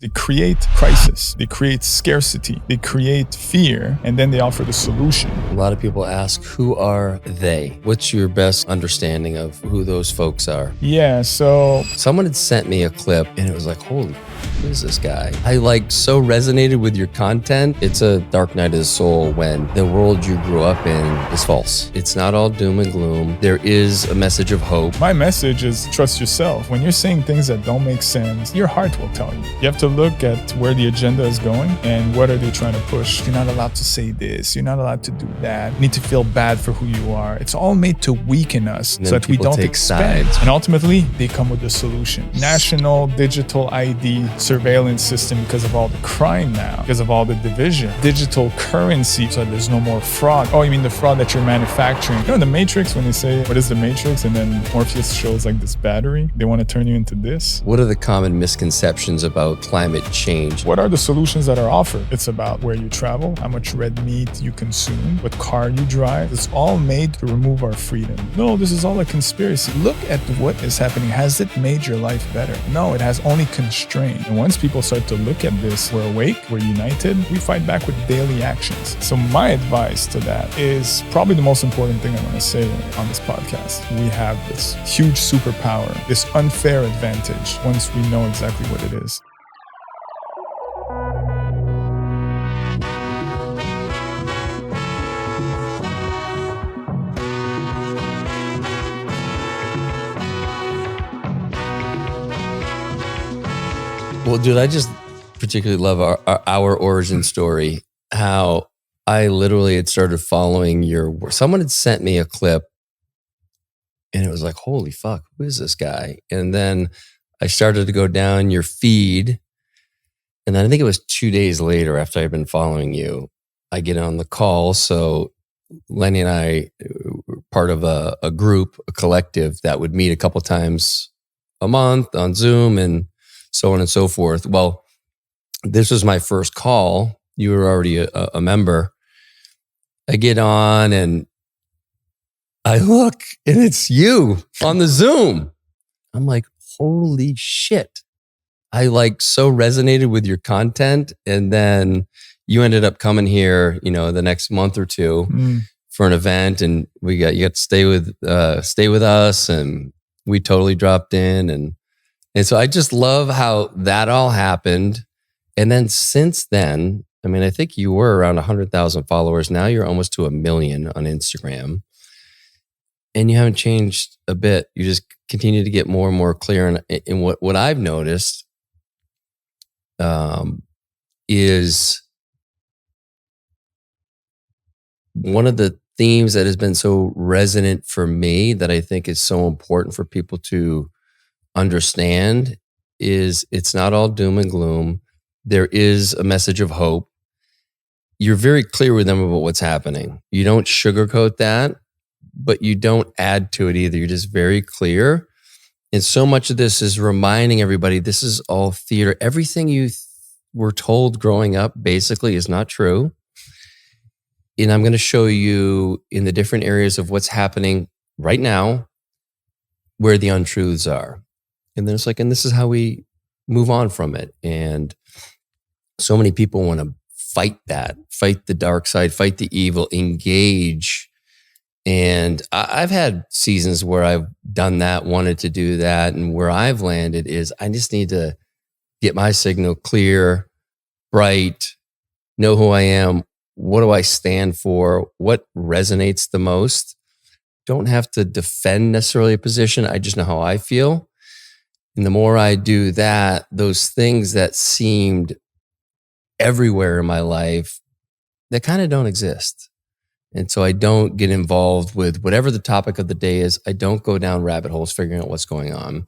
They create crisis, they create scarcity, they create fear, and then they offer the solution. A lot of people ask, who are they? What's your best understanding of who those folks are? Yeah, so someone had sent me a clip and it was like, holy, who is this guy? I so resonated with your content. It's a dark night of the soul when the world you grew up in is false. It's not all doom and gloom. There is a message of hope. My message is trust yourself. When you're saying things that don't make sense, your heart will tell you. You have to look at where the agenda is going and what are they trying to push. You're not allowed to say this. You're not allowed to do that. You need to feel bad for who you are. It's all made to weaken us so that we don't expand. Sides. And ultimately, they come with the solution. National digital ID surveillance system because of all the crime now, because of all the division. Digital currency so there's no more fraud. Oh, you mean the fraud that you're manufacturing? You know, in the Matrix, when they say, what is the Matrix? And then Morpheus shows like this battery. They want to turn you into this. What are the common misconceptions about climate change? What are the solutions that are offered? It's about where you travel, how much red meat you consume, what car you drive. It's all made to remove our freedom. No, this is all a conspiracy. Look at what is happening. Has it made your life better? No, it has only constrained. And once people start to look at this, we're awake, we're united, we fight back with daily actions. So my advice to that is probably the most important thing I want to say on this podcast. We have this huge superpower, this unfair advantage once we know exactly what it is. Well, dude, I just particularly love our origin story. How I literally had started following someone had sent me a clip and it was like, holy fuck, who is this guy? And then I started to go down your feed. And then I think it was 2 days later after I'd been following you, I get on the call. So Lennie and I were part of a group, a collective that would meet a couple times a month on Zoom and so on and so forth. Well, this was my first call. You were already a member. I get on and I look and it's you on the Zoom. I'm like, holy shit. I so resonated with your content. And then you ended up coming here, the next month or two for an event, and you got to stay with us, and we totally dropped in. And so I just love how that all happened. And then since then, I mean, I think you were around 100,000 followers. Now you're almost to 1 million on Instagram. And you haven't changed a bit. You just continue to get more and more clear. And what I've noticed is one of the themes that has been so resonant for me that I think is so important for people to understand is it's not all doom and gloom. There is a message of hope. You're very clear with them about what's happening. You don't sugarcoat that, but you don't add to it either. You're just very clear. And so much of this is reminding everybody this is all theater. Everything you were told growing up basically is not true. And I'm going to show you in the different areas of what's happening right now where the untruths are. And then it's and this is how we move on from it. And so many people want to fight the dark side, fight the evil, engage. And I've had seasons where I've done that, wanted to do that. And where I've landed is I just need to get my signal clear, bright, know who I am. What do I stand for? What resonates the most? Don't have to defend necessarily a position. I just know how I feel. And the more I do that, those things that seemed everywhere in my life, that kind of don't exist. And so I don't get involved with whatever the topic of the day is. I don't go down rabbit holes figuring out what's going on.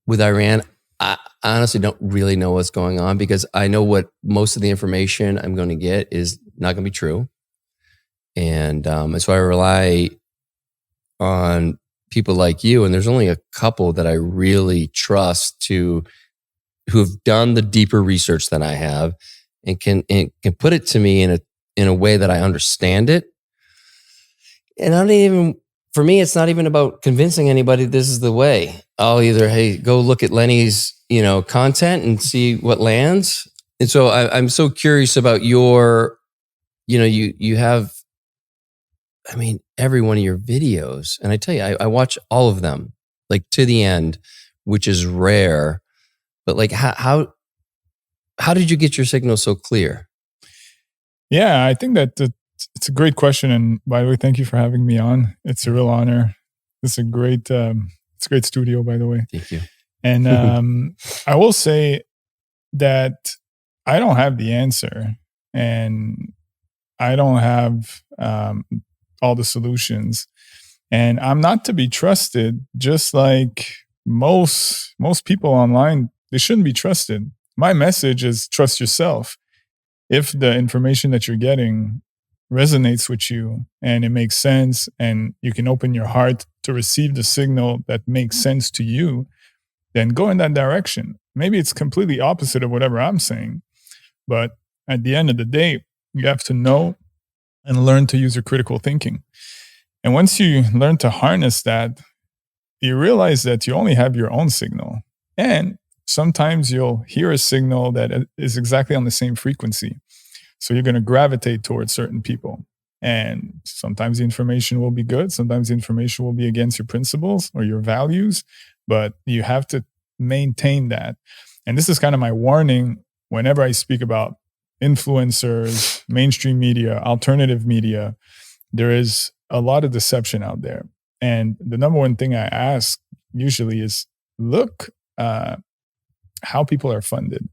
With Iran, I honestly don't really know what's going on because I know what most of the information I'm going to get is not going to be true. And so I rely on people like you, and there's only a couple that I really trust who have done the deeper research than I have and can put it to me in a way that I understand it. And I don't even for me, it's not even about convincing anybody this is the way. I'll either, hey, go look at Lennie's, content and see what lands. And so I'm so curious about your, you have, I mean, every one of your videos. And I tell you, I watch all of them, like to the end, which is rare. But like, how did you get your signal so clear? Yeah, I think that it's a great question. And by the way, thank you for having me on. It's a real honor. It's a great studio, by the way. Thank you. And I will say that I don't have the answer, and I don't have all the solutions, and I'm not to be trusted. Just like most people online, they shouldn't be trusted. My message is trust yourself. If the information that you're getting resonates with you and it makes sense, and you can open your heart to receive the signal that makes sense to you, then go in that direction. Maybe it's completely opposite of whatever I'm saying, but at the end of the day, you have to know and learn to use your critical thinking. And once you learn to harness that, you realize that you only have your own signal. And sometimes you'll hear a signal that is exactly on the same frequency. So you're going to gravitate towards certain people. And sometimes the information will be good. Sometimes the information will be against your principles or your values. But you have to maintain that. And this is kind of my warning whenever I speak about influencers, mainstream media, alternative media. There is a lot of deception out there. And the number one thing I ask usually is look how people are funded,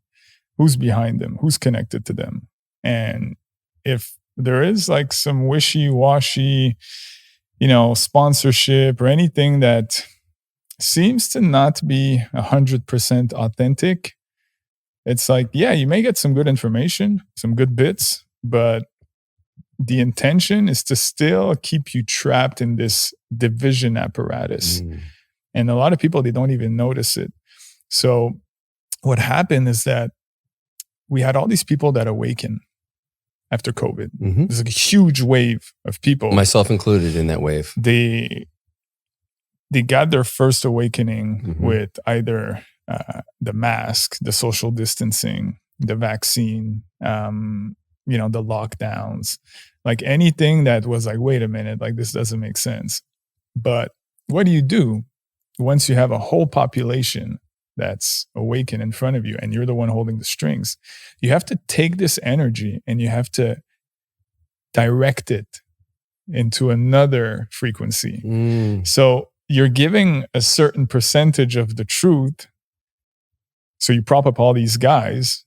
who's behind them, who's connected to them. And if there is like some wishy-washy, sponsorship or anything that seems to not be 100% authentic, it's like, yeah, you may get some good information, some good bits, but the intention is to still keep you trapped in this division apparatus. And a lot of people, they don't even notice it. So what happened is that we had all these people that awaken after COVID. There's like a huge wave of people, myself included in that wave. They got their first awakening with either the mask, the social distancing, the vaccine, the lockdowns, like anything that was like, wait a minute, like this doesn't make sense. But what do you do once you have a whole population that's awakened in front of you and you're the one holding the strings? You have to take this energy and you have to direct it into another frequency. So you're giving a certain percentage of the truth. So you prop up all these guys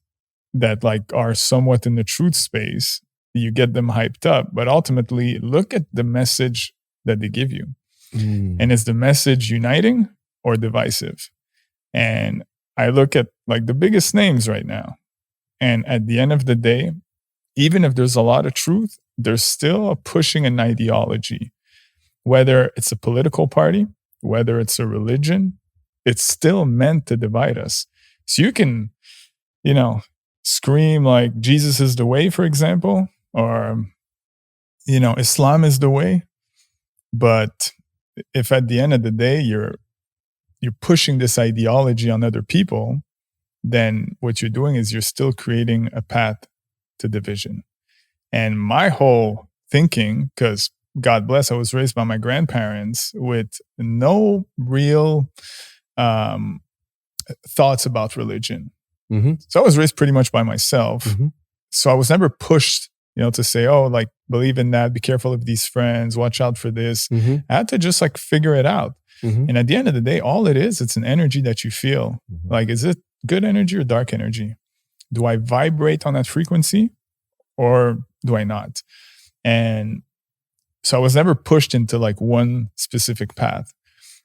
that like are somewhat in the truth space. You get them hyped up, but ultimately look at the message that they give you. And is the message uniting or divisive? And I look at like the biggest names right now. And at the end of the day, even if there's a lot of truth, there's still pushing an ideology. Whether it's a political party, whether it's a religion, it's still meant to divide us. So you can, scream like Jesus is the way, for example, or, Islam is the way. But if at the end of the day, you're pushing this ideology on other people, then what you're doing is you're still creating a path to division. And my whole thinking, because God bless, I was raised by my grandparents with no real thoughts about religion. So I was raised pretty much by myself. So I was never pushed, to say, oh, like, believe in that, be careful of these friends, watch out for this. I had to just like figure it out. And at the end of the day, all it is, it's an energy that you feel. Like, is it good energy or dark energy? Do I vibrate on that frequency or do I not? And so I was never pushed into like one specific path.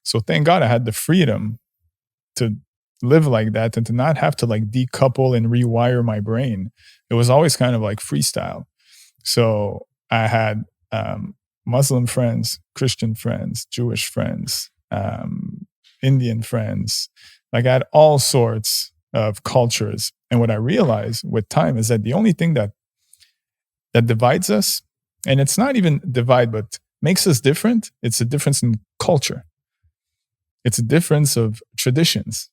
So thank God I had the freedom to live like that and to not have to like decouple and rewire my brain. It was always kind of like freestyle. So I had Muslim friends, Christian friends, Jewish friends, Indian friends. Like I had all sorts of cultures. And what I realized with time is that the only thing that divides us, and it's not even divide, but makes us different, it's a difference in culture. It's a difference of traditions.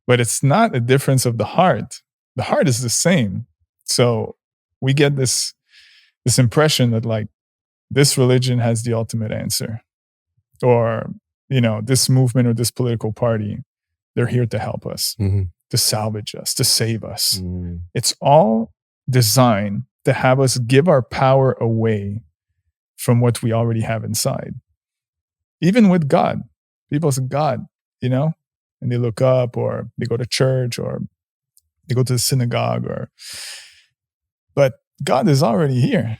But it's not a difference of the heart. The heart is the same. So we get this impression that like this religion has the ultimate answer, or this movement or this political party, they're here to help us, to salvage us, to save us. It's all designed to have us give our power away from what we already have inside. Even with God, people say God, and they look up, or they go to church, or they go to the synagogue, but God is already here.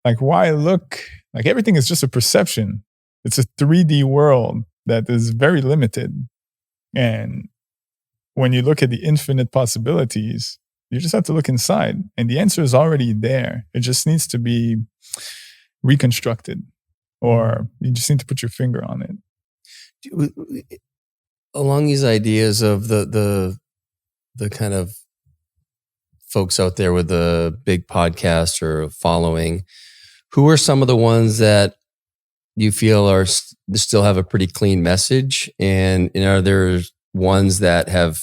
Like, why look? Like, everything is just a perception. It's a 3D world that is very limited. And when you look at the infinite possibilities, you just have to look inside, and the answer is already there. It just needs to be reconstructed, or you just need to put your finger on it. Along these ideas of the kind of folks out there with the big podcast or following, who are some of the ones that you feel are still have a pretty clean message, and are there ones that have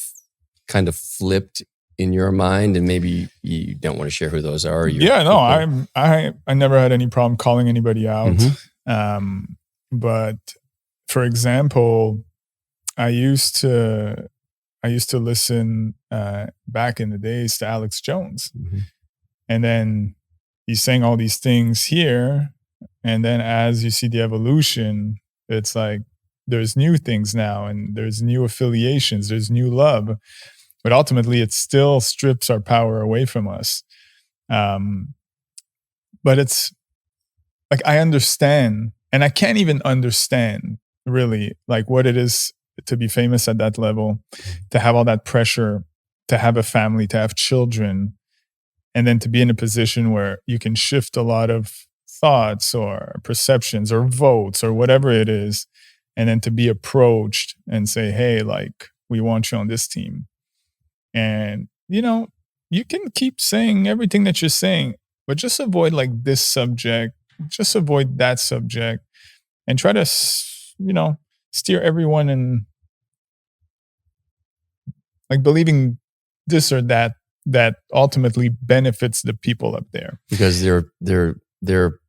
kind of flipped in your mind, and maybe you don't want to share who those are? I never had any problem calling anybody out. But for example, I used to listen back in the days to Alex Jones, and then he's saying all these things here, and then as you see the evolution, it's like there's new things now, and there's new affiliations, there's new love, but ultimately it still strips our power away from us. But it's like, I understand, and I can't even understand really like what it is to be famous at that level, to have all that pressure, to have a family, to have children, and then to be in a position where you can shift a lot of thoughts or perceptions or votes or whatever it is, and then to be approached and say, hey, like, we want you on this team. And, you can keep saying everything that you're saying, but just avoid like this subject, just avoid that subject, and try to, steer everyone in like believing this or that ultimately benefits the people up there, because they're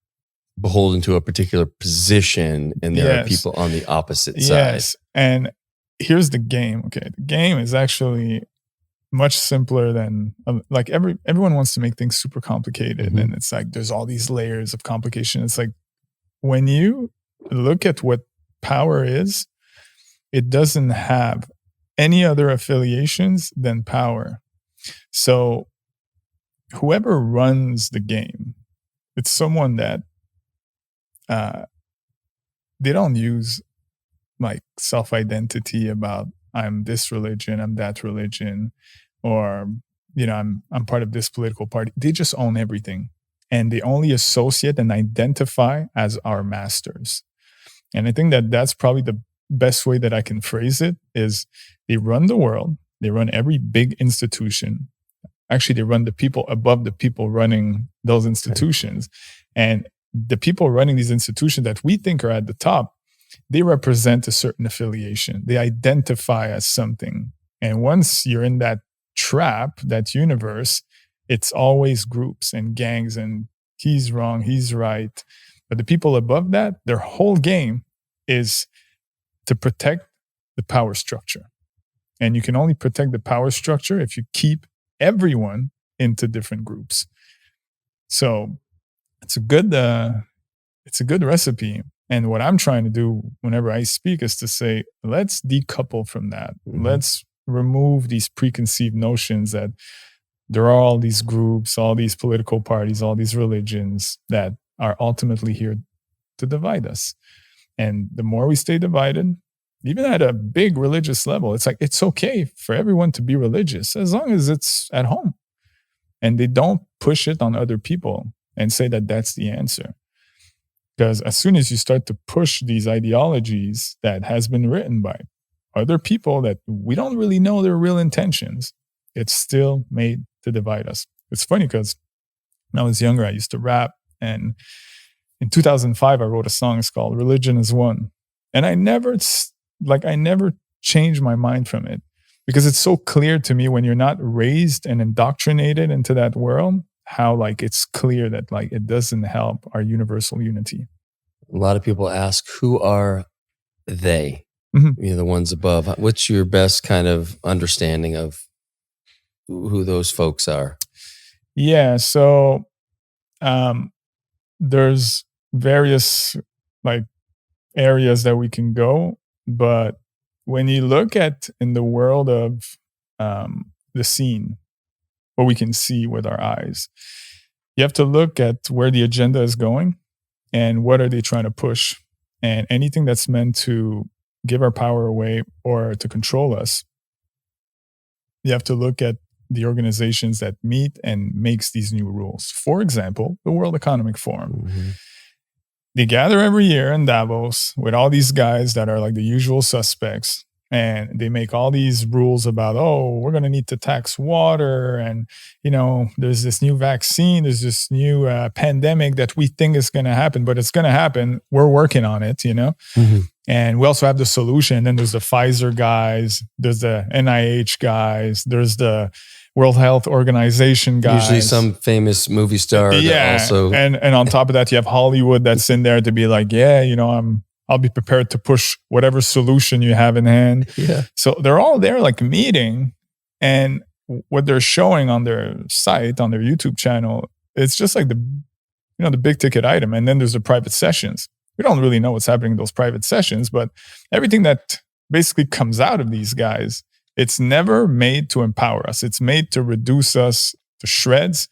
beholden to a particular position, and there are people on the opposite side. Yes. And here's the game. Okay, the game is actually much simpler than like everyone wants to make things super complicated, and it's like there's all these layers of complication. It's like, when you look at what power is, it doesn't have any other affiliations than power. So whoever runs the game, it's someone that they don't use like self-identity about I'm this religion, I'm that religion, or I'm part of this political party. They just own everything, and they only associate and identify as our masters. And I think that that's probably the best way that I can phrase it is they run the world. They run every big institution. Actually, they run the people above the people running those institutions. And the people running these institutions that we think are at the top, they represent a certain affiliation. They identify as something. And once you're in that trap, that universe, it's always groups and gangs, and he's wrong, he's right. But the people above that, their whole game is to protect the power structure. And you can only protect the power structure if you keep everyone into different groups. So it's a good recipe. And what I'm trying to do whenever I speak is to say, let's decouple from that. Let's remove these preconceived notions that there are all these groups, all these political parties, all these religions that are ultimately here to divide us. And the more we stay divided, even at a big religious level, it's like, it's okay for everyone to be religious as long as it's at home. And they don't push it on other people and say that that's the answer. Because as soon as you start to push these ideologies that has been written by other people that we don't really know their real intentions, it's still made to divide us. It's funny because when I was younger, I used to rap, and in 2005, I wrote a song. It's called "Religion Is One," and I never changed my mind from it because it's so clear to me when you're not raised and indoctrinated into that world, how like it's clear that like it doesn't help our universal unity. A lot of people ask, who are they? Mhm. You know, the ones above. What's your best kind of understanding of who those folks are? Yeah, so there's various like areas that we can go, but when you look at in the world of the scene, what we can see with our eyes, you have to look at where the agenda is going and what are they trying to push, and anything that's meant to give our power away or to control us, you have to look at the organizations that meet and makes these new rules. For example, the World Economic Forum. Mm-hmm. They gather every year in Davos with all these guys that are like the usual suspects. And they make all these rules about, oh, we're going to need to tax water. And, you know, there's this new vaccine, there's this new pandemic that we think is going to happen, but it's going to happen. We're working on it, you know? Mm-hmm. And we also have the solution. Then there's the Pfizer guys, there's the NIH guys, there's the World Health Organization guys. Usually some famous movie star. Yeah. Also, and on top of that, you have Hollywood that's in there to be like, yeah, you know, I'll be prepared to push whatever solution you have in hand. Yeah. So they're all there like meeting, and what they're showing on their site, on their YouTube channel, it's just like the big ticket item. And then there's the private sessions. We don't really know what's happening in those private sessions, but everything that basically comes out of these guys, it's never made to empower us. It's made to reduce us to shreds,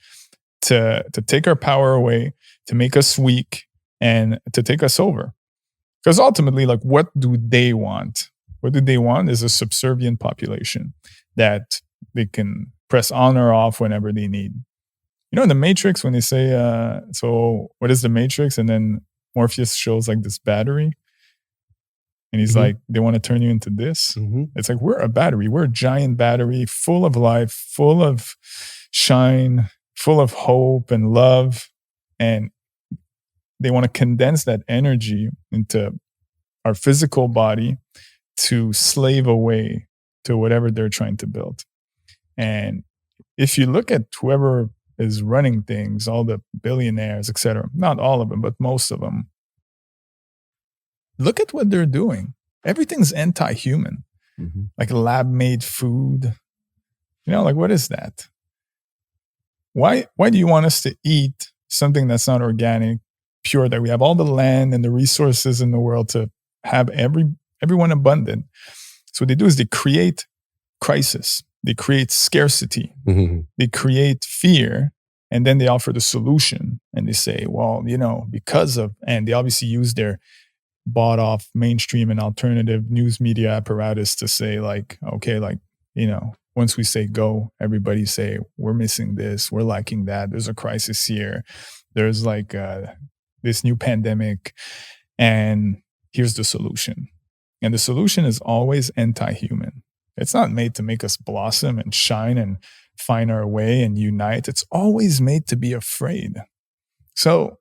to take our power away, to make us weak, and to take us over. Because ultimately, like, what do they want? What do they want is a subservient population that they can press on or off whenever they need. You know, in the Matrix, when they say, so what is the Matrix? And then Morpheus shows like this battery. And he's like, they want to turn you into this. Mm-hmm. It's like, we're a battery. We're a giant battery full of life, full of shine, full of hope and love. And they want to condense that energy into our physical body to slave away to whatever they're trying to build. And if you look at whoever is running things, all the billionaires, etc., not all of them, but most of them, look at what they're doing. Everything's anti-human, like lab-made food. You know, like, what is that? Why do you want us to eat something that's not organic, pure, that we have all the land and the resources in the world to have everyone abundant? So what they do is they create crisis, they create scarcity, they create fear, and then they offer the solution. And they say, well, you know, because of, and they obviously use their bought off mainstream and alternative news media apparatus to say like, okay, like, you know, once we say go, everybody say, we're missing this, we're lacking that, there's a crisis here, there's like this new pandemic, and here's the solution. And the solution is always anti-human. It's not made to make us blossom and shine and find our way and unite. It's always made to be afraid. So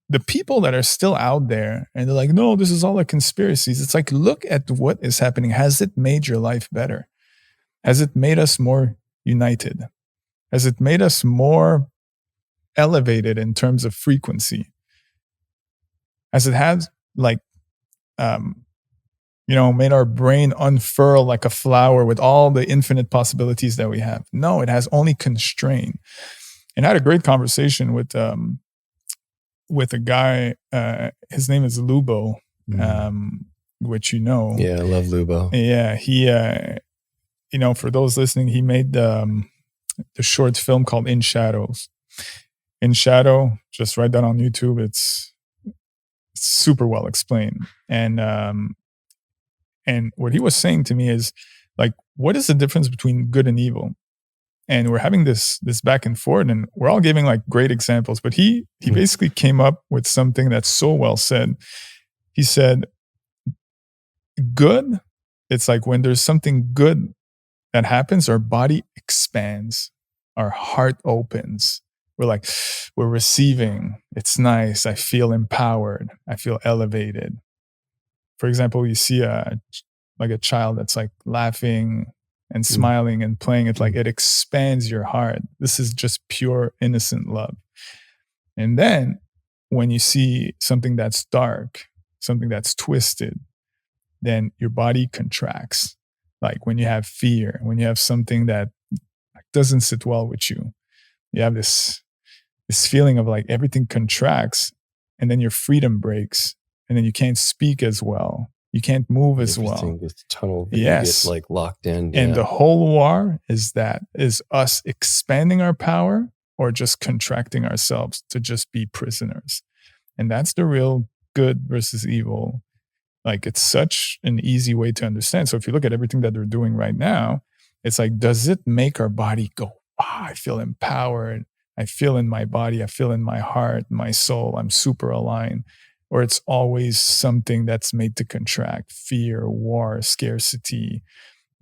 the people that are still out there and they're like, no, this is all a conspiracies. It's like, look at what is happening. Has it made your life better? Has it made us more united? Has it made us more elevated in terms of frequency? As it has, like, made our brain unfurl like a flower with all the infinite possibilities that we have? No, it has only constrained. And I had a great conversation with a guy, his name is Lubo, which you know. Yeah, I love Lubo. Yeah, he, for those listening, he made the short film called In Shadows. In Shadow, just write that on YouTube. It's super well explained. And what he was saying to me is, like, what is the difference between good and evil? And we're having this back and forth, and we're all giving like great examples. But he basically came up with something that's so well said. He said, good, it's like when there's something good that happens, our body expands, our heart opens, we're receiving. It's nice. I feel empowered. I feel elevated. For example, you see a child that's like laughing and smiling and playing, it like it expands your heart. This is just pure innocent love. And then when you see something that's dark, something that's twisted, then your body contracts. Like when you have fear, when you have something that doesn't sit well with you, you have this feeling of like everything contracts, and then your freedom breaks, and then you can't speak as well. You can't move as well. Everything gets tunnel. Yes. You get like locked in. And the whole war is us expanding our power or just contracting ourselves to just be prisoners. And that's the real good versus evil. Like, it's such an easy way to understand. So if you look at everything that they're doing right now, it's like, does it make our body go, I feel empowered. I feel in my body. I feel in my heart, my soul. I'm super aligned. Or it's always something that's made to contract: fear, war, scarcity.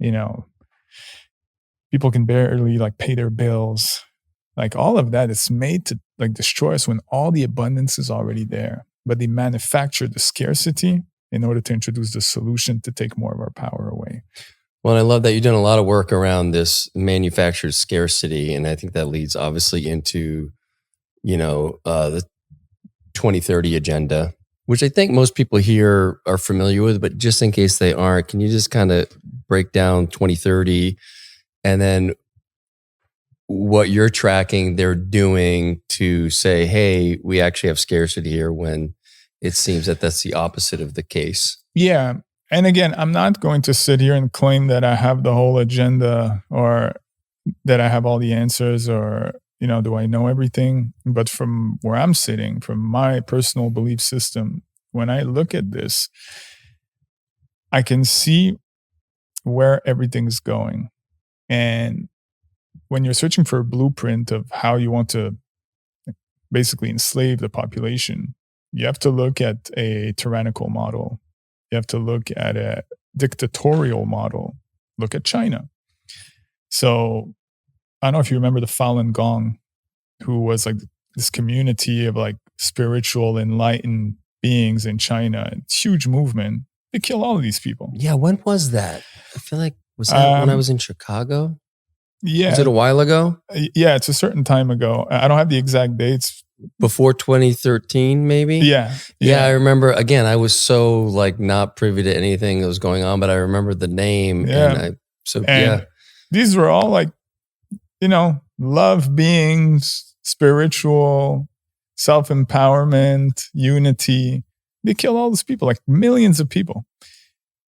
People can barely like pay their bills. Like all of that is made to like destroy us when all the abundance is already there. But they manufacture the scarcity in order to introduce the solution to take more of our power away. Well, I love that you've done a lot of work around this manufactured scarcity. And I think that leads obviously into, the 2030 agenda, which I think most people here are familiar with, but just in case they aren't, can you just kind of break down 2030 and then what you're tracking they're doing to say, hey, we actually have scarcity here, when it seems that that's the opposite of the case? Yeah. And again, I'm not going to sit here and claim that I have the whole agenda or that I have all the answers or, do I know everything? But from where I'm sitting, from my personal belief system, when I look at this, I can see where everything's going. And when you're searching for a blueprint of how you want to basically enslave the population, you have to look at a tyrannical model. You have to look at a dictatorial model. Look at China. So I don't know if you remember the Falun Gong, who was like this community of like spiritual, enlightened beings in China. Huge movement. They kill all of these people. Yeah, when was that? I feel like, was that when I was in Chicago? Yeah. Was it a while ago? Yeah, it's a certain time ago. I don't have the exact dates. Before 2013, maybe? Yeah. Yeah, I remember. Again, I was so like not privy to anything that was going on, but I remember the name. Yeah. And these were all like, love beings, spiritual, self-empowerment, unity. They killed all these people, like millions of people.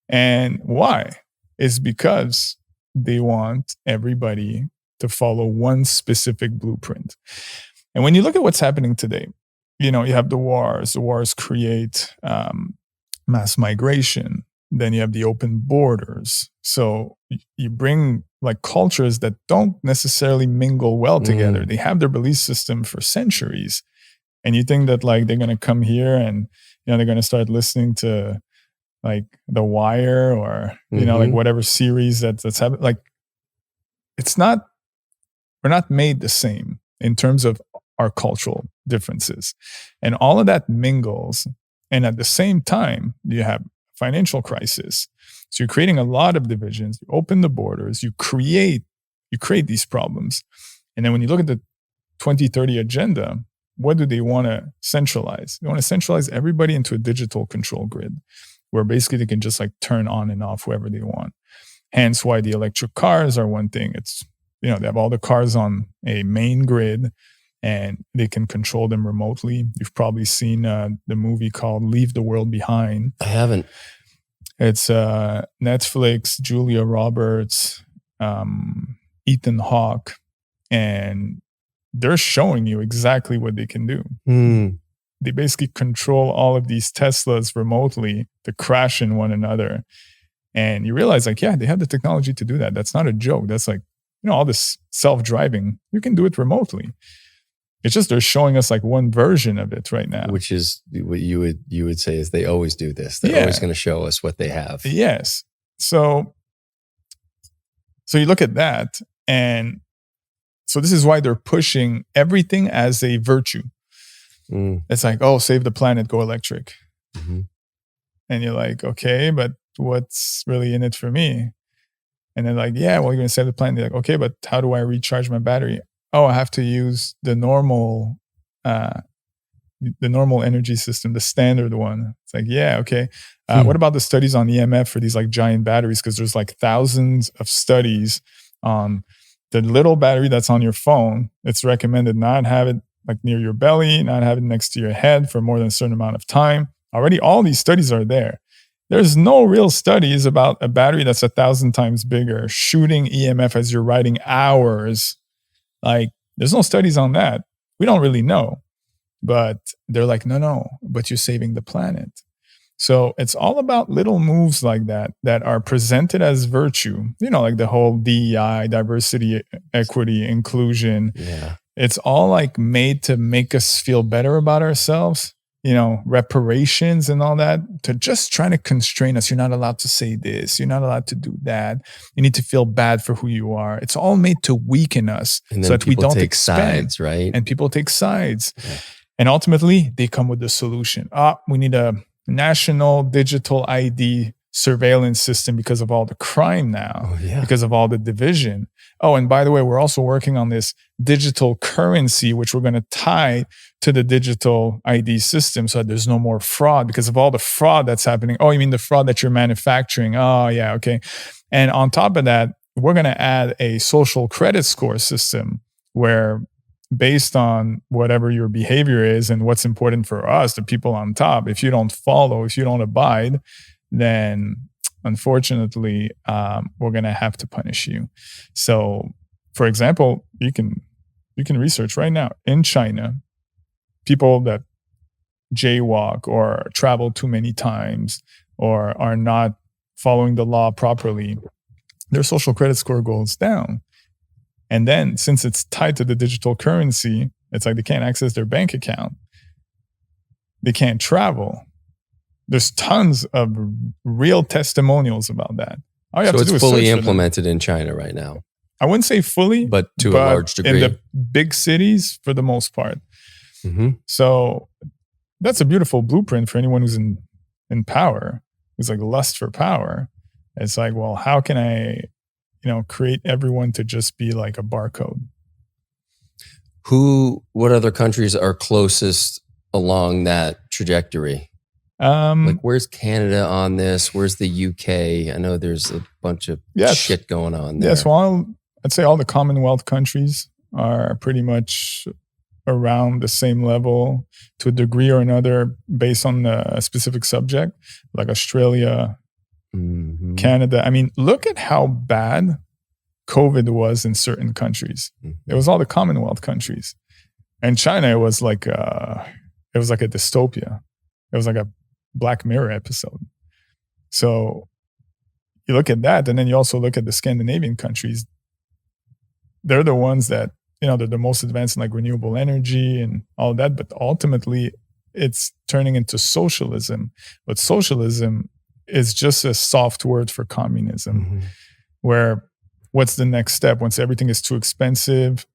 And why? It's because they want everybody to follow one specific blueprint. And when you look at what's happening today, you have the wars. The wars create mass migration. Then you have the open borders. So you bring like cultures that don't necessarily mingle well together. They have their belief system for centuries. And you think that like they're going to come here and, they're going to start listening to like The Wire or, like whatever series that's happening. Like, we're not made the same in terms of our cultural differences. And all of that mingles. And at the same time, you have financial crisis. So you're creating a lot of divisions. You open the borders, you create these problems. And then when you look at the 2030 agenda, what do they want to centralize? They want to centralize everybody into a digital control grid where basically they can just like turn on and off whoever they want. Hence why the electric cars are one thing. It's, they have all the cars on a main grid and they can control them remotely. You've probably seen the movie called Leave the World Behind. I haven't. It's Netflix, Julia Roberts, Ethan Hawke, and they're showing you exactly what they can do. They basically control all of these Teslas remotely to crash in one another. And you realize like, yeah, they have the technology to do that. That's not a joke. That's like, all this self-driving, you can do it remotely. It's just they're showing us like one version of it right now. Which is what you would say is they always do this. They're always going to show us what they have. Yes. So you look at that, and So this is why they're pushing everything as a virtue. It's like, oh, save the planet, go electric. Mm-hmm. And you're like, okay, but what's really in it for me? And they're like, yeah, well, you're going to save the planet. They're like, okay, but how do I recharge my battery? Oh, I have to use the normal energy system, the standard one. It's like, yeah, okay. What about the studies on EMF for these like giant batteries? Because there's like thousands of studies on the little battery that's on your phone. It's recommended not have it like near your belly, not have it next to your head for more than a certain amount of time. Already all these studies are there. There's no real studies about a battery that's 1,000 times bigger shooting EMF as you're riding hours. Like, there's no studies on that. We don't really know. But they're like, no, but you're saving the planet. So it's all about little moves like that are presented as virtue. You know, like the whole DEI, diversity, equity, inclusion. Yeah. It's all like made to make us feel better about ourselves. You know, reparations and all that, to just trying to constrain us. You're not allowed to say this. You're not allowed to do that. You need to feel bad for who you are. It's all made to weaken us And then so that we don't take expand. sides, right? And people take sides. Yeah. And ultimately, they come with the solution. We need a national digital ID surveillance system because of all the crime now, because of all the division. Oh, and by the way, we're also working on this digital currency, which we're going to tie to the digital ID system so that there's no more fraud because of all the fraud that's happening. Oh, you mean the fraud that you're manufacturing? Oh, yeah, okay. And on top of that, we're going to add a social credit score system where, based on whatever your behavior is and what's important for us, the people on top, if you don't follow, if you don't abide, then unfortunately, we're going to have to punish you. So, for example, you can research right now in China, people that jaywalk or travel too many times or are not following the law properly, their social credit score goes down. And then, since it's tied to the digital currency, it's like they can't access their bank account. They can't travel. There's tons of real testimonials about that. So it's fully implemented in China right now. I wouldn't say fully, but to a large degree. In the big cities, for the most part. Mm-hmm. So that's a beautiful blueprint for anyone who's in power, who's like lust for power. It's like, well, how can I, create everyone to just be like a barcode? What other countries are closest along that trajectory? Like, where's Canada on this? Where's the UK? I know there's a bunch of shit going on there. Yes, well, I'd say all the Commonwealth countries are pretty much around the same level to a degree or another based on the specific subject, like Australia, Canada. I mean, look at how bad COVID was in certain countries. It was all the Commonwealth countries. And China, it was like a dystopia. It was like a Black Mirror episode. So you look at that, and then you also look at the Scandinavian countries. They're the ones that, they're the most advanced in like renewable energy and all that, but ultimately it's turning into socialism. But socialism is just a soft word for communism, where what's the next step? Once everything is too expensive,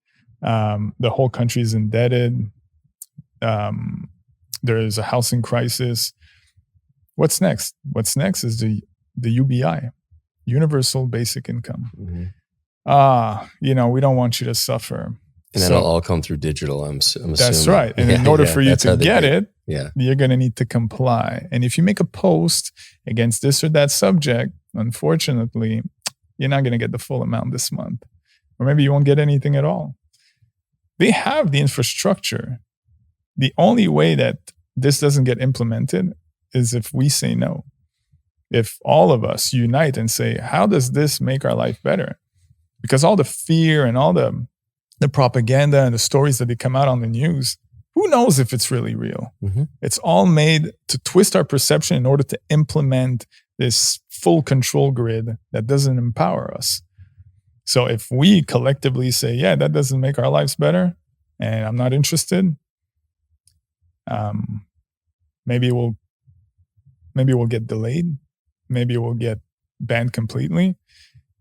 the whole country is indebted, there is a housing crisis. What's next? What's next is the UBI, Universal Basic Income. We don't want you to suffer. And that'll all come through digital, I'm assuming. That's right. And in order for you to get it, you're going to need to comply. And if you make a post against this or that subject, unfortunately, you're not going to get the full amount this month. Or maybe you won't get anything at all. They have the infrastructure. The only way that this doesn't get implemented is if we say no. If all of us unite and say, how does this make our life better? Because all the fear and all the propaganda and the stories that they come out on the news, who knows if it's really real? It's all made to twist our perception in order to implement this full control grid that doesn't empower us. So if we collectively say, yeah, that doesn't make our lives better, and I'm not interested, maybe we'll get delayed. Maybe we'll get banned completely.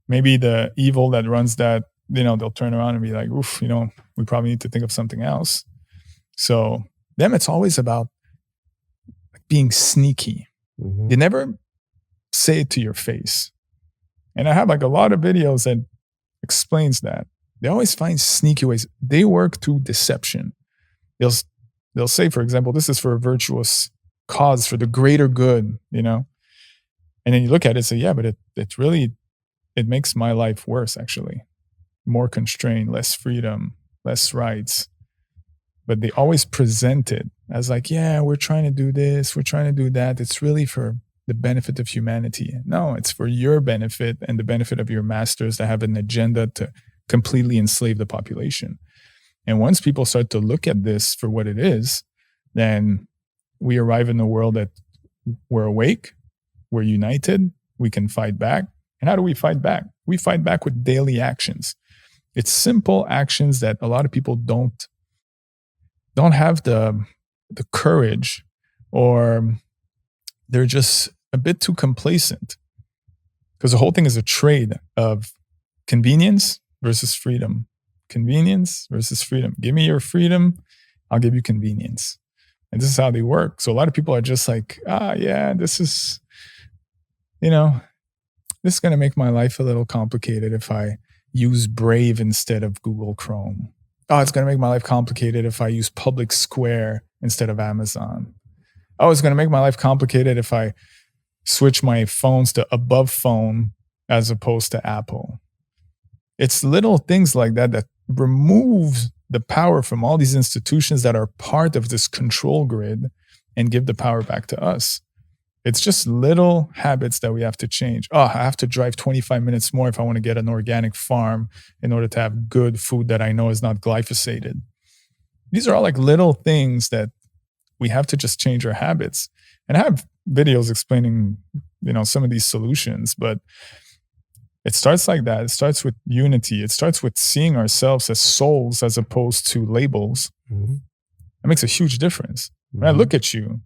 Maybe the evil that runs that they'll turn around and be like, oof, we probably need to think of something else. So them, it's always about being sneaky. Mhm. They never say it to your face. And I have like a lot of videos that explains that. They always find sneaky ways. They work through deception. They'll say, for example, this is for a virtuous cause, for the greater good, And then you look at it and say, yeah, but it makes my life worse, actually. More constrained, less freedom, less rights. But they always present it as like, yeah, we're trying to do this, we're trying to do that. It's really for the benefit of humanity. No, it's for your benefit and the benefit of your masters that have an agenda to completely enslave the population. And once people start to look at this for what it is, then we arrive in a world that we're awake, we're united, we can fight back. And how do we fight back? We fight back with daily actions. It's simple actions that a lot of people don't have the courage, or they're just a bit too complacent, because the whole thing is a trade of convenience versus freedom. Convenience versus freedom. Give me your freedom, I'll give you convenience. And this is how they work. So a lot of people are just like, this is going to make my life a little complicated if I use Brave instead of Google Chrome. Oh, it's going to make my life complicated if I use Public Square instead of Amazon. Oh, it's going to make my life complicated if I switch my phones to Above Phone as opposed to Apple. It's little things like that remove the power from all these institutions that are part of this control grid and give the power back to us. It's just little habits that we have to change. Oh, I have to drive 25 minutes more if I want to get an organic farm in order to have good food that I know is not glyphosated. These are all like little things that we have to just change our habits. And I have videos explaining, some of these solutions, but it starts like that. It starts with unity. It starts with seeing ourselves as souls as opposed to labels. Mm-hmm. That makes a huge difference. When I look at you,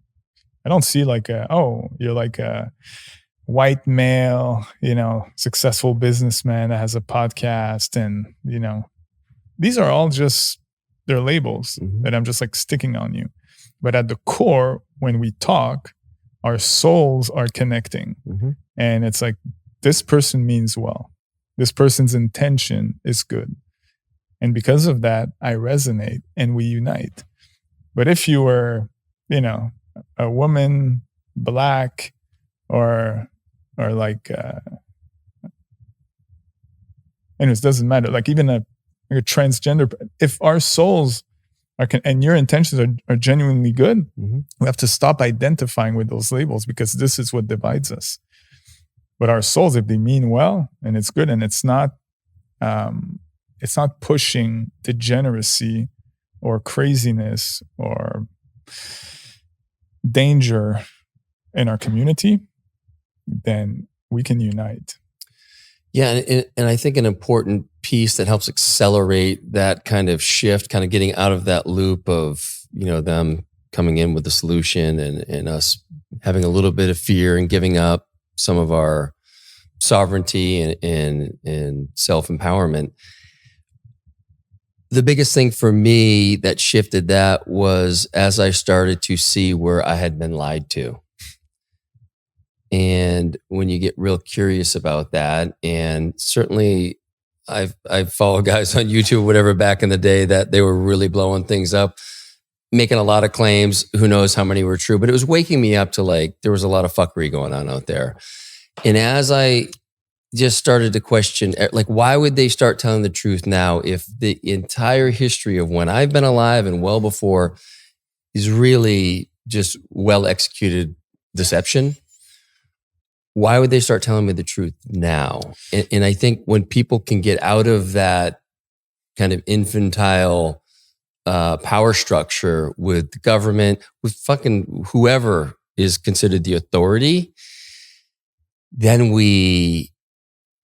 I don't see like you're like a white male, successful businessman that has a podcast, and these are all just, they're labels that I'm just like sticking on you. But at the core, when we talk, our souls are connecting, and it's like, this person means well. This person's intention is good, and because of that, I resonate and we unite. But if you were, a woman, black, or like, anyways, doesn't matter. Like even a transgender, if our souls are, and your intentions are genuinely good, we have to stop identifying with those labels, because this is what divides us. But our souls, if they mean well and it's good, and it's not pushing degeneracy or craziness or danger in our community, then we can unite. Yeah, and I think an important piece that helps accelerate that kind of shift, kind of getting out of that loop of, them coming in with the solution and us having a little bit of fear and giving up some of our sovereignty and self-empowerment. The biggest thing for me that shifted that was as I started to see where I had been lied to. And when you get real curious about that, and certainly I've followed guys on YouTube, whatever, back in the day that they were really blowing things up, making a lot of claims. Who knows how many were true, but it was waking me up to like, there was a lot of fuckery going on out there. And as I just started to question, like, why would they start telling the truth now if the entire history of when I've been alive and well before is really just well executed deception? Why would they start telling me the truth now? And I think when people can get out of that kind of infantile power structure with the government, with fucking whoever is considered the authority, then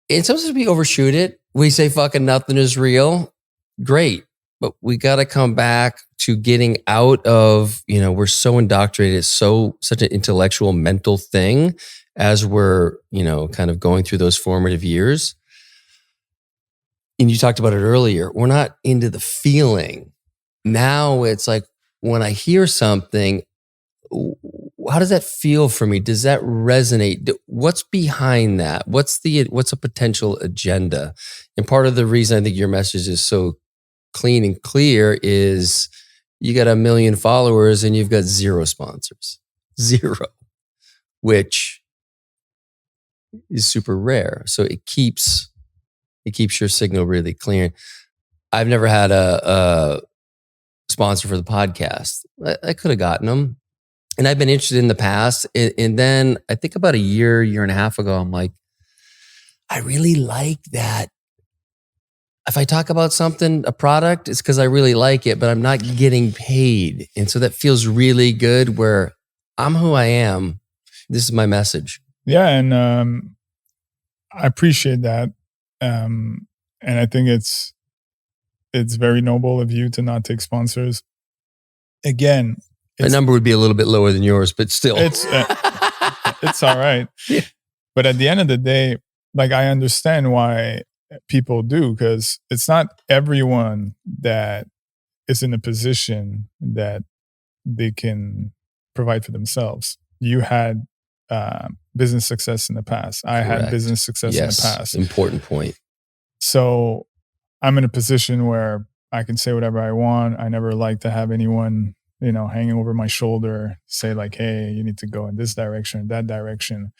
and sometimes we overshoot it. We say fucking nothing is real. Great. But we got to come back to getting out of, we're so indoctrinated. It's such an intellectual, mental thing as we're, kind of going through those formative years. And you talked about it earlier. We're not into the feeling. Now it's like when I hear something, how does that feel for me? Does that resonate? What's behind that? What's a potential agenda? And part of the reason I think your message is so clean and clear is you got 1 million followers and you've got 0 sponsors. 0, which is super rare. So it keeps your signal really clear. I've never had a sponsor for the podcast. I could have gotten them. And I've been interested in the past. And then I think about a year and a half ago, I'm like, I really like that. If I talk about something, a product, it's because I really like it, but I'm not getting paid. And so that feels really good where I'm who I am. This is my message. Yeah. And I appreciate that. And I think it's very noble of you to not take sponsors. Again, my number would be a little bit lower than yours, but still. It's all right. Yeah. But at the end of the day, like I understand why people do, because it's not everyone that is in a position that they can provide for themselves. You had business success in the past. I had business success in the past. Important point. So I'm in a position where I can say whatever I want. I never like to have anyone, hanging over my shoulder, say like, hey, you need to go in this direction or that direction,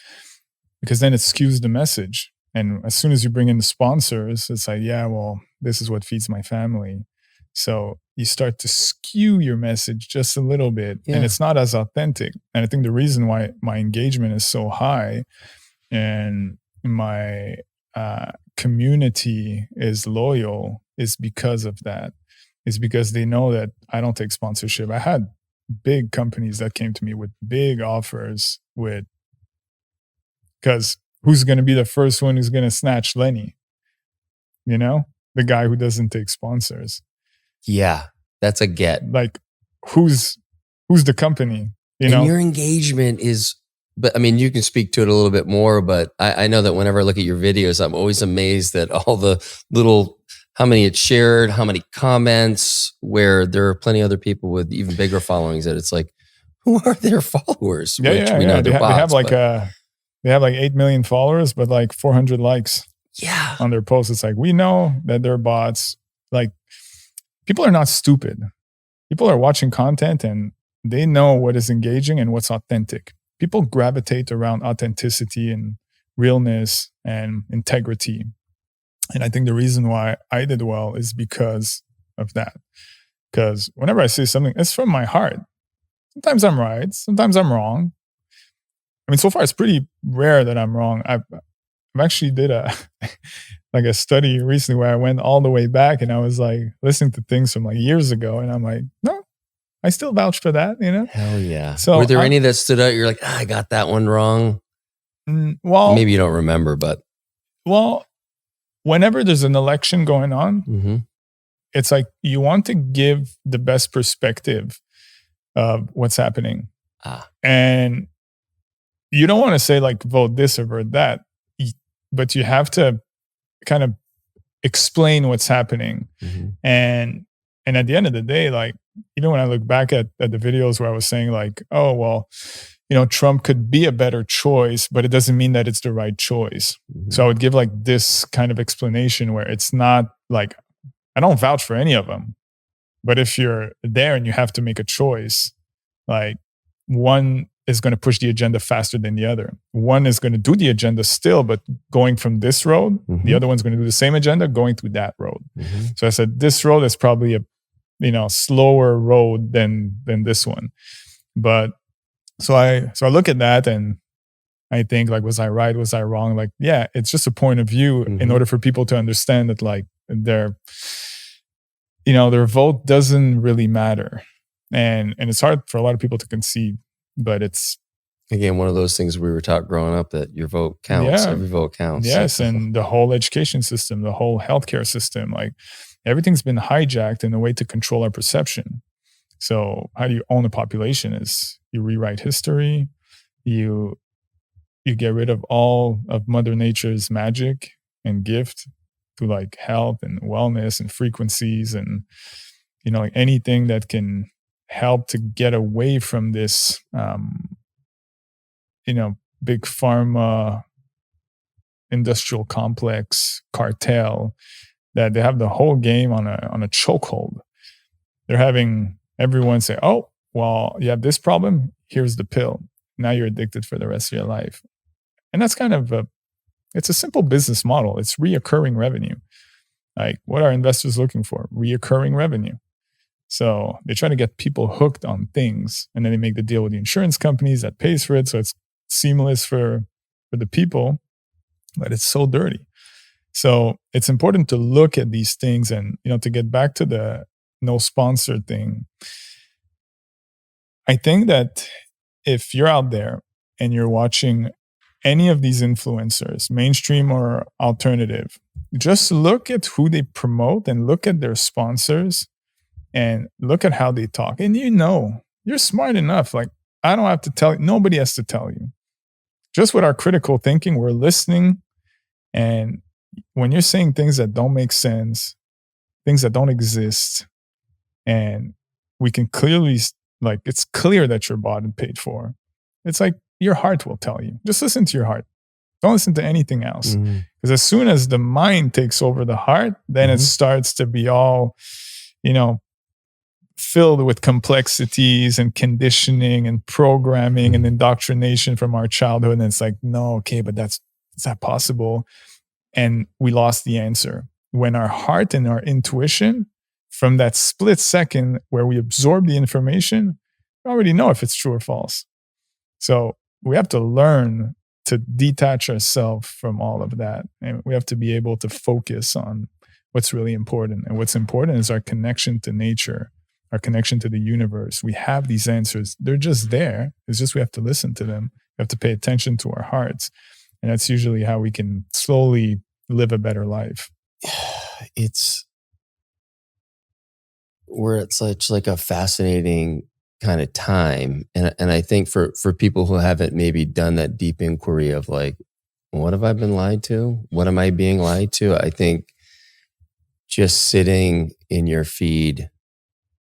because then it skews the message. And as soon as you bring in the sponsors, it's like, yeah, well, this is what feeds my family. So you start to skew your message just a little bit, and it's not as authentic. And I think the reason why my engagement is so high and my community is loyal is because of that. Is because they know that I don't take sponsorship. I had big companies that came to me with big offers because who's going to be the first one who's going to snatch Lennie? The guy who doesn't take sponsors. Yeah, that's a get. Like, who's the company? And your engagement is, but I mean, you can speak to it a little bit more, but I know that whenever I look at your videos, I'm always amazed at all the little, how many it's shared, how many comments, where there are plenty of other people with even bigger followings that it's like, who are their followers? Yeah, Which we know they're bots, they have like 8 million followers, but like 400 likes on their posts. It's like, we know that they're bots. Like, people are not stupid. People are watching content and they know what is engaging and what's authentic. People gravitate around authenticity and realness and integrity. And I think the reason why I did well is because of that. Because whenever I say something, it's from my heart. Sometimes I'm right. Sometimes I'm wrong. I mean, so far it's pretty rare that I'm wrong. I've actually did a study recently where I went all the way back and I was like listening to things from like years ago, and I'm like, no, I still vouch for that. Hell yeah. So were there any that stood out? You're like, I got that one wrong. Well, maybe you don't remember, but whenever there's an election going on, it's like you want to give the best perspective of what's happening. And you don't want to say like vote this or vote that, but you have to kind of explain what's happening. And at the end of the day, like, even when I look back at the videos where I was saying like, oh, well, Trump could be a better choice, but it doesn't mean that it's the right choice. So I would give like this kind of explanation where it's not like, I don't vouch for any of them, but if you're there and you have to make a choice, like, one is going to push the agenda faster than the other. One is going to do the agenda still, but going from this road. The other one's going to do the same agenda going through that road. So I said, this road is probably a slower road than this one. But so I look at that and I think like, was I right? Was I wrong? Like, yeah, it's just a point of view in order for people to understand that like their vote doesn't really matter. And it's hard for a lot of people to concede, but it's, again, one of those things we were taught growing up that your vote counts. Yeah. Every vote counts. Yes. And the whole education system, the whole healthcare system, like everything's been hijacked in a way to control our perception. So how do you own a population is you rewrite history, you get rid of all of Mother Nature's magic and gift, to like health and wellness and frequencies and, like anything that can help to get away from this, big pharma industrial complex cartel that they have the whole game on a chokehold. They're having everyone say, oh, well, you have this problem, here's the pill. Now you're addicted for the rest of your life. And that's kind of it's a simple business model. It's reoccurring revenue. Like, what are investors looking for? Reoccurring revenue. So they try to get people hooked on things, and then they make the deal with the insurance companies that pays for it. So it's seamless for the people, but it's so dirty. So it's important to look at these things and, to get back to the no sponsor thing. I think that if you're out there and you're watching any of these influencers, mainstream or alternative, just look at who they promote and look at their sponsors and look at how they talk. And you're smart enough. Like, I don't have to tell you, nobody has to tell you. Just with our critical thinking, we're listening. And when you're saying things that don't make sense, things that don't exist, and we can clearly, like, it's clear that you're bought and paid for. It's like your heart will tell you. Just listen to your heart. Don't listen to anything else. Because as soon as the mind takes over the heart, then it starts to be all, filled with complexities and conditioning and programming and indoctrination from our childhood. And it's like, no, okay, but is that possible? And we lost the answer. When our heart and our intuition, from that split second where we absorb the information, we already know if it's true or false. So we have to learn to detach ourselves from all of that. And we have to be able to focus on what's really important. And what's important is our connection to nature, our connection to the universe. We have these answers. They're just there. It's just we have to listen to them. We have to pay attention to our hearts. And that's usually how we can slowly live a better life. We're at such like a fascinating kind of time. And I think for people who haven't maybe done that deep inquiry of like, what have I been lied to? What am I being lied to? I think just sitting in your feed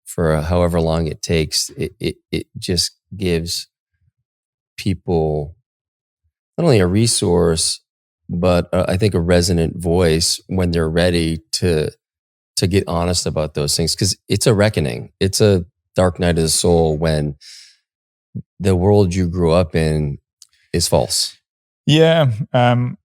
for however long it takes, it just gives people not only a resource, but I think a resonant voice when they're ready to get honest about those things. Because it's a reckoning. It's a dark night of the soul when the world you grew up in is false. Yeah. And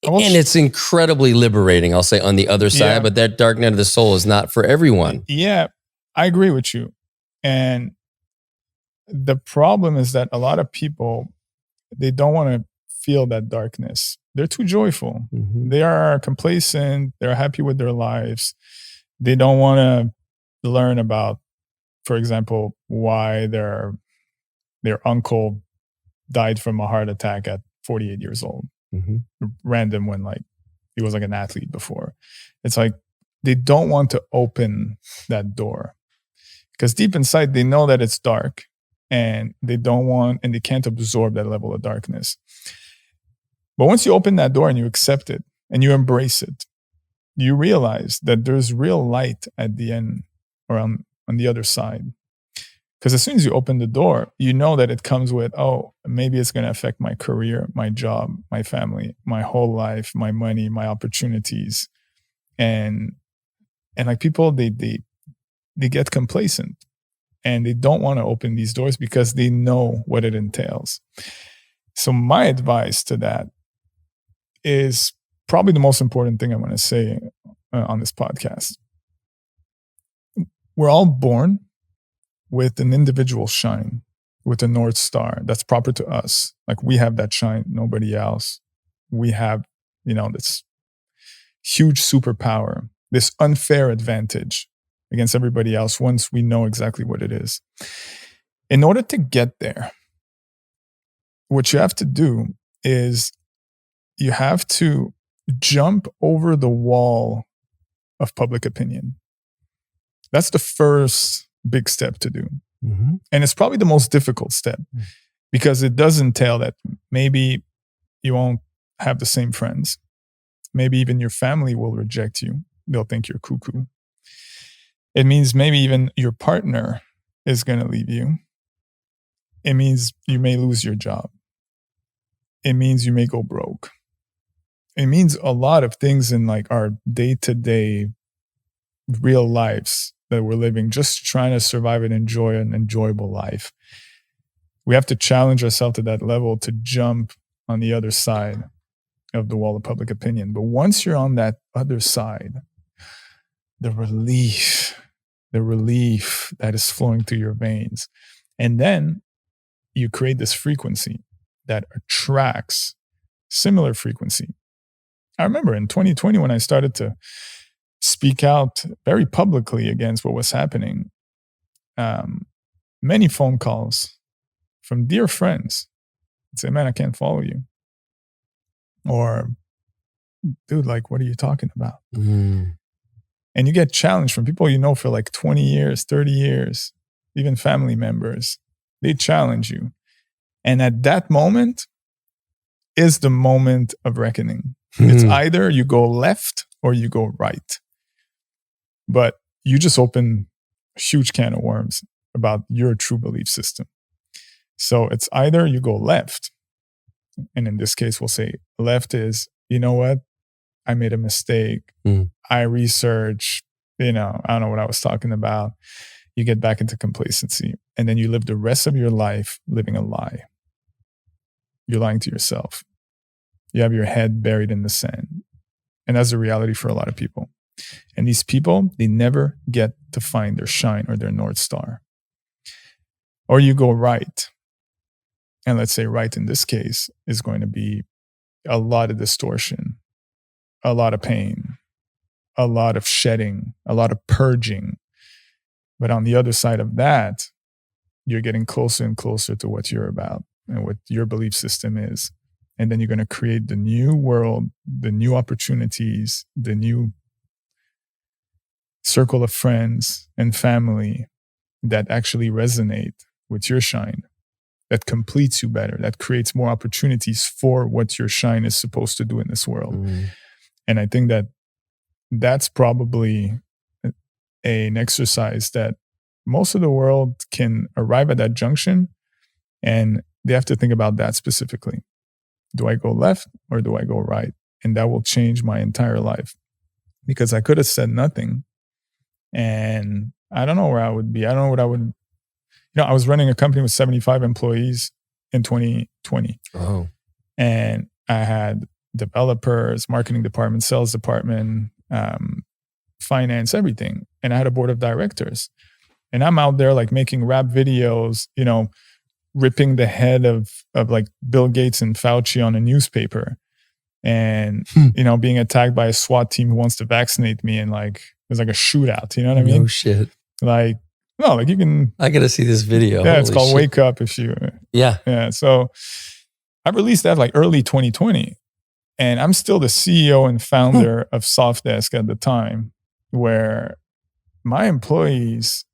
it's incredibly liberating, I'll say, on the other side, but that dark night of the soul is not for everyone. Yeah, I agree with you. And the problem is that a lot of people, they don't want to feel that darkness. They're too joyful. They are complacent. They're happy with their lives. They don't want to learn about, for example, why their uncle died from a heart attack at 48 years old. Random, when like he was like an athlete before. It's like they don't want to open that door because deep inside they know that it's dark and they can't absorb that level of darkness. But once you open that door and you accept it and you embrace it, you realize that there's real light at the end or on the other side. Because as soon as you open the door, you know that it comes with, oh, maybe it's going to affect my career, my job, my family, my whole life, my money, my opportunities. And like people, they get complacent and they don't want to open these doors because they know what it entails. So my advice to that is probably the most important thing I want to say on this podcast. We're all born with an individual shine, with a North Star that's proper to us. Like we have that shine, nobody else. We have, this huge superpower, this unfair advantage against everybody else once we know exactly what it is. In order to get there, what you have to do is you have to jump over the wall of public opinion. That's the first big step to do. And it's probably the most difficult step because it does entail that maybe you won't have the same friends. maybe even your family will reject you. They'll think you're cuckoo. It means maybe even your partner is going to leave you. It means you may lose your job. It means you may go broke. It means a lot of things in like our day-to-day real lives that we're living, just trying to survive and enjoy an enjoyable life. We have to challenge ourselves to that level to jump on the other side of the wall of public opinion. But once you're on that other side, the relief that is flowing through your veins. And then you create this frequency that attracts similar frequency. I remember in 2020 when I started to speak out very publicly against what was happening, many phone calls from dear friends that say, man, I can't follow you. Or, dude, like, what are you talking about? Mm. And you get challenged from people you know for like 20 years, 30 years, even family members. They challenge you. And at that moment is the moment of reckoning. It's either you go left or you go right. But you just open a huge can of worms about your true belief system. So it's either you go left, and in this case, we'll say left is, you know what? I made a mistake. I researched, I don't know what I was talking about. You get back into complacency. And then you live the rest of your life living a lie. You're lying to yourself. You have your head buried in the sand. And that's the reality for a lot of people. And these people, they never get to find their shine or their North Star. Or you go right. And let's say right in this case is going to be a lot of distortion, a lot of pain, a lot of shedding, a lot of purging. But on the other side of that, you're getting closer and closer to what you're about and what your belief system is. And then you're going to create the new world, the new opportunities, the new circle of friends and family that actually resonate with your shine, that completes you better, that creates more opportunities for what your shine is supposed to do in this world. And I think that that's probably an exercise that most of the world can arrive at that junction, and they have to think about that specifically. Do I go left or do I go right? And that will change my entire life, because I could have said nothing and I don't know where I would be. I don't know what I would, I was running a company with 75 employees in 2020. Oh. And I had developers, marketing department, sales department, finance, everything. And I had a board of directors. And I'm out there like making rap videos, ripping the head of like Bill Gates and Fauci on a newspaper, and being attacked by a SWAT team who wants to vaccinate me, and like there's like a shootout. You know what I mean? No shit. Like no, like you can. I gotta see this video. Yeah, it's called shit. Wake Up. If you. Yeah. So I released that like early 2020, and I'm still the CEO and founder of Softdesk at the time, where my employees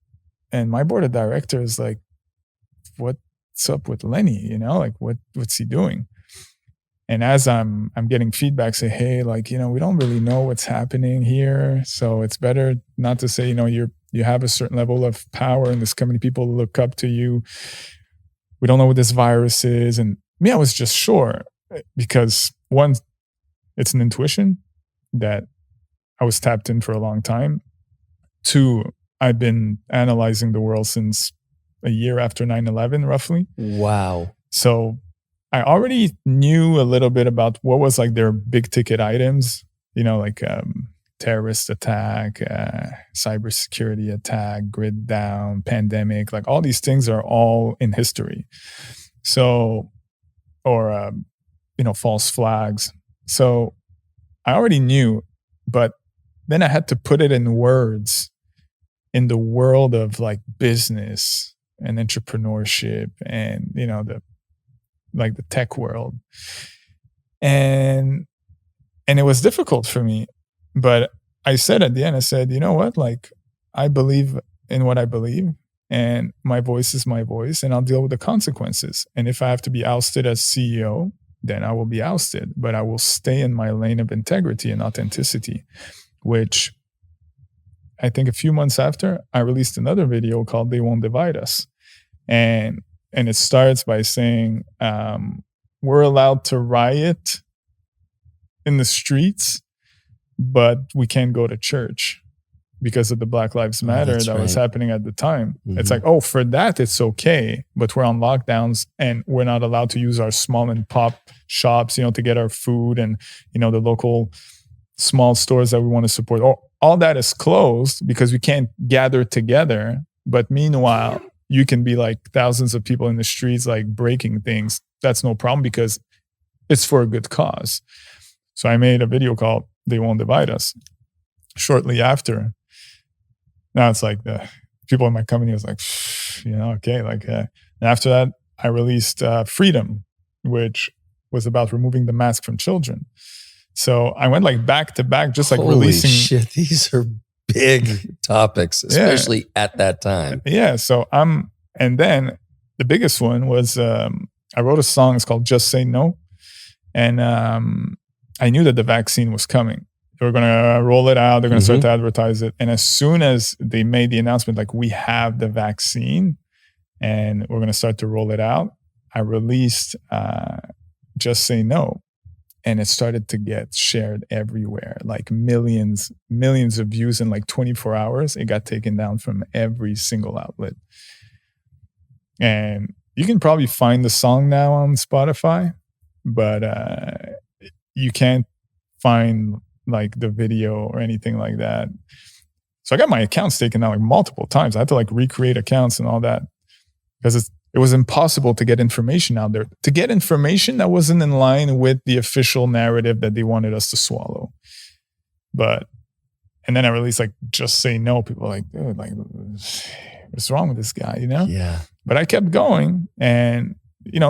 and my board of directors like, what's up with Lennie? Like what's he doing? And as I'm getting feedback, say, hey, like, we don't really know what's happening here. So it's better not to say, you have a certain level of power and there's so many people look up to you. We don't know what this virus is. And me, I was just sure, because one, it's an intuition that I was tapped in for a long time. Two, I've been analyzing the world since a year after 9/11, roughly. Wow. So I already knew a little bit about what was like their big ticket items, like terrorist attack, cybersecurity attack, grid down, pandemic, like all these things are all in history. So, or, false flags. So I already knew, but then I had to put it in words in the world of like business and entrepreneurship and, the tech world. And it was difficult for me, but I said at the end, I said, you know what? Like, I believe in what I believe, and my voice is my voice, and I'll deal with the consequences. And if I have to be ousted as CEO, then I will be ousted. But I will stay in my lane of integrity and authenticity, which I think a few months after, I released another video called They Won't Divide Us. And it starts by saying, we're allowed to riot in the streets, but we can't go to church because of the Black Lives Matter that was happening at the time. Mm-hmm. It's like, oh, for that, it's okay. But we're on lockdowns and we're not allowed to use our small and pop shops, to get our food and, the local small stores that we want to support. All that is closed because we can't gather together. But meanwhile, you can be like thousands of people in the streets, like breaking things. That's no problem because it's for a good cause. So I made a video called They Won't Divide Us. Shortly after, now it's like the people in my company was like, okay. And after that, I released Freedom, which was about removing the mask from children. So I went like back to back, just like releasing. Holy shit, these are big topics, especially at that time. Yeah. So and then the biggest one was I wrote a song. It's called Just Say No. And I knew that the vaccine was coming. They were going to roll it out. They're going to start to advertise it. And as soon as they made the announcement, like we have the vaccine and we're going to start to roll it out, I released Just Say No. And it started to get shared everywhere, like millions of views in like 24 hours. It got taken down from every single outlet. And you can probably find the song now on Spotify, but you can't find like the video or anything like that. So I got my accounts taken down like multiple times. I had to like recreate accounts and all that because it was impossible to get information out there. To get information that wasn't in line with the official narrative that they wanted us to swallow. And then I released like Just Say No. People are like, dude, like, what's wrong with this guy, Yeah. But I kept going and,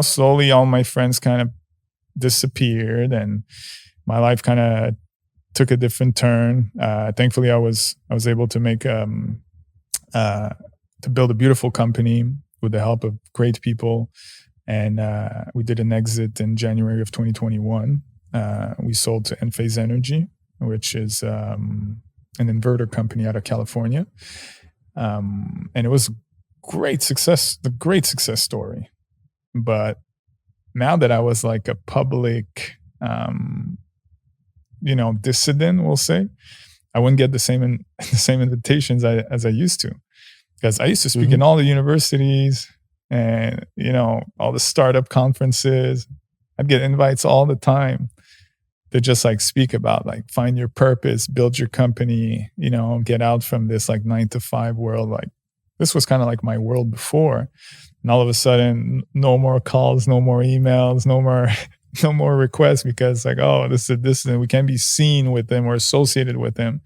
slowly all my friends kind of disappeared and my life kind of took a different turn. Thankfully, I was able to make, to build a beautiful company with the help of great people. And we did an exit in January of 2021. We sold to Enphase Energy, which is an inverter company out of California. And it was the great success story. But now that I was like a public, dissident, we'll say, I wouldn't get the same invitations as I used to. Because I used to speak in all the universities and, all the startup conferences. I'd get invites all the time to just like speak about like find your purpose, build your company, get out from this like 9-to-5 world. Like this was kind of like my world before. And all of a sudden, no more calls, no more emails, no more requests because like, oh, this and we can't be seen with them or associated with them.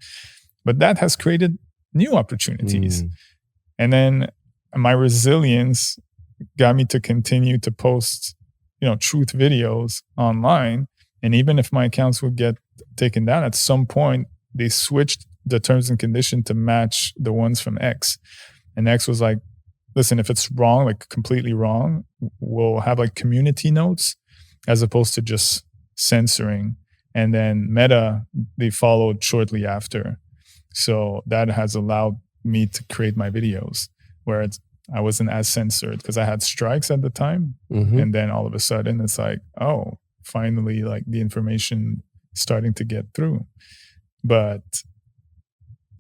But that has created new opportunities. And then my resilience got me to continue to post, truth videos online. And even if my accounts would get taken down, at some point, they switched the terms and conditions to match the ones from X. And X was like, listen, if it's wrong, like completely wrong, we'll have like community notes as opposed to just censoring. And then Meta, they followed shortly after. So that has allowed me to create my videos where I wasn't as censored because I had strikes at the time. And then all of a sudden it's like, oh, finally like the information starting to get through. But,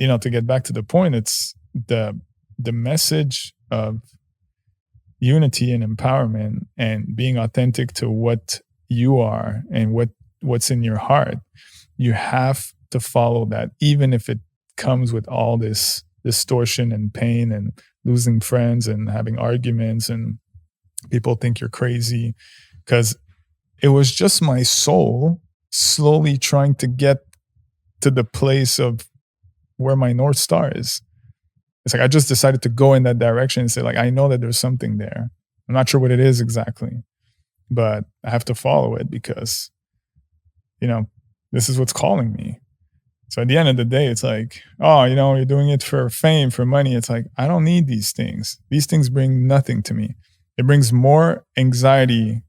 to get back to the point, it's the message of unity and empowerment and being authentic to what you are and what's in your heart. You have to follow that, even if it comes with all this distortion and pain and losing friends and having arguments and people think you're crazy, because it was just my soul slowly trying to get to the place of where my North Star is. It's like I just decided to go in that direction and say, like, I know that there's something there. I'm not sure what it is exactly, but I have to follow it because, this is what's calling me. So at the end of the day, it's like, oh, you're doing it for fame, for money. It's like, I don't need these things. These things bring nothing to me. It brings more anxiety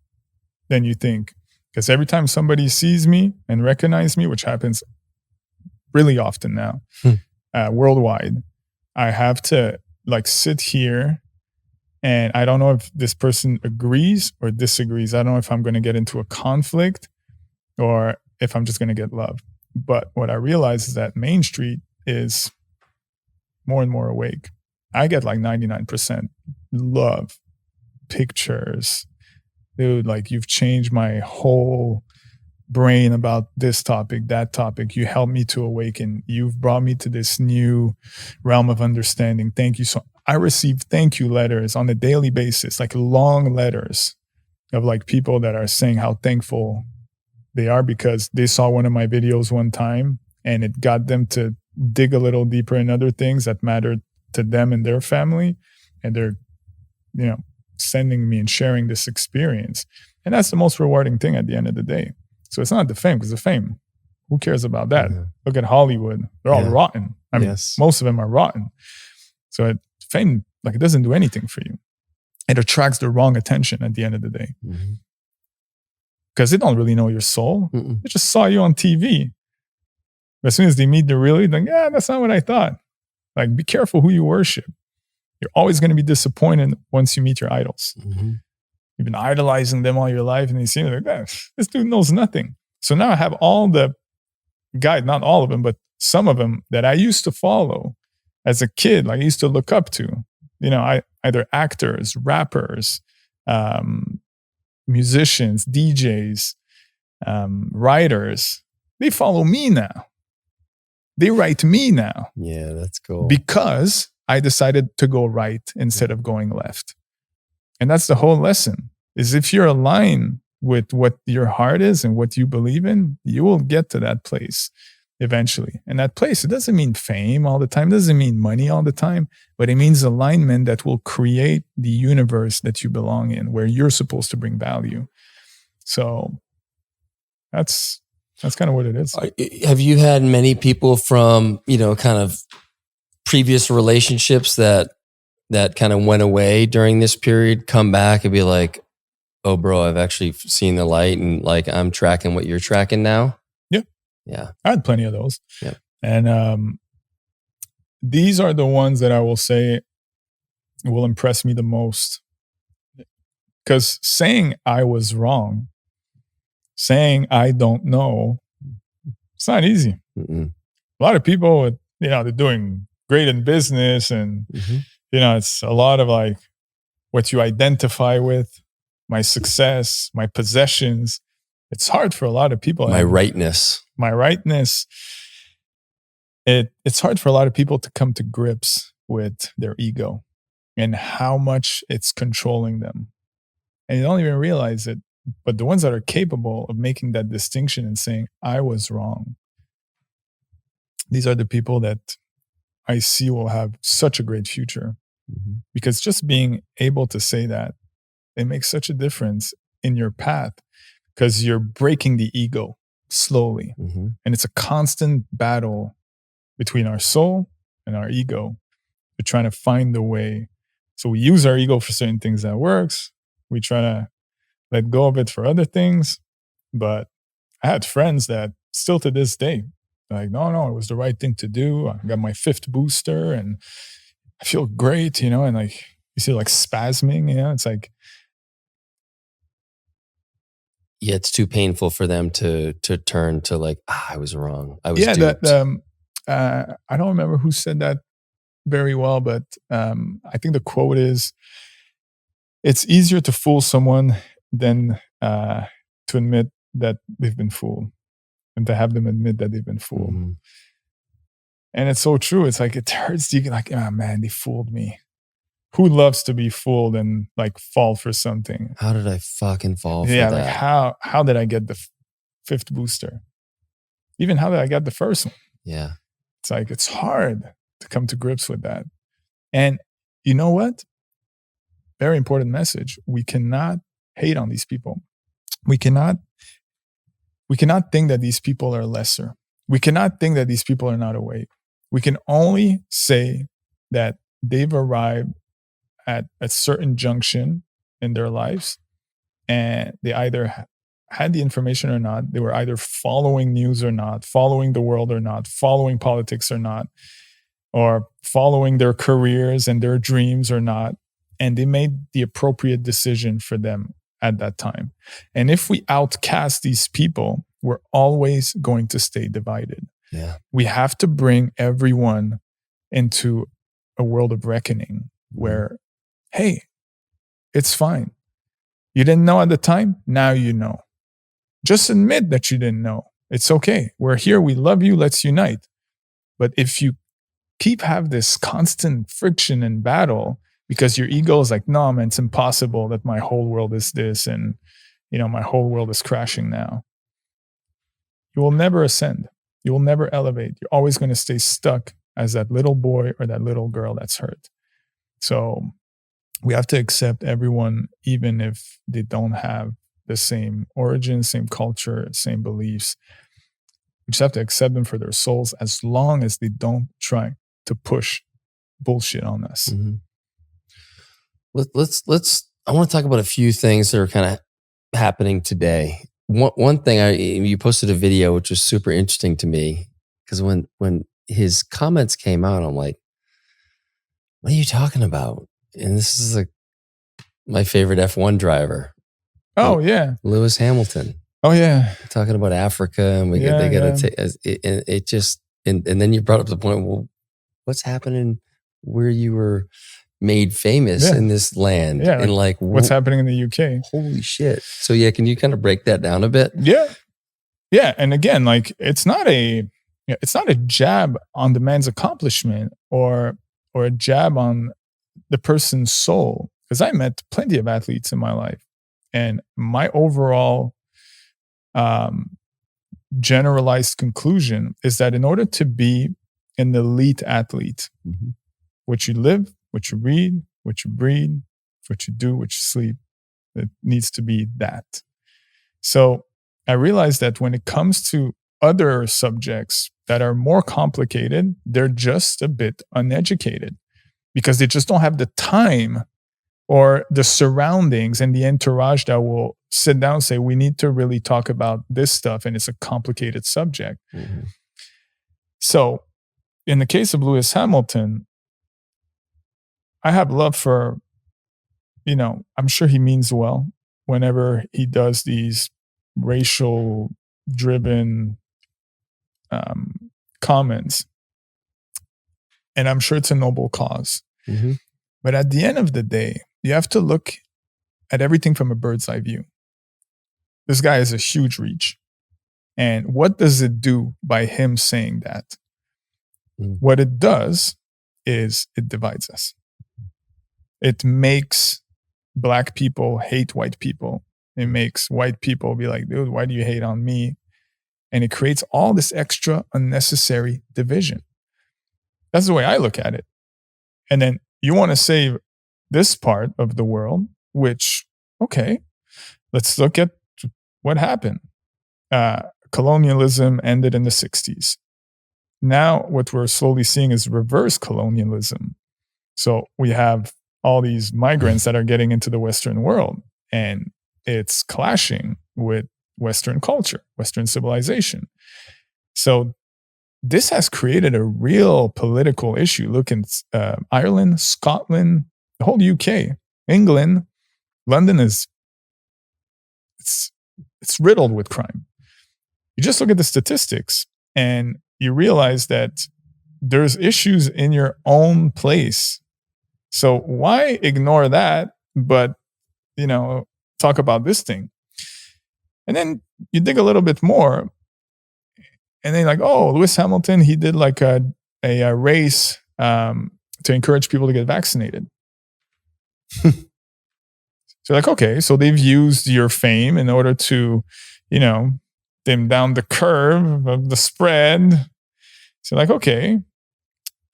than you think. Because every time somebody sees me and recognizes me, which happens really often now, worldwide, I have to like sit here, and I don't know if this person agrees or disagrees. I don't know if I'm going to get into a conflict or if I'm just going to get love. But what I realize is that Main Street is more and more awake. I get like 99% love, pictures. Dude, like you've changed my whole brain about this topic, that topic. You helped me to awaken. You've brought me to this new realm of understanding. Thank you. So I receive thank you letters on a daily basis, like long letters of like people that are saying how thankful they are because they saw one of my videos one time and it got them to dig a little deeper in other things that mattered to them and their family. And they're, sending me and sharing this experience. And that's the most rewarding thing at the end of the day. So it's not the fame, because the fame, who cares about that? Yeah. Look at Hollywood. They're all rotten. I mean, most of them are rotten. So fame, like, it doesn't do anything for you. It attracts the wrong attention at the end of the day. Because they don't really know your soul. They just saw you on TV. But as soon as they meet the real you, they're like, yeah, that's not what I thought. Like, be careful who you worship. You're always going to be disappointed once you meet your idols. You've been idolizing them all your life, and you see like, this dude knows nothing. So now I have all the guys, not all of them, but some of them that I used to follow as a kid, like I used to look up to. Either actors, rappers, musicians, DJs, writers. They follow me now. They write me now. Yeah, that's cool. Because I decided to go right instead of going left. And that's the whole lesson, is if you're aligned with what your heart is and what you believe in, you will get to that place eventually. And that place, it doesn't mean fame all the time, it doesn't mean money all the time, but it means alignment that will create the universe that you belong in, where you're supposed to bring value. So that's kind of what it is. Have you had many people from, kind of previous relationships that kind of went away during this period come back and be like, oh, bro, I've actually seen the light and like I'm tracking what you're tracking now? Yeah. I had plenty of those. Yeah. And these are the ones that I will say will impress me the most. Because saying I was wrong, saying I don't know, it's not easy. A lot of people, they're doing great in business and, it's a lot of like what you identify with, my success, my possessions. It's hard for a lot of people. My rightness. It's hard for a lot of people to come to grips with their ego and how much it's controlling them. And you don't even realize it. But the ones that are capable of making that distinction and saying, I was wrong, these are the people that I see will have such a great future. Because just being able to say that, it makes such a difference in your path, because you're breaking the ego slowly. And it's a constant battle between our soul and our ego. We're trying to find the way. So we use our ego for certain things that works. We try to let go of it for other things. But I had friends that still to this day, like, no, it was the right thing to do. I got my 5th booster and I feel great, and like, you see like spasming, it's like. Yeah, it's too painful for them to turn to like, I was wrong. I was duped. I don't remember who said that very well, but I think the quote is, it's easier to fool someone than to admit that they've been fooled, and to have them admit that they've been fooled. And it's so true. It's like, it hurts. You get like, oh man, they fooled me. Who loves to be fooled and like fall for something? How did I fucking fall for that? Yeah, like how did I get the 5th booster? Even how did I get the 1st one? Yeah. It's like, it's hard to come to grips with that. And you know what? Very important message. We cannot hate on these people. We cannot think that these people are lesser. We cannot think that these people are not awake. We can only say that they've arrived at a certain junction in their lives, and they either had the information or not. They were either following news or not, following the world or not, following politics or not, or following their careers and their dreams or not. And they made the appropriate decision for them at that time. And if we outcast these people, we're always going to stay divided. Yeah. We have to bring everyone into a world of reckoning where, hey, it's fine. You didn't know at the time. Now you know. Just admit that you didn't know. It's okay. We're here. We love you. Let's unite. But if you have this constant friction and battle because your ego is like, no, man, it's impossible that my whole world is this and, my whole world is crashing now. You will never ascend. You will never elevate. You're always going to stay stuck as that little boy or that little girl that's hurt. So we have to accept everyone, even if they don't have the same origin, same culture, same beliefs. We just have to accept them for their souls as long as they don't try to push bullshit on us. Mm-hmm. Let's. I want to talk about a few things that are kind of happening today. One thing, you posted a video which was super interesting to me because when his comments came out, I'm like, "What are you talking about?" And this is like my favorite F1 driver. Oh yeah, Lewis Hamilton. Oh yeah, talking about Africa, and they got to take it just and then you brought up the point. Well, what's happening where you were made famous in this land? Yeah, and like what's happening in the UK? Holy shit! So yeah, can you kind of break that down a bit? Yeah, and again, like it's not a jab on the man's accomplishment or a jab on the person's soul, because I met plenty of athletes in my life. And my overall generalized conclusion is that in order to be an elite athlete, what you live, what you read, what you breathe, what you do, what you sleep, it needs to be that. So I realized that when it comes to other subjects that are more complicated, they're just a bit uneducated because they just don't have the time or the surroundings and the entourage that will sit down and say, we need to really talk about this stuff, and it's a complicated subject. So in the case of Lewis Hamilton, I have love for, I'm sure he means well whenever he does these racial driven comments. And I'm sure it's a noble cause. But at the end of the day, you have to look at everything from a bird's eye view. This guy has a huge reach. And what does it do by him saying that? What it does is it divides us. It makes Black people hate white people. It makes white people be like, dude, why do you hate on me? And it creates all this extra unnecessary division. That's the way I look at it. And then you want to save this part of the world, which, okay, let's look at what happened. Colonialism ended in the 60s. Now what we're slowly seeing is reverse colonialism. So we have all these migrants that are getting into the Western world, and it's clashing with Western culture, Western civilization. So this has created a real political issue. Look in Ireland, Scotland, the whole UK, England, London it's riddled with crime. You just look at the statistics and you realize that there's issues in your own place. So why ignore that, but, talk about this thing? And then you dig a little bit more, and then like, oh, Lewis Hamilton, he did like a race to encourage people to get vaccinated. So like, okay, so they've used your fame in order to, dim down the curve of the spread. So like, okay,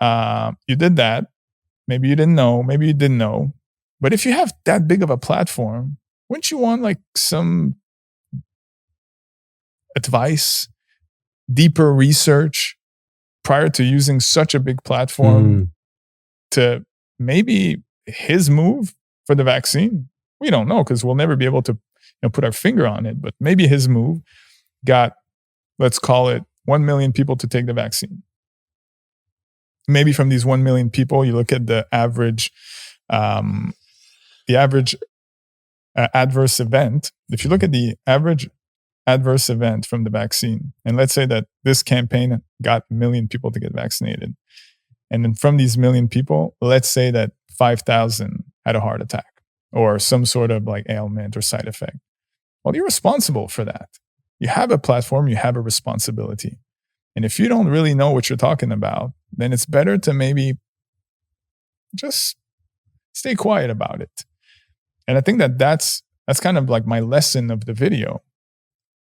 you did that. Maybe you didn't know. Maybe you didn't know. But if you have that big of a platform, wouldn't you want like some advice, deeper research prior to using such a big platform to maybe his move for the vaccine? We don't know, because we'll never be able to put our finger on it, but maybe his move got, let's call it 1 million people to take the vaccine. Maybe from these 1 million people, you look at the average adverse event. If you look at the average adverse event from the vaccine, and let's say that this campaign got 1 million people to get vaccinated, and then from these 1 million people, let's say that 5,000 had a heart attack or some sort of like ailment or side effect. Well, you're responsible for that. You have a platform, you have a responsibility. And if you don't really know what you're talking about, then it's better to maybe just stay quiet about it. And I think that that's kind of like my lesson of the video.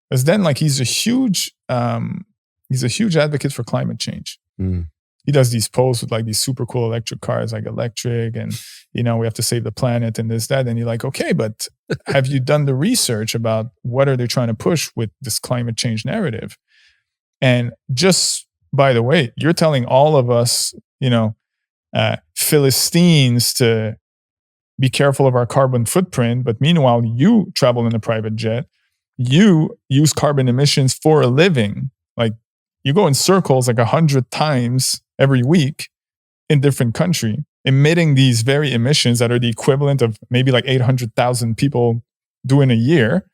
Because then like he's a huge advocate for climate change. Mm. He does these posts with like these super cool electric cars, like electric, and we have to save the planet and this, that. And you're like, okay, but have you done the research about what are they trying to push with this climate change narrative? And just by the way, you're telling all of us, Philistines to be careful of our carbon footprint. But meanwhile, you travel in a private jet, you use carbon emissions for a living. Like you go in circles like 100 times every week in different country, emitting these very emissions that are the equivalent of maybe like 800,000 people do in a year.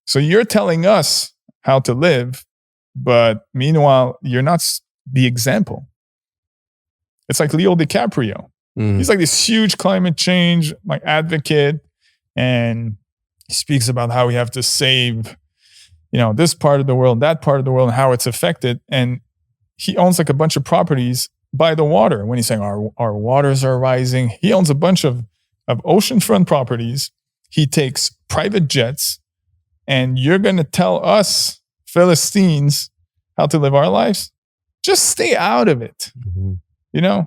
So you're telling us how to live, but meanwhile, you're not the example. It's like Leo DiCaprio. Mm. He's like this huge climate change like advocate, and he speaks about how we have to save, this part of the world, that part of the world, and how it's affected. And he owns like a bunch of properties by the water. When he's saying our waters are rising, he owns a bunch of oceanfront properties. He takes private jets, and you're going to tell us Philistines how to live our lives? Just stay out of it. Mm-hmm.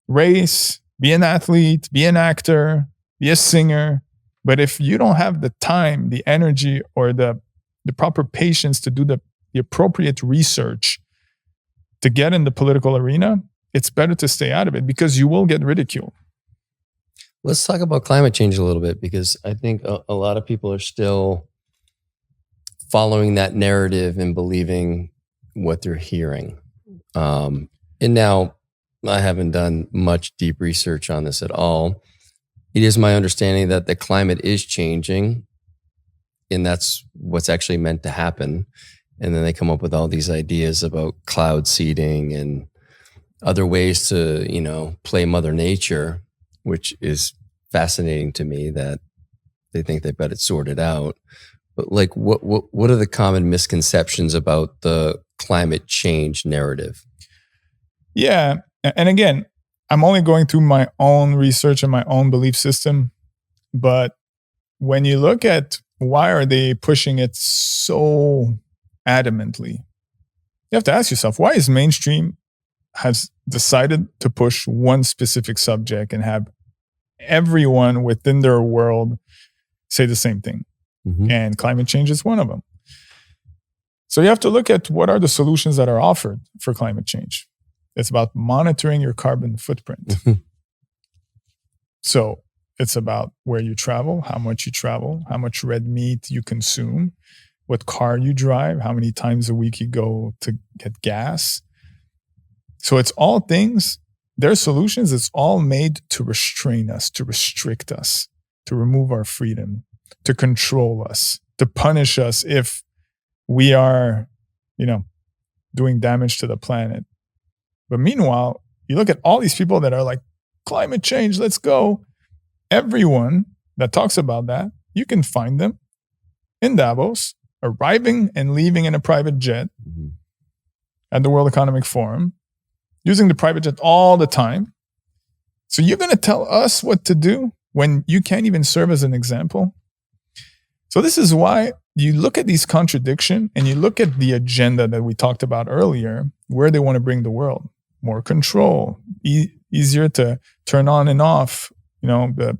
Race, be an athlete, be an actor, be a singer. But if you don't have the time, the energy, or the proper patience to do the appropriate research to get in the political arena, it's better to stay out of it because you will get ridiculed. Let's talk about climate change a little bit, because I think a lot of people are still following that narrative and believing what they're hearing. And now I haven't done much deep research on this at all. It is my understanding that the climate is changing, and that's what's actually meant to happen. And then they come up with all these ideas about cloud seeding and other ways to, play Mother Nature, which is fascinating to me that they think they've got it sorted out. But like, what are the common misconceptions about the climate change narrative? Yeah. And again, I'm only going through my own research and my own belief system. But when you look at why are they pushing it so adamantly, you have to ask yourself, why is mainstream has decided to push one specific subject and have everyone within their world say the same thing? Mm-hmm. And climate change is one of them. So you have to look at what are the solutions that are offered for climate change. It's about monitoring your carbon footprint. So it's about where you travel, how much red meat you consume, what car you drive, how many times a week you go to get gas. So it's all things, their solutions, it's all made to restrain us, to restrict us, to remove our freedom, to control us, to punish us if we are, doing damage to the planet. But meanwhile, you look at all these people that are like, climate change, let's go. Everyone that talks about that, you can find them in Davos, arriving and leaving in a private jet at the World Economic Forum, using the private jet all the time. So you're going to tell us what to do when you can't even serve as an example? So this is why you look at these contradictions and you look at the agenda that we talked about earlier, where they want to bring the world. More control, easier to turn on and off, the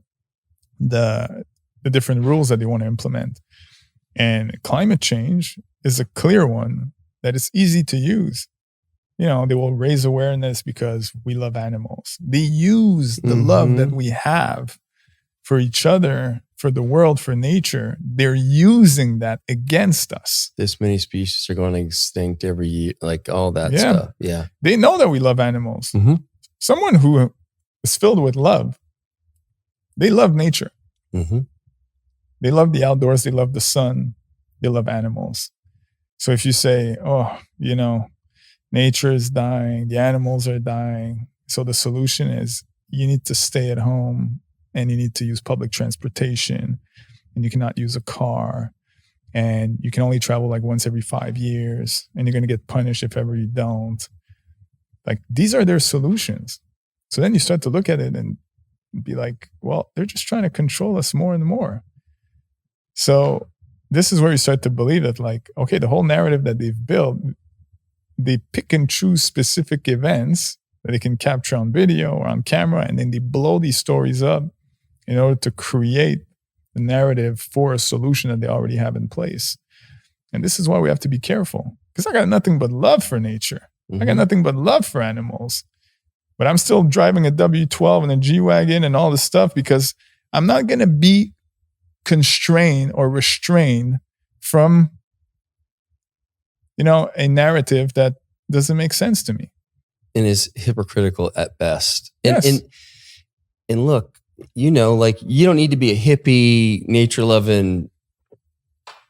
different rules that they want to implement. And climate change is a clear one that is easy to use. They will raise awareness because we love animals. They use the love that we have for each other, for the world, for nature, they're using that against us. This many species are going extinct every year, like all that Yeah. stuff. Yeah. They know that we love animals. Mhm. Someone who is filled with love, they love nature. Mm-hmm. They love the outdoors. They love the sun. They love animals. So if you say, oh, nature is dying, the animals are dying. So the solution is you need to stay at home and you need to use public transportation and you cannot use a car and you can only travel like once every 5 years and you're going to get punished if ever you don't. Like these are their solutions. So then you start to look at it and be like, well, they're just trying to control us more and more. So this is where you start to believe that like, okay, the whole narrative that they've built, they pick and choose specific events that they can capture on video or on camera, and then they blow these stories up in order to create the narrative for a solution that they already have in place. And this is why we have to be careful. Because I got nothing but love for nature. I got nothing but love for animals. But I'm still driving a W12 and a G-Wagon and all this stuff because I'm not going to be constrained or restrained from, a narrative that doesn't make sense to me. And is hypocritical at best. And, Yes. and look, like you don't need to be a hippie, nature-loving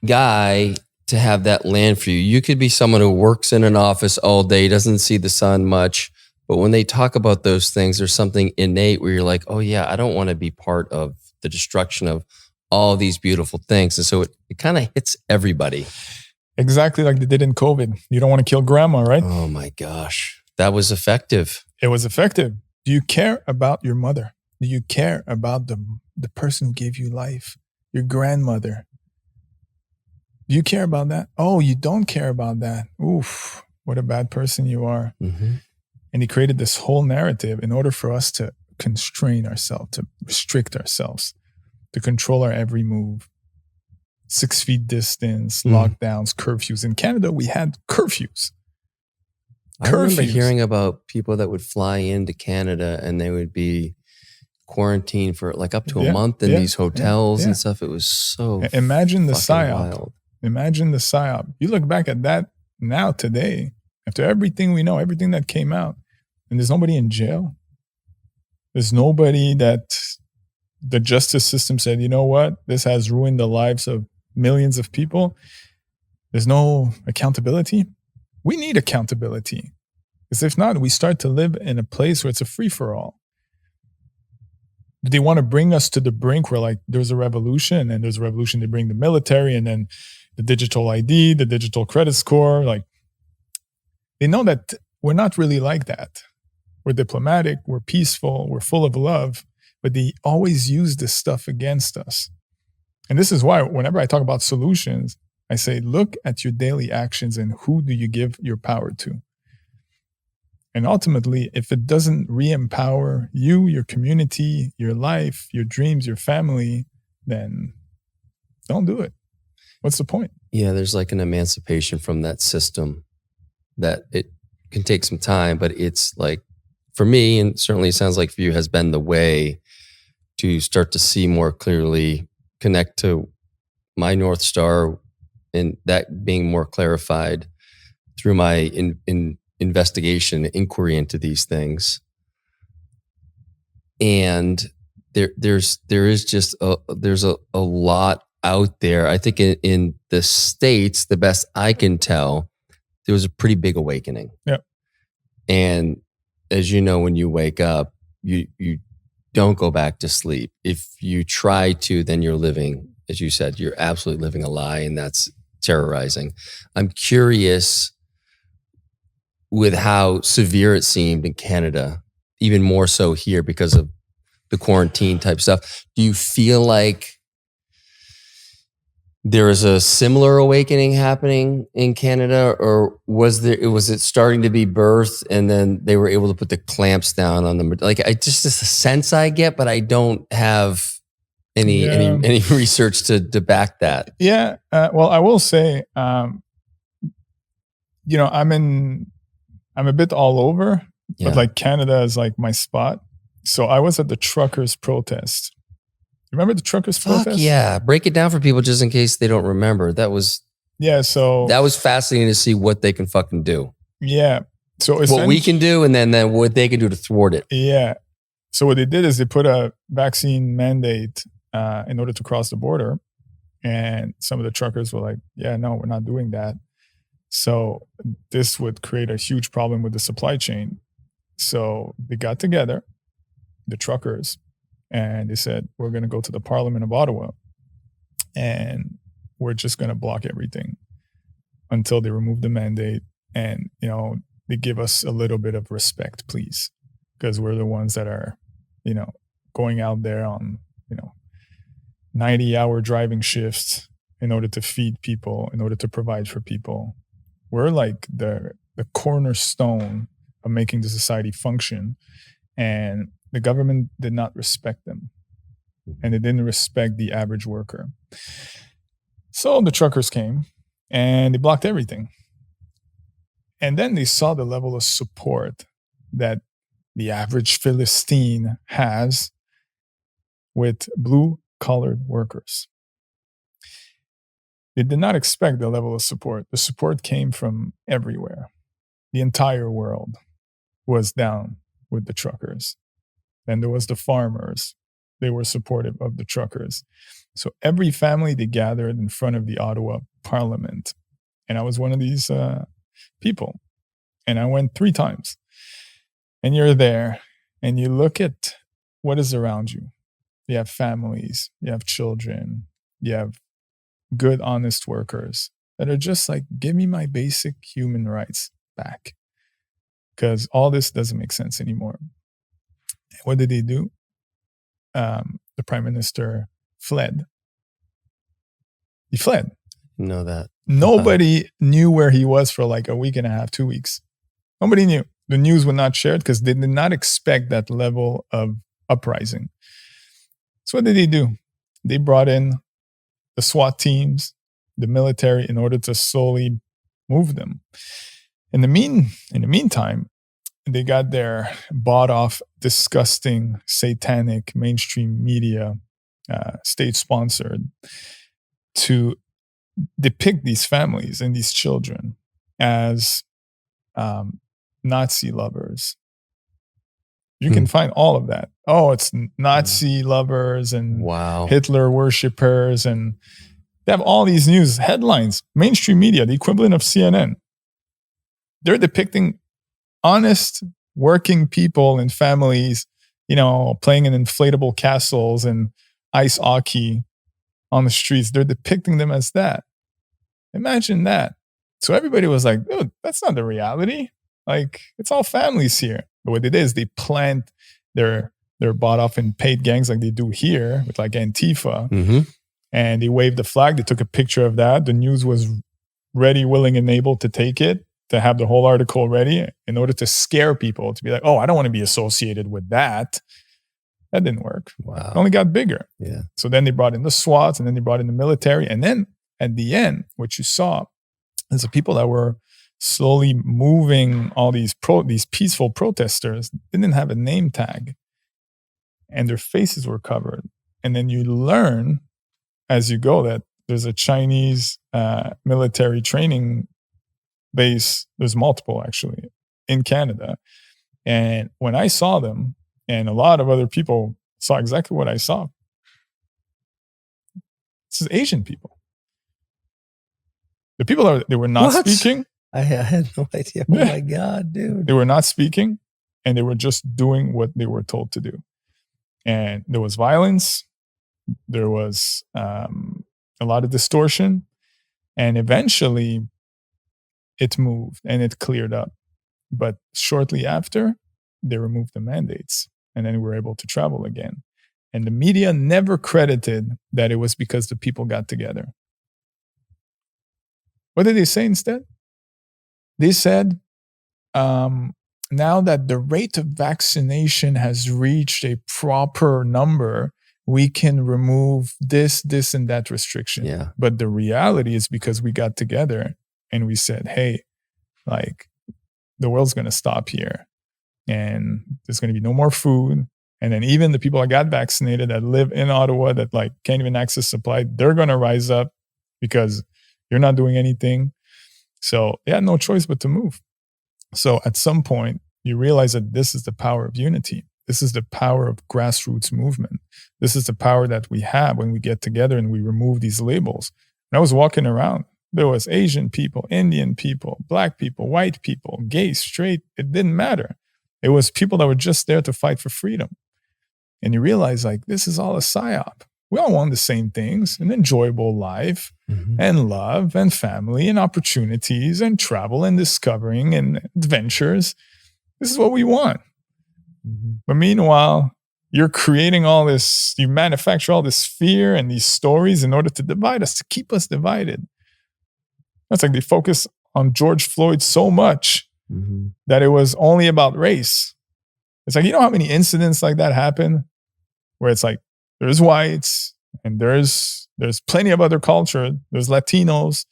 guy to have that land for you. You could be someone who works in an office all day, doesn't see the sun much. But when they talk about those things, there's something innate where you're like, oh yeah, I don't want to be part of the destruction of all these beautiful things. And so it kind of hits everybody. Exactly like they did in COVID. You don't want to kill grandma, right? Oh my gosh. That was effective. It was effective. Do you care about your mother? Do you care about the person who gave you life? Your grandmother? Do you care about that? Oh, you don't care about that. Oof, what a bad person you are. Mm-hmm. And he created this whole narrative in order for us to constrain ourselves, to restrict ourselves, to control our every move. 6 feet distance, lockdowns, curfews. In Canada, we had curfews. I remember hearing about people that would fly into Canada and they would be quarantined for like up to a month in these hotels and stuff. It was so Imagine the psyop. wild. Imagine the psyop. You look back at that now today, after everything we know, everything that came out, and there's nobody in jail. There's nobody that the justice system said, you know what? This has ruined the lives of millions of people. There's no accountability. We need accountability. Because if not, we start to live in a place where it's a free-for-all. They want to bring us to the brink where like there's a revolution and there's a revolution. They bring the military and then the digital ID, the digital credit score. Like they know that we're not really like that. We're diplomatic, we're peaceful, we're full of love, but they always use this stuff against us. And this is why whenever I talk about solutions, I say, look at your daily actions and who do you give your power to? And ultimately, if it doesn't re-empower you, your community, your life, your dreams, your family, then don't do it. What's the point? Yeah, there's like an emancipation from that system that it can take some time, but it's like, for me, and certainly it sounds like for you, has been the way to start to see more clearly, connect to my North Star, and that being more clarified through my investigation, inquiry into these things. And there is just there's a lot out there. I think in the States, the best I can tell, there was a pretty big awakening. Yeah. And as you know, when you wake up, you don't go back to sleep. If you try to, then you're living, as you said, you're absolutely living a lie, and that's terrorizing. I'm curious with how severe it seemed in Canada, even more so here because of the quarantine type stuff. Do you feel like there is a similar awakening happening in Canada, or was it starting to be birthed and then they were able to put the clamps down on them? Like, just a sense I get, but I don't have any research to back that. Yeah. Well, I will say, I'm a bit all over, but like Canada is like my spot. So I was at the truckers protest Remember the truckers Fuck protest? yeah. Break it down for people just in case they don't remember. That was fascinating to see what they can fucking do. Yeah. So what we can do and then what they can do to thwart it. Yeah. So what they did is they put a vaccine mandate in order to cross the border. And some of the truckers were like, yeah, no, we're not doing that. So this would create a huge problem with the supply chain. So they got together, the truckers, and they said, we're going to go to the Parliament of Ottawa and we're just going to block everything until they remove the mandate. And, they give us a little bit of respect, please, because we're the ones that are, going out there on, 90-hour driving shifts in order to feed people, in order to provide for people. We're like the cornerstone of making the society function. And the government did not respect them. And they didn't respect the average worker. So the truckers came and they blocked everything. And then they saw the level of support that the average Philistine has with blue-collared workers. They did not expect the level of support. The support came from everywhere. The entire world was down with the truckers. Then there was the farmers. They were supportive of the truckers. So every family, they gathered in front of the Ottawa Parliament. And I was one of these people. And I went 3 times. And you're there and you look at what is around you. You have families, you have children, you have good, honest workers that are just like, give me my basic human rights back. Because all this doesn't make sense anymore. What did they do? The prime minister fled. He fled. Know that. Nobody knew where he was for like a week and a half, 2 weeks. Nobody knew. The news was not shared because they did not expect that level of uprising. So what did they do? They brought in the SWAT teams, the military, in order to slowly move them. In the meantime, they got their bought off, disgusting, satanic mainstream media, state-sponsored, to depict these families and these children as Nazi lovers. You can find all of that. Oh, it's Nazi lovers and Hitler worshippers. And they have all these news headlines, mainstream media, the equivalent of CNN. They're depicting honest working people and families, playing in inflatable castles and ice hockey on the streets. They're depicting them as that. Imagine that. So everybody was like, dude, that's not the reality. Like, it's all families here. But what it is, they plant their bought off and paid gangs like they do here with like Antifa. Mm-hmm. And they waved the flag. They took a picture of that. The news was ready, willing, and able to take it, to have the whole article ready in order to scare people, to be like, oh, I don't want to be associated with that. That didn't work. Wow. It only got bigger. Yeah. So then they brought in the SWATs and then they brought in the military. And then at the end, what you saw is the people that were slowly moving all these peaceful protesters didn't have a name tag and their faces were covered. And then you learn as you go that there's a Chinese military training base. There's multiple actually in Canada. And when I saw them, and a lot of other people saw exactly what I saw, this is Asian people. The people they were not speaking. I had no idea. Oh my God, dude. They were not speaking and they were just doing what they were told to do. And there was violence. There was a lot of distortion. And eventually it moved and it cleared up. But shortly after, they removed the mandates and then we were able to travel again. And the media never credited that it was because the people got together. What did they say instead? They said, now that the rate of vaccination has reached a proper number, we can remove this, and that restriction. Yeah. But the reality is because we got together and we said, hey, like, the world's going to stop here and there's going to be no more food And then even the people that got vaccinated that live in Ottawa that like can't even access supply, they're going to rise up because you're not doing anything. So they had no choice but to move. So at some point, you realize that this is the power of unity. This is the power of grassroots movement. This is the power that we have when we get together and we remove these labels. And I was walking around. There was Asian people, Indian people, Black people, white people, gay, straight. It didn't matter. It was people that were just there to fight for freedom. And you realize like this is all a psyop. We all want the same things, an enjoyable life and love and family and opportunities and travel and discovering and adventures. This is what we want. But meanwhile, you're creating all this, you manufacture all this fear and these stories in order to divide us, to keep us divided. That's like they focus on George Floyd so much that it was only about race. It's like, you know how many incidents like that happen where it's like, there's whites and there's plenty of other culture. There's Latinos,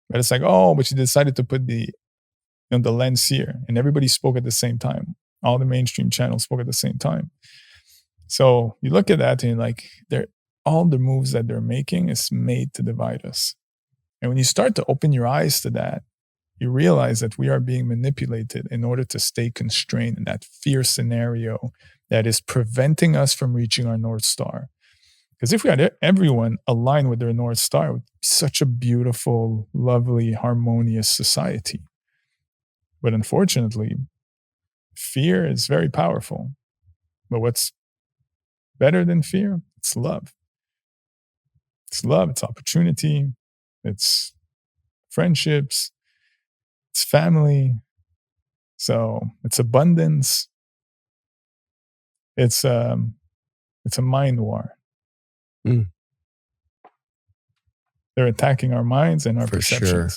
but it's like, oh, but you decided to put the lens here, and everybody spoke at the same time. All the mainstream channels spoke at the same time. So you look at that and you're like, all the moves that they're making is made to divide us. And when you start to open your eyes to that, you realize that we are being manipulated in order to stay constrained in that fear scenario that is preventing us from reaching our North Star. Because if we had everyone aligned with their North Star, it would be such a beautiful, lovely, harmonious society. But unfortunately, fear is very powerful. But what's better than fear? It's love. It's love, it's opportunity, it's friendships, it's family. So it's abundance. It's a mind war. They're attacking our minds and our perceptions. Sure.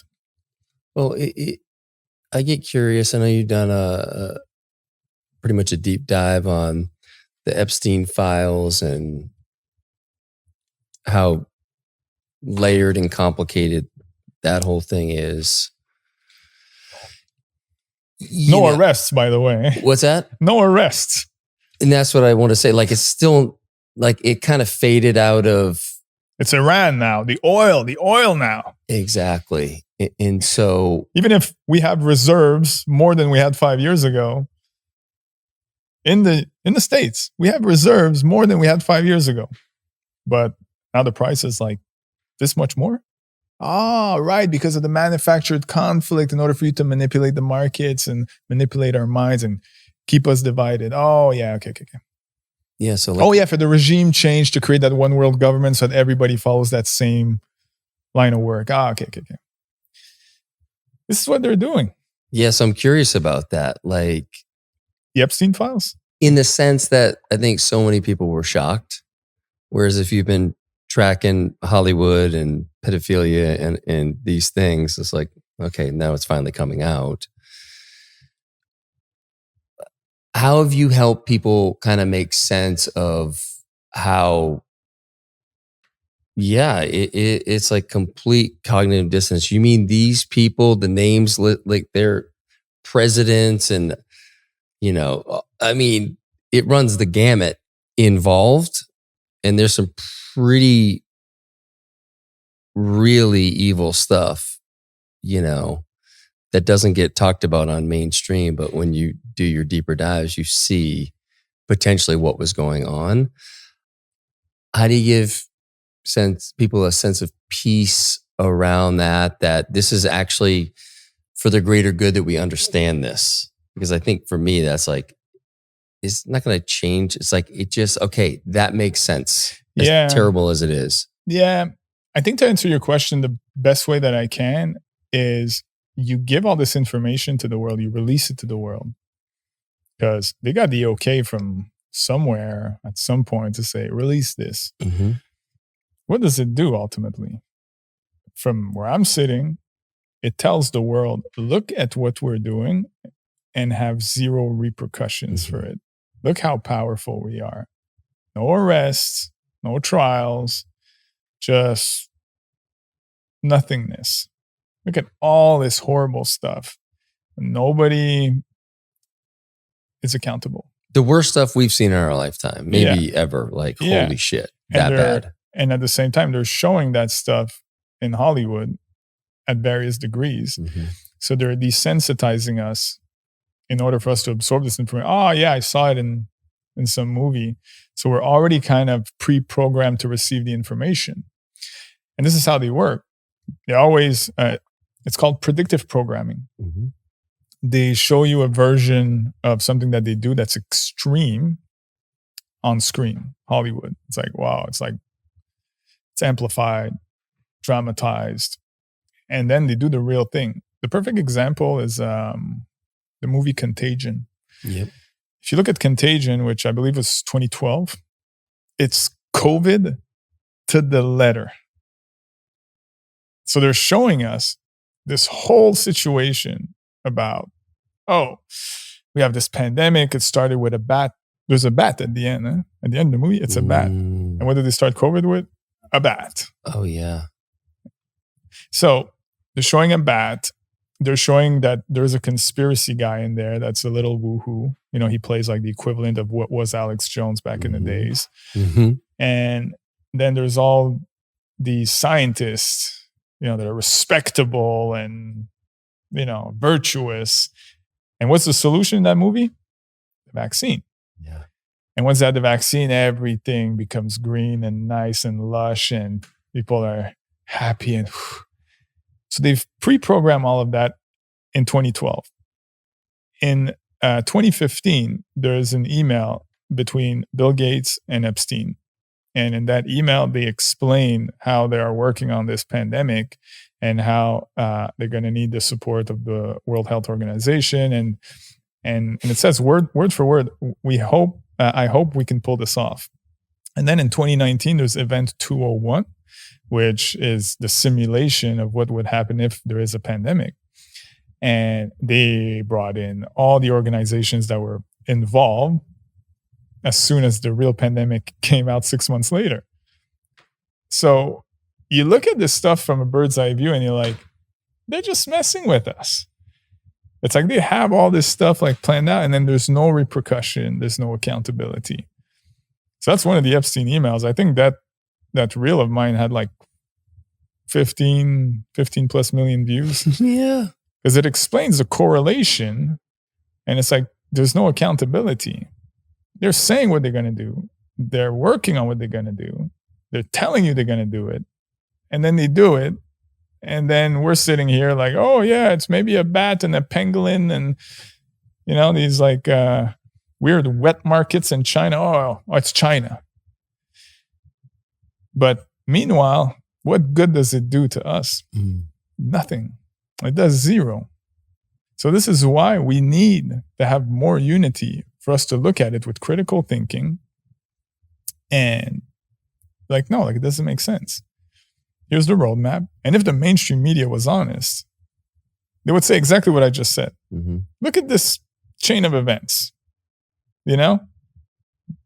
Well, I get curious. I know you've done a pretty much a deep dive on the Epstein files and how layered and complicated that whole thing is. No arrests, by the way. What's that? No arrests. And that's what I want to say. Like, it's still like it kind of faded out of. It's Iran now. The oil now. Exactly. And so even if we have reserves more than we had 5 years ago, in the States, we have reserves more than we had 5 years ago. But now the price is like this much more. Ah, right. Because of the manufactured conflict in order for you to manipulate the markets and manipulate our minds and keep us divided. Oh, yeah. Okay. Yeah. So for the regime change to create that one world government so that everybody follows that same line of work. Okay. This is what they're doing. Yes, I'm curious about that. Like the Epstein files? In the sense that I think so many people were shocked. Whereas if you've been tracking Hollywood and pedophilia and these things, it's like, okay, now it's finally coming out. How have you helped people kind of make sense of how, it's like complete cognitive dissonance. You mean these people, the names, like they're presidents and, I mean, it runs the gamut involved. And there's some pretty, really evil stuff, that doesn't get talked about on mainstream. But when you do your deeper dives, you see potentially what was going on. How do you give people a sense of peace around that this is actually for the greater good, that we understand this? Because I think for me, that's like, it's not going to change. It's like, okay, that makes sense. As terrible as it is. Yeah. I think to answer your question, the best way that I can is you give all this information to the world, you release it to the world. Because they got the okay from somewhere at some point to say, release this. Mm-hmm. What does it do ultimately? From where I'm sitting, it tells the world, look at what we're doing and have zero repercussions for it. Look how powerful we are. No arrests, no trials, just nothingness. Look at all this horrible stuff. Nobody is accountable. The worst stuff we've seen in our lifetime, maybe ever. Like, holy shit, that bad. And at the same time, they're showing that stuff in Hollywood at various degrees. Mm-hmm. So they're desensitizing us in order for us to absorb this information. Oh yeah, I saw it in some movie. So we're already kind of pre-programmed to receive the information. And this is how they work. They always, it's called predictive programming. Mm-hmm. They show you a version of something that they do that's extreme on screen, Hollywood. It's like, wow, it's amplified, dramatized. And then they do the real thing. The perfect example is the movie Contagion. Yep. If you look at Contagion, which I believe was 2012, it's COVID to the letter. So they're showing us this whole situation about, oh, we have this pandemic. It started with a bat. There's a bat at the end. At the end of the movie, it's a bat. And what did they start COVID with? A bat. Oh, yeah. So they're showing a bat. They're showing that there's a conspiracy guy in there that's a little woohoo. You know, he plays like the equivalent of what was Alex Jones back in the days. Mm-hmm. And then there's all these scientists, you know, that are respectable and, you know, virtuous. And what's the solution in that movie? The vaccine. Yeah. And once they have the vaccine, everything becomes green and nice and lush and people are happy. And so they've pre-programmed all of that in 2012. In 2015, there's an email between Bill Gates and Epstein. And in that email, they explain how they are working on this pandemic and how they're going to need the support of the World Health Organization. And it says word for word, I hope we can pull this off. And then in 2019, there's Event 201, which is the simulation of what would happen if there is a pandemic. And they brought in all the organizations that were involved as soon as the real pandemic came out 6 months later. So you look at this stuff from a bird's eye view and you're like, they're just messing with us. It's like they have all this stuff like planned out and then there's no repercussion. There's no accountability. So that's one of the Epstein emails. I think that reel of mine had like 15 plus million views. Yeah. Because it explains the correlation and it's like, there's no accountability. They're saying what they're going to do. They're working on what they're going to do. They're telling you they're going to do it. And then they do it. And then we're sitting here like, oh yeah, it's maybe a bat and a pangolin and, you know, these like weird wet markets in China. Oh, it's China. But meanwhile, what good does it do to us? Nothing. It does zero. So this is why we need to have more unity for us to look at it with critical thinking and like, no, like it doesn't make sense. Here's the roadmap. And if the mainstream media was honest, they would say exactly what I just said. Mm-hmm. Look at this chain of events. You know,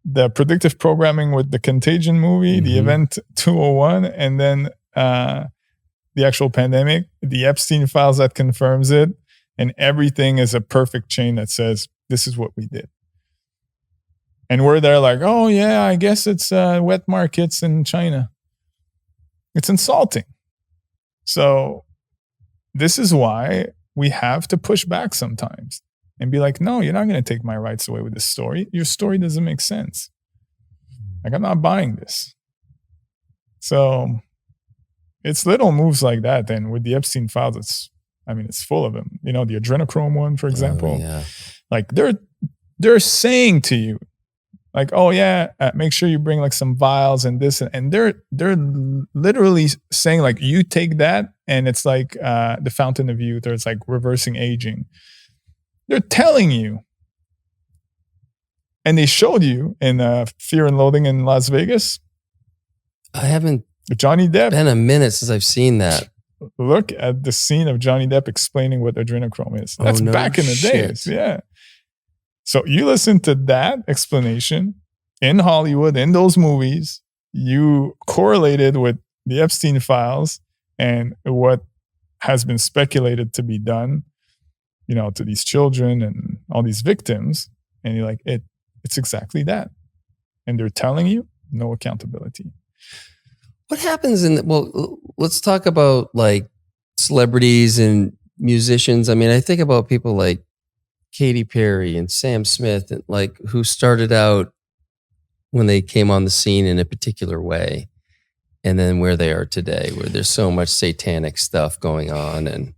the predictive programming with the Contagion movie, the Event 201, and then the actual pandemic, the Epstein files that confirms it, and everything is a perfect chain that says, this is what we did. And we're there like, oh yeah, I guess it's wet markets in China. It's insulting. So this is why we have to push back sometimes and be like, no, you're not going to take my rights away with this story. Your story doesn't make sense. Like, I'm not buying this. So it's little moves like that. And with the Epstein files, it's full of them. You know, the adrenochrome one, for example. Oh, yeah. Like they're saying to you, like, oh yeah, make sure you bring like some vials and this, and they're literally saying like, you take that, and it's like the fountain of youth, or it's like reversing aging. They're telling you, and they showed you in Fear and Loathing in Las Vegas. I haven't Johnny Depp. been a minute since I've seen that. Look at the scene of Johnny Depp explaining what adrenochrome is. That's back in the days. Yeah. So you listen to that explanation in Hollywood, in those movies, you correlated with the Epstein files and what has been speculated to be done, you know, to these children and all these victims. And you're like, it It's exactly that. And they're telling you no accountability. What happens let's talk about like celebrities and musicians. I mean, I think about people like Katy Perry and Sam Smith, and like who started out when they came on the scene in a particular way, and then where they are today, where there's so much satanic stuff going on. And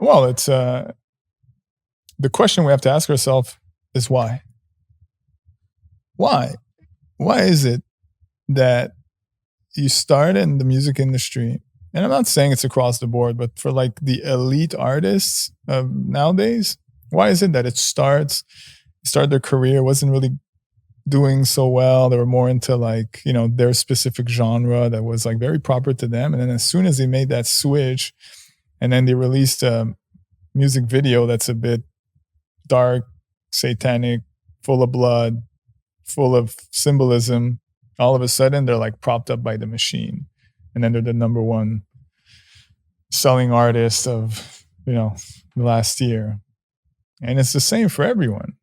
well, it's the question we have to ask ourselves is why? Why is it that you start in the music industry, and I'm not saying it's across the board, but for like the elite artists of nowadays, why is it that it started their career, wasn't really doing so well. They were more into like, their specific genre that was like very proper to them. And then as soon as they made that switch and then they released a music video that's a bit dark, satanic, full of blood, full of symbolism, all of a sudden they're like propped up by the machine. And then they're the number one selling artist of, the last year. And it's the same for everyone.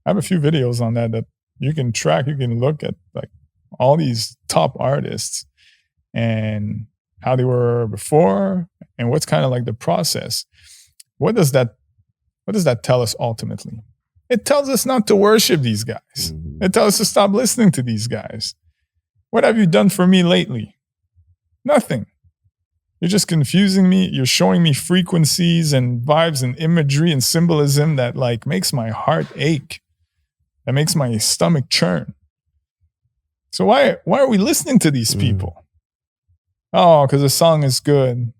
I have a few videos on that you can track, you can look at like all these top artists and how they were before and what's kind of like the process. What does that tell us ultimately? It tells us not to worship these guys. Mm-hmm. It tells us to stop listening to these guys. What have you done for me lately? Nothing. You're just confusing me. You're showing me frequencies and vibes and imagery and symbolism that like makes my heart ache. That makes my stomach churn. So why are we listening to these people? Oh, because the song is good.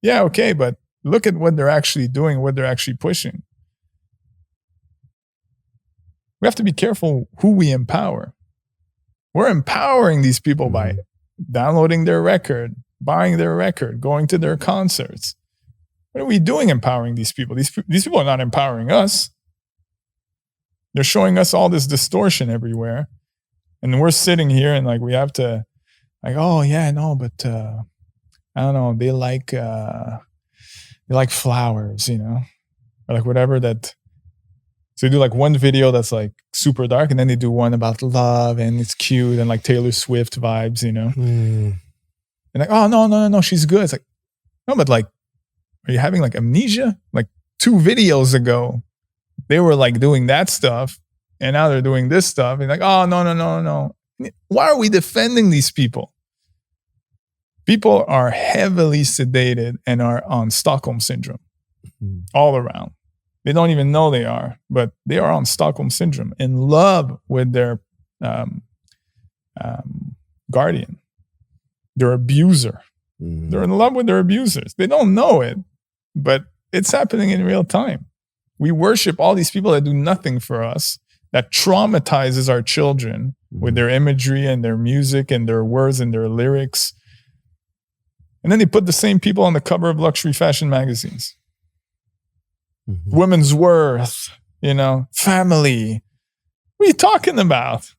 Yeah, okay, but look at what they're actually doing, what they're actually pushing. We have to be careful who we empower. We're empowering these people by downloading their record, buying their record, going to their concerts. What are we doing empowering these people? These people are not empowering us. They're showing us all this distortion everywhere. And we're sitting here and like we have to like, oh yeah, no, but I don't know, they like flowers, or like whatever that. So they do like one video that's like super dark, and then they do one about love and it's cute and like Taylor Swift vibes, And like, oh no, she's good. It's like, no, but like, are you having like amnesia? Like 2 videos ago, they were like doing that stuff, and now they're doing this stuff. And like, oh no. Why are we defending these people? People are heavily sedated and are on Stockholm syndrome all around. They don't even know they are, but they are on Stockholm syndrome, in love with their guardian, their abuser. They're in love with their abusers. They don't know it, but it's happening in real time. We worship all these people that do nothing for us, that traumatizes our children with their imagery and their music and their words and their lyrics. And then they put the same people on the cover of luxury fashion magazines. Women's worth, family. What are you talking about?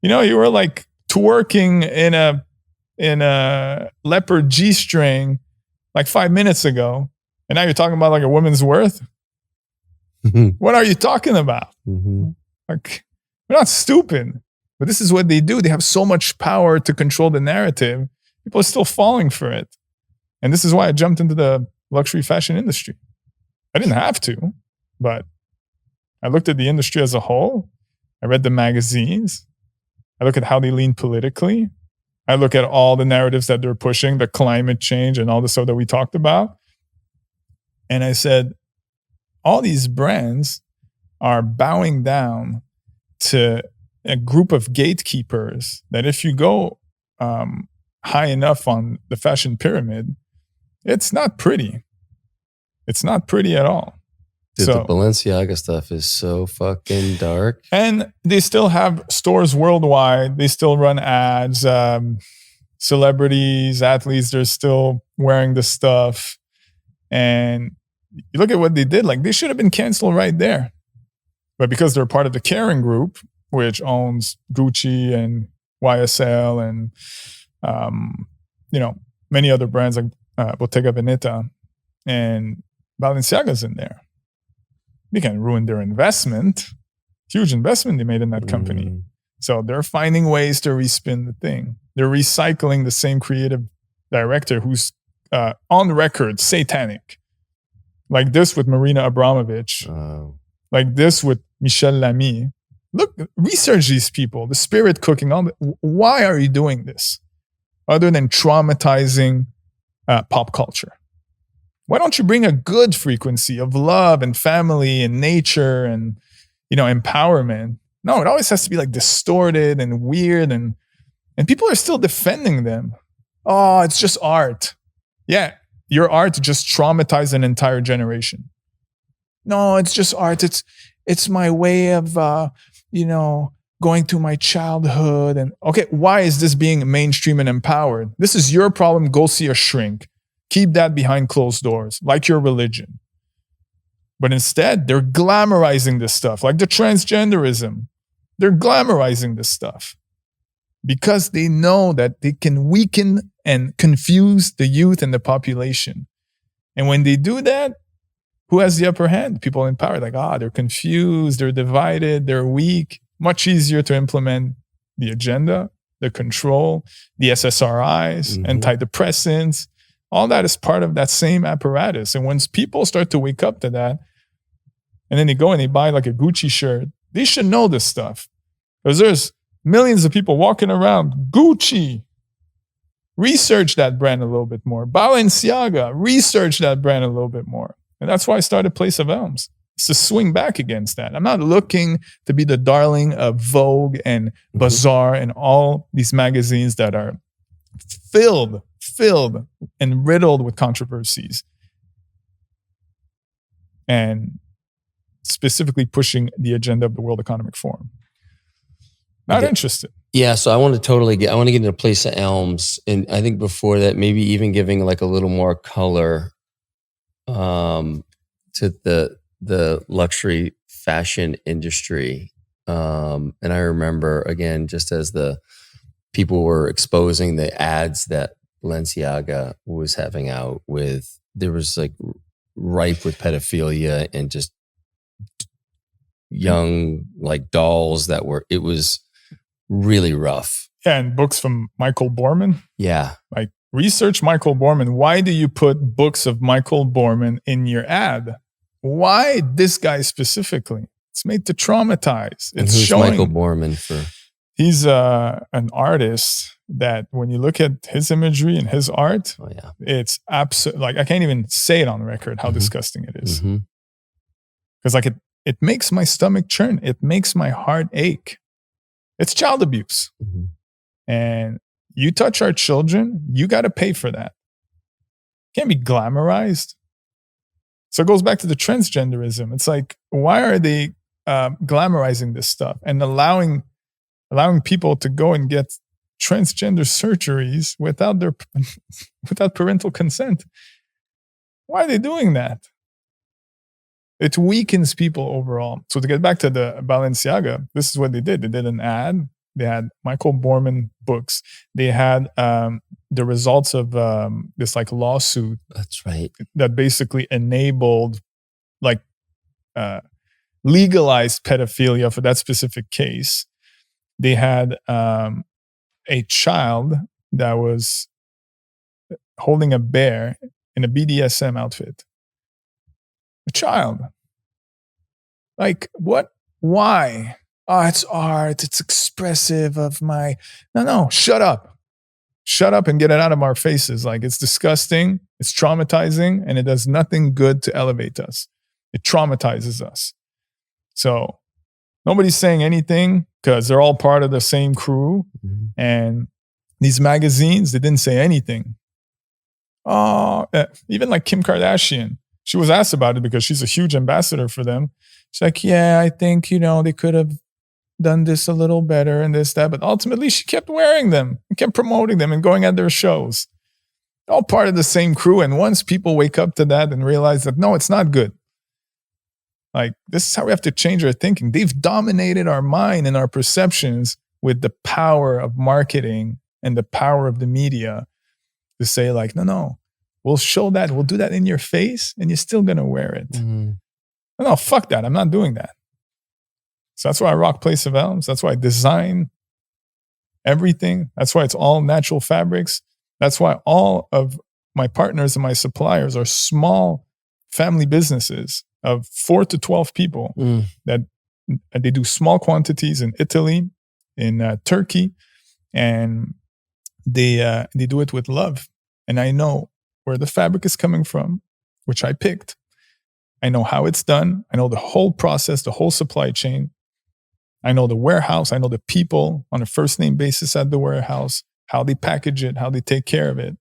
You were like twerking in a leopard G-string like 5 minutes ago, and now you're talking about like a woman's worth? What are you talking about? Like, we're not stupid, but this is what they do. They have so much power to control the narrative. People are still falling for it. And this is why I jumped into the luxury fashion industry. I didn't have to, but I looked at the industry as a whole. I read the magazines. I look at how they lean politically. I look at all the narratives that they're pushing, the climate change and all the stuff that we talked about. And I said, all these brands are bowing down to a group of gatekeepers that if you go high enough on the fashion pyramid, it's not pretty. It's not pretty at all. Dude, the Balenciaga stuff is so fucking dark. And they still have stores worldwide. They still run ads. Celebrities, athletes, they're still wearing the stuff. And you look at what they did, like they should have been canceled right there. But because they're part of the Kering Group, which owns Gucci and YSL and, many other brands like Bottega Veneta and Balenciaga's in there. They can ruin their investment, Huge investment they made in that company. So they're finding ways to respin the thing. They're recycling the same creative director who's on record satanic. Like this with Marina Abramovich. Like this with Michel Lamy. Look, research these people, the spirit cooking. Why are you doing this? Other than traumatizing pop culture. Why don't you bring a good frequency of love and family and nature and, empowerment? No, it always has to be like distorted and weird, and people are still defending them. Oh, it's just art. Yeah, your art just traumatized an entire generation. No, it's just art. It's my way of going to my childhood. And okay, why is this being mainstream and empowered? This is your problem. Go see a shrink. Keep that behind closed doors, like your religion. But instead, they're glamorizing this stuff, like the transgenderism. They're glamorizing this stuff because they know that they can weaken and confuse the youth and the population. And when they do that, who has the upper hand? People in power, like, they're confused, they're divided, they're weak. Much easier to implement the agenda, the control, the SSRIs, antidepressants. All that is part of that same apparatus. And once people start to wake up to that, and then they go and they buy like a Gucci shirt, they should know this stuff. Because there's millions of people walking around. Gucci, research that brand a little bit more. Balenciaga, research that brand a little bit more. And that's why I started Place of Elms. It's to swing back against that. I'm not looking to be the darling of Vogue and Bazaar and all these magazines that are filled and riddled with controversies. And specifically pushing the agenda of the World Economic Forum. Not interested. Yeah, so I want to get into Place of Elms. And I think before that, maybe even giving like a little more color to the luxury fashion industry. And I remember, again, just as the people were exposing the ads that Balenciaga was having out with, there was like ripe with pedophilia and just young like dolls it was really rough. Yeah, and books from Michael Borman. Yeah. Like research Michael Borman. Why do you put books of Michael Borman in your ad? Why this guy specifically? It's made to traumatize. And who's Michael Borman for? He's an artist that when you look at his imagery and his art, it's absolutely, like, I can't even say it on record how disgusting it is. Because like it makes my stomach churn. It makes my heart ache. It's child abuse. And you touch our children, you got to pay for that. Can't be glamorized. So it goes back to the transgenderism. It's like, why are they glamorizing this stuff and allowing people to go and get transgender surgeries without parental consent? Why are they doing that? It weakens people overall. So to get back to the Balenciaga, this is what they did. They did an ad. They had Michael Borman books. They had the results of this like lawsuit. That's right. That basically enabled like legalized pedophilia for that specific case. They had a child that was holding a bear in a BDSM outfit. A child. Like, what? Why? Oh, it's art. It's expressive of my... No, shut up. Shut up and get it out of our faces. Like, it's disgusting. It's traumatizing. And it does nothing good to elevate us. It traumatizes us. So nobody's saying anything because they're all part of the same crew. And these magazines, they didn't say anything. Even like Kim Kardashian. She was asked about it because she's a huge ambassador for them. She's like, yeah, I think, they could have done this a little better and this, that. But ultimately, she kept wearing them and kept promoting them and going at their shows. All part of the same crew. And once people wake up to that and realize that, no, it's not good. Like, this is how we have to change our thinking. They've dominated our mind and our perceptions with the power of marketing and the power of the media to say like, no. We'll show that. We'll do that in your face and you're still going to wear it. No, fuck that. I'm not doing that. So that's why I rock Place of Elms. That's why I design everything. That's why it's all natural fabrics. That's why all of my partners and my suppliers are small family businesses of 4 to 12 people that they do small quantities in Italy, in Turkey, and they do it with love. And I know where the fabric is coming from, which I picked. I know how it's done. I know the whole process, the whole supply chain. I know the warehouse. I know the people on a first name basis at the warehouse, how they package it, how they take care of it.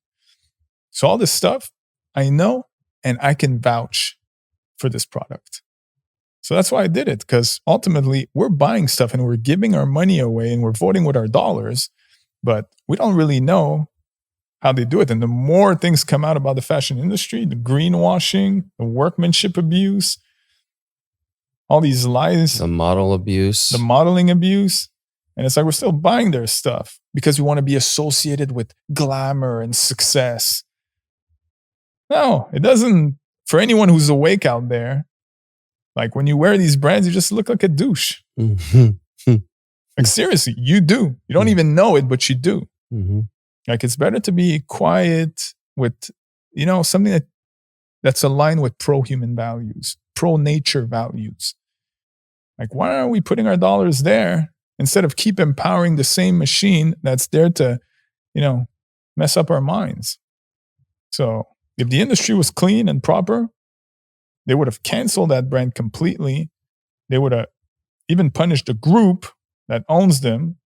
So all this stuff I know, and I can vouch for this product. So that's why I did it, because ultimately we're buying stuff and we're giving our money away and we're voting with our dollars, but we don't really know how they do it. And the more things come out about the fashion industry, the greenwashing, the workmanship abuse, all these lies, The model abuse. the modeling abuse. And it's like we're still buying their stuff because we want to be associated with glamour and success. No, it doesn't. For anyone who's awake out there, like when you wear these brands, you just look like a douche. Like seriously, you do. You don't even know it, but you do. Like it's better to be quiet with, something that's aligned with pro-human values, pro-nature values. Like why aren't we putting our dollars there instead of keep empowering the same machine that's there to, mess up our minds? So if the industry was clean and proper, they would have canceled that brand completely. They would have even punished the group that owns them.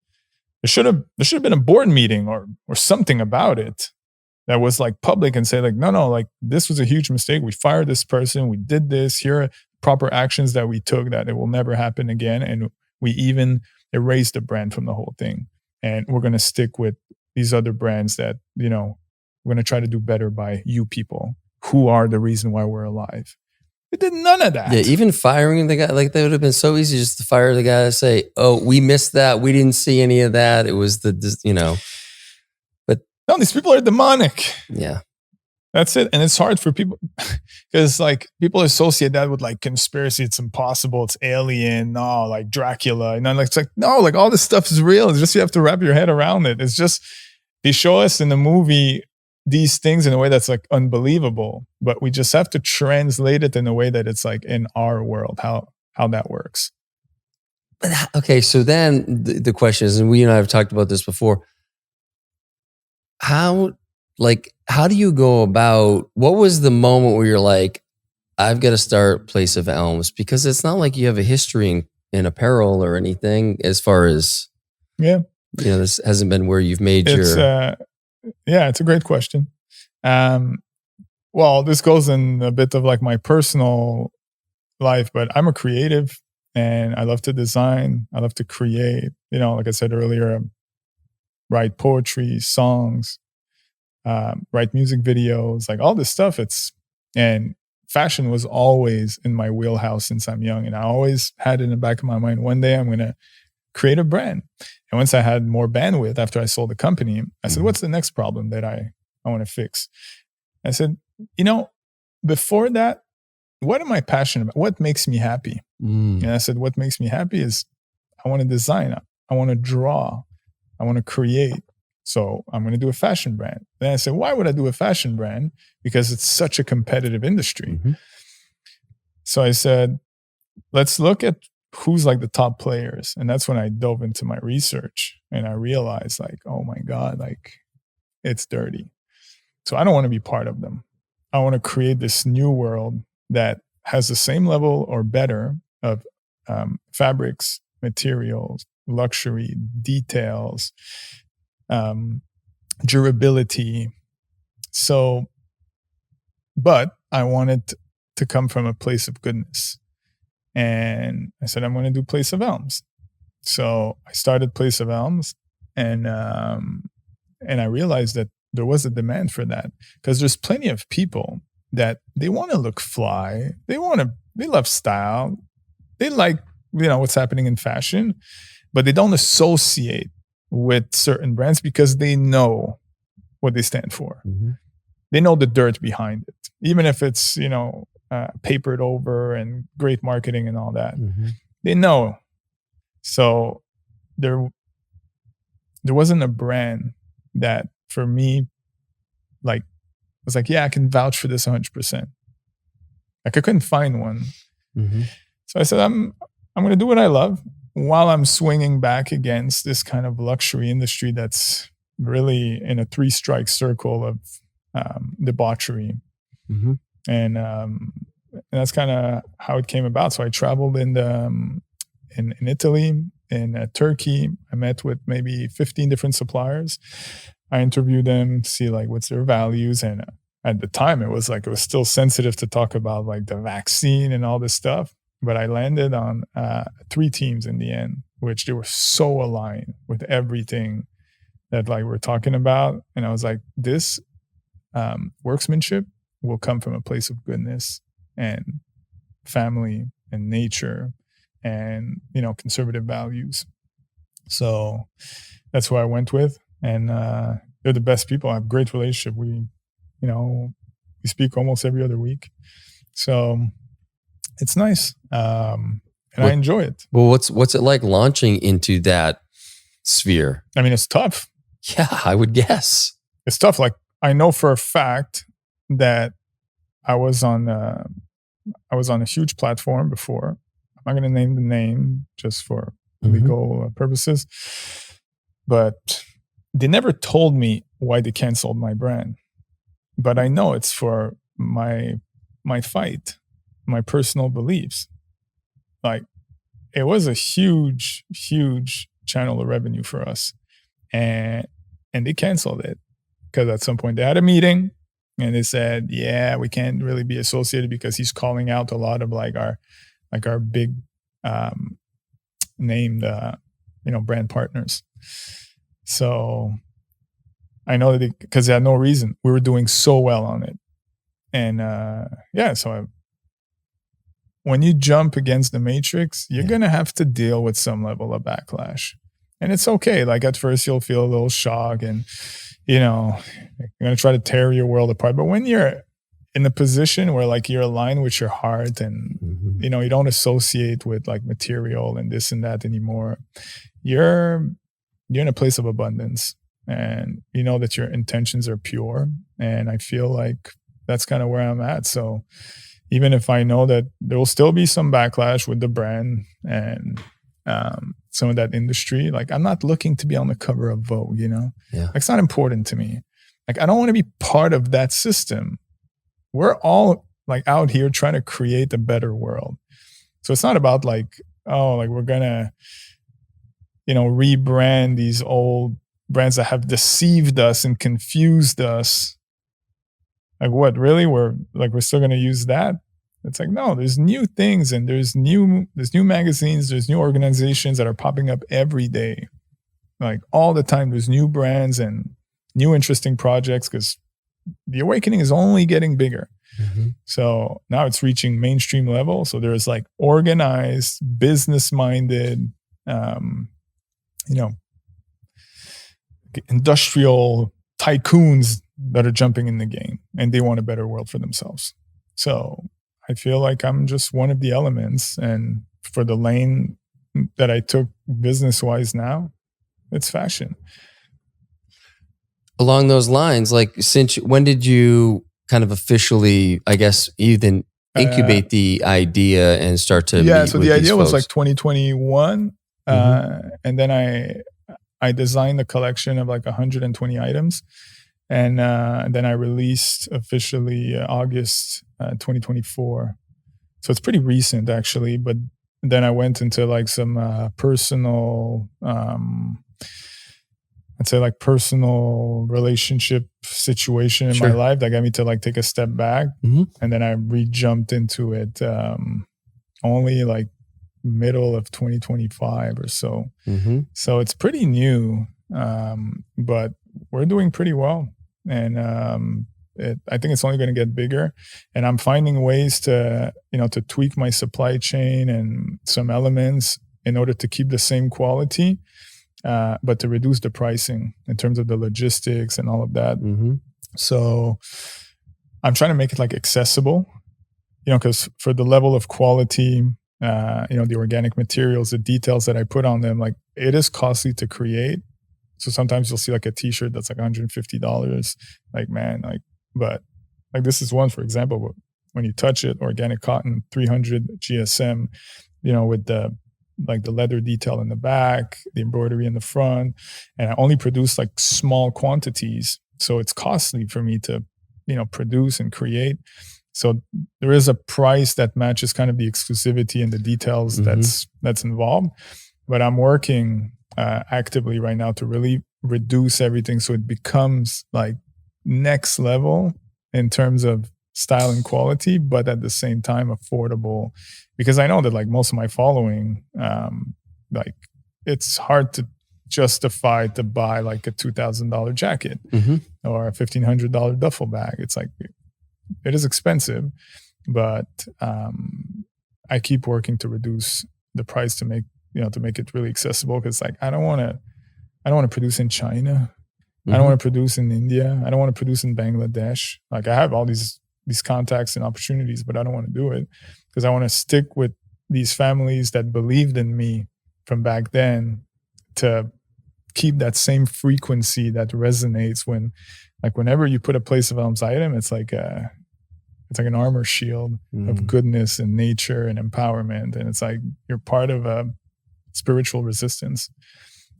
There should have been a board meeting or something about it that was like public and say like, no, like this was a huge mistake. We fired this person. We did this. Here are proper actions that we took that it will never happen again. And we even erased the brand from the whole thing. And we're going to stick with these other brands that, we're going to try to do better by you people who are the reason why we're alive. It did none of that. Yeah, even firing the guy, like that would have been so easy just to fire the guy and say, oh, we missed that. We didn't see any of that. It was but no, these people are demonic. Yeah. That's it. And it's hard for people because like people associate that with like conspiracy. It's impossible. It's alien. No, like Dracula. And it's like, no, like all this stuff is real. It's just you have to wrap your head around it. It's just they show us in the movie these things in a way that's like unbelievable, but we just have to translate it in a way that it's like in our world, how that works. But okay, so then the question is, and we and I have talked about this before, how do you go about, what was the moment where you're like, I've got to start Place of Elms? Because it's not like you have a history in apparel or anything as far as, this hasn't been where you've made it's a great question. Well, this goes in a bit of like my personal life, but I'm a creative and I love to design. I love to create, like I said earlier, write poetry, songs, write music videos, like all this stuff. And fashion was always in my wheelhouse since I'm young. And I always had in the back of my mind, one day I'm going to create a brand. And once I had more bandwidth after I sold the company, I said, what's the next problem that I want to fix? I said, before that, what am I passionate about? What makes me happy? And I said, what makes me happy is I want to design. I want to draw. I want to create. So I'm going to do a fashion brand. Then I said, why would I do a fashion brand? Because it's such a competitive industry. So I said, let's look at who's like the top players. And that's when I dove into my research and I realized like, oh my God, like it's dirty. So I don't want to be part of them. I want to create this new world that has the same level or better of fabrics, materials, luxury, details, durability. So, but I wanted to come from a place of goodness. And I said, I'm going to do Place of Elms. So I started Place of Elms and I realized that there was a demand for that because there's plenty of people that they want to look fly. They love style. They like, what's happening in fashion, but they don't associate with certain brands because they know what they stand for. They know the dirt behind it, even if it's, papered over and great marketing and all that. They know So there wasn't a brand that for me like was like, yeah, I can vouch for this 100%. Like I couldn't find one. Mm-hmm. So I said, I'm going to do what I love while I'm swinging back against this kind of luxury industry that's really in a 3-strike circle of debauchery. Mm-hmm. And that's kind of how it came about. So I traveled in Italy, in Turkey. I met with maybe 15 different suppliers. I interviewed them, see like what's their values. And at the time, it was still sensitive to talk about like the vaccine and all this stuff. But I landed on 3 teams in the end, which they were so aligned with everything that like we're talking about. And I was like, this workmanship will come from a place of goodness and family and nature and, conservative values. So that's who I went with. And they're the best people. I have a great relationship. We speak almost every other week. So it's nice. And I enjoy it. Well, what's it like launching into that sphere? I mean, it's tough. Yeah, I would guess. It's tough. Like I know for a fact that I was on a huge platform before. I'm not going to name the name just for legal purposes, but they never told me why they canceled my brand. But I know it's for my fight, my personal beliefs. Like it was a huge, huge channel of revenue for us, and they canceled it because at some point they had a meeting and they said, yeah, we can't really be associated because he's calling out a lot of our big named brand partners. So I know that because they had no reason. We were doing so well on it. And when you jump against the matrix, you're going to have to deal with some level of backlash. And it's okay. Like at first you'll feel a little shock and, you're going to try to tear your world apart. But when you're in the position where like you're aligned with your heart and, you don't associate with like material and this and that anymore, you're in a place of abundance and you know that your intentions are pure. And I feel like that's kind of where I'm at. So even if I know that there will still be some backlash with the brand and some of that industry, like I'm not looking to be on the cover of Vogue, like it's not important to me. Like I don't want to be part of that system. We're all like out here trying to create a better world. So it's not about like, oh, like we're gonna, rebrand these old brands that have deceived us and confused us. Like what, really? We're still gonna use that? It's like, no, there's new things and there's new magazines, there's new organizations that are popping up every day. Like all the time, there's new brands and new interesting projects because the awakening is only getting bigger. So now it's reaching mainstream level. So there's like organized, business-minded, industrial tycoons that are jumping in the game and they want a better world for themselves. So I feel like I'm just one of the elements. And for the lane that I took business-wise now, it's fashion. Along those lines, like when did you kind of officially, I guess, even incubate the idea and start to meet so with the these idea was folks? like 2021. And then I designed a collection of like 120 items. And then I released officially August 2024. So it's pretty recent actually. But then I went into like some personal, I'd say like personal relationship situation in my life that got me to like take a step back. And then I re-jumped into it only like middle of 2025 or so. So it's pretty new, but we're doing pretty well. And I think it's only going to get bigger. And I'm finding ways to, to tweak my supply chain and some elements in order to keep the same quality, but to reduce the pricing in terms of the logistics and all of that. So I'm trying to make it like accessible, because for the level of quality the organic materials, the details that I put on them, like it is costly to create. So sometimes you'll see like a t-shirt that's like $150. Like, man, like, but like this is one, for example, when you touch it, organic cotton, 300 GSM, with the leather detail in the back, the embroidery in the front. And I only produce like small quantities. So it's costly for me to, produce and create. So there is a price that matches kind of the exclusivity and the details that's involved. But I'm working actively right now to really reduce everything so it becomes like next level in terms of style and quality, but at the same time affordable. Because I know that like most of my following, like it's hard to justify to buy like a $2,000 jacket or a $1,500 duffel bag. It's like, it is expensive, but I keep working to reduce the price to make it really accessible. Because like I don't want to produce in China. I don't want to produce in India. I don't want to produce in Bangladesh. Like I have all these contacts and opportunities, but I don't want to do it because I want to stick with these families that believed in me from back then to keep that same frequency that resonates whenever you put a Place of Elms item, it's like an armor shield of goodness and nature and empowerment. And it's like you're part of a spiritual resistance.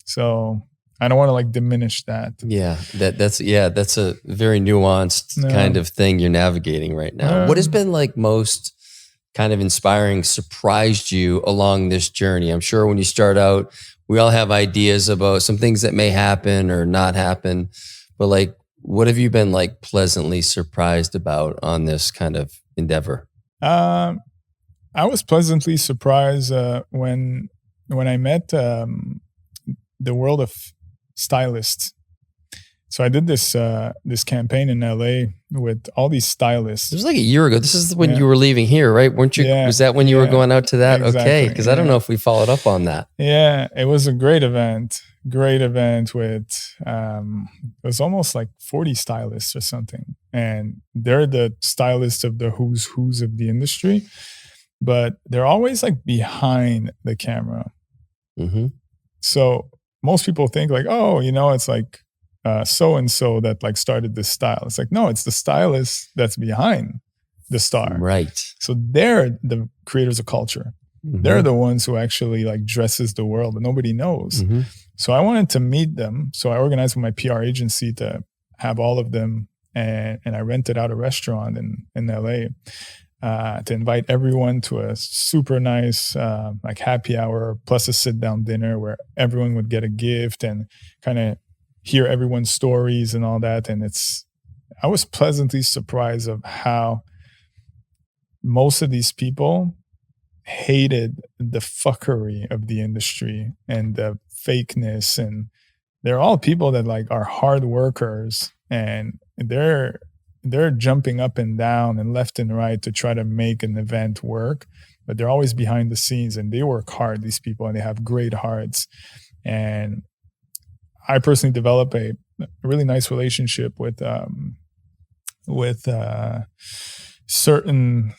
So I don't want to like diminish that. Yeah, that's a very nuanced kind of thing you're navigating right now. What has been like most kind of inspiring, surprised you along this journey? I'm sure when you start out, we all have ideas about some things that may happen or not happen, but like, what have you been like pleasantly surprised about on this kind of endeavor? I was pleasantly surprised when I met the world of stylists. So I did this campaign in LA with all these stylists. It was like a year ago. This is when you were leaving here, right? Weren't you? Yeah, was that when you were going out to that? Exactly, okay, because I don't know if we followed up on that. Yeah, it was a great event. Great event with it was almost like 40 stylists or something, and they're the stylists of the who's of the industry, but they're always like behind the camera. So most people think like, oh, it's like so and so that like started this style. It's like, no, it's the stylist that's behind the star, right? So they're the creators of culture. They're the ones who actually like dresses the world, but nobody knows. So I wanted to meet them. So I organized with my PR agency to have all of them, and I rented out a restaurant in LA to invite everyone to a super nice like happy hour plus a sit down dinner where everyone would get a gift and kind of hear everyone's stories and all that. And I was pleasantly surprised of how most of these people hated the fuckery of the industry and the fakeness, and they're all people that like are hard workers, and they're jumping up and down and left and right to try to make an event work, but they're always behind the scenes and they work hard, these people, and they have great hearts. And I personally developed a really nice relationship with certain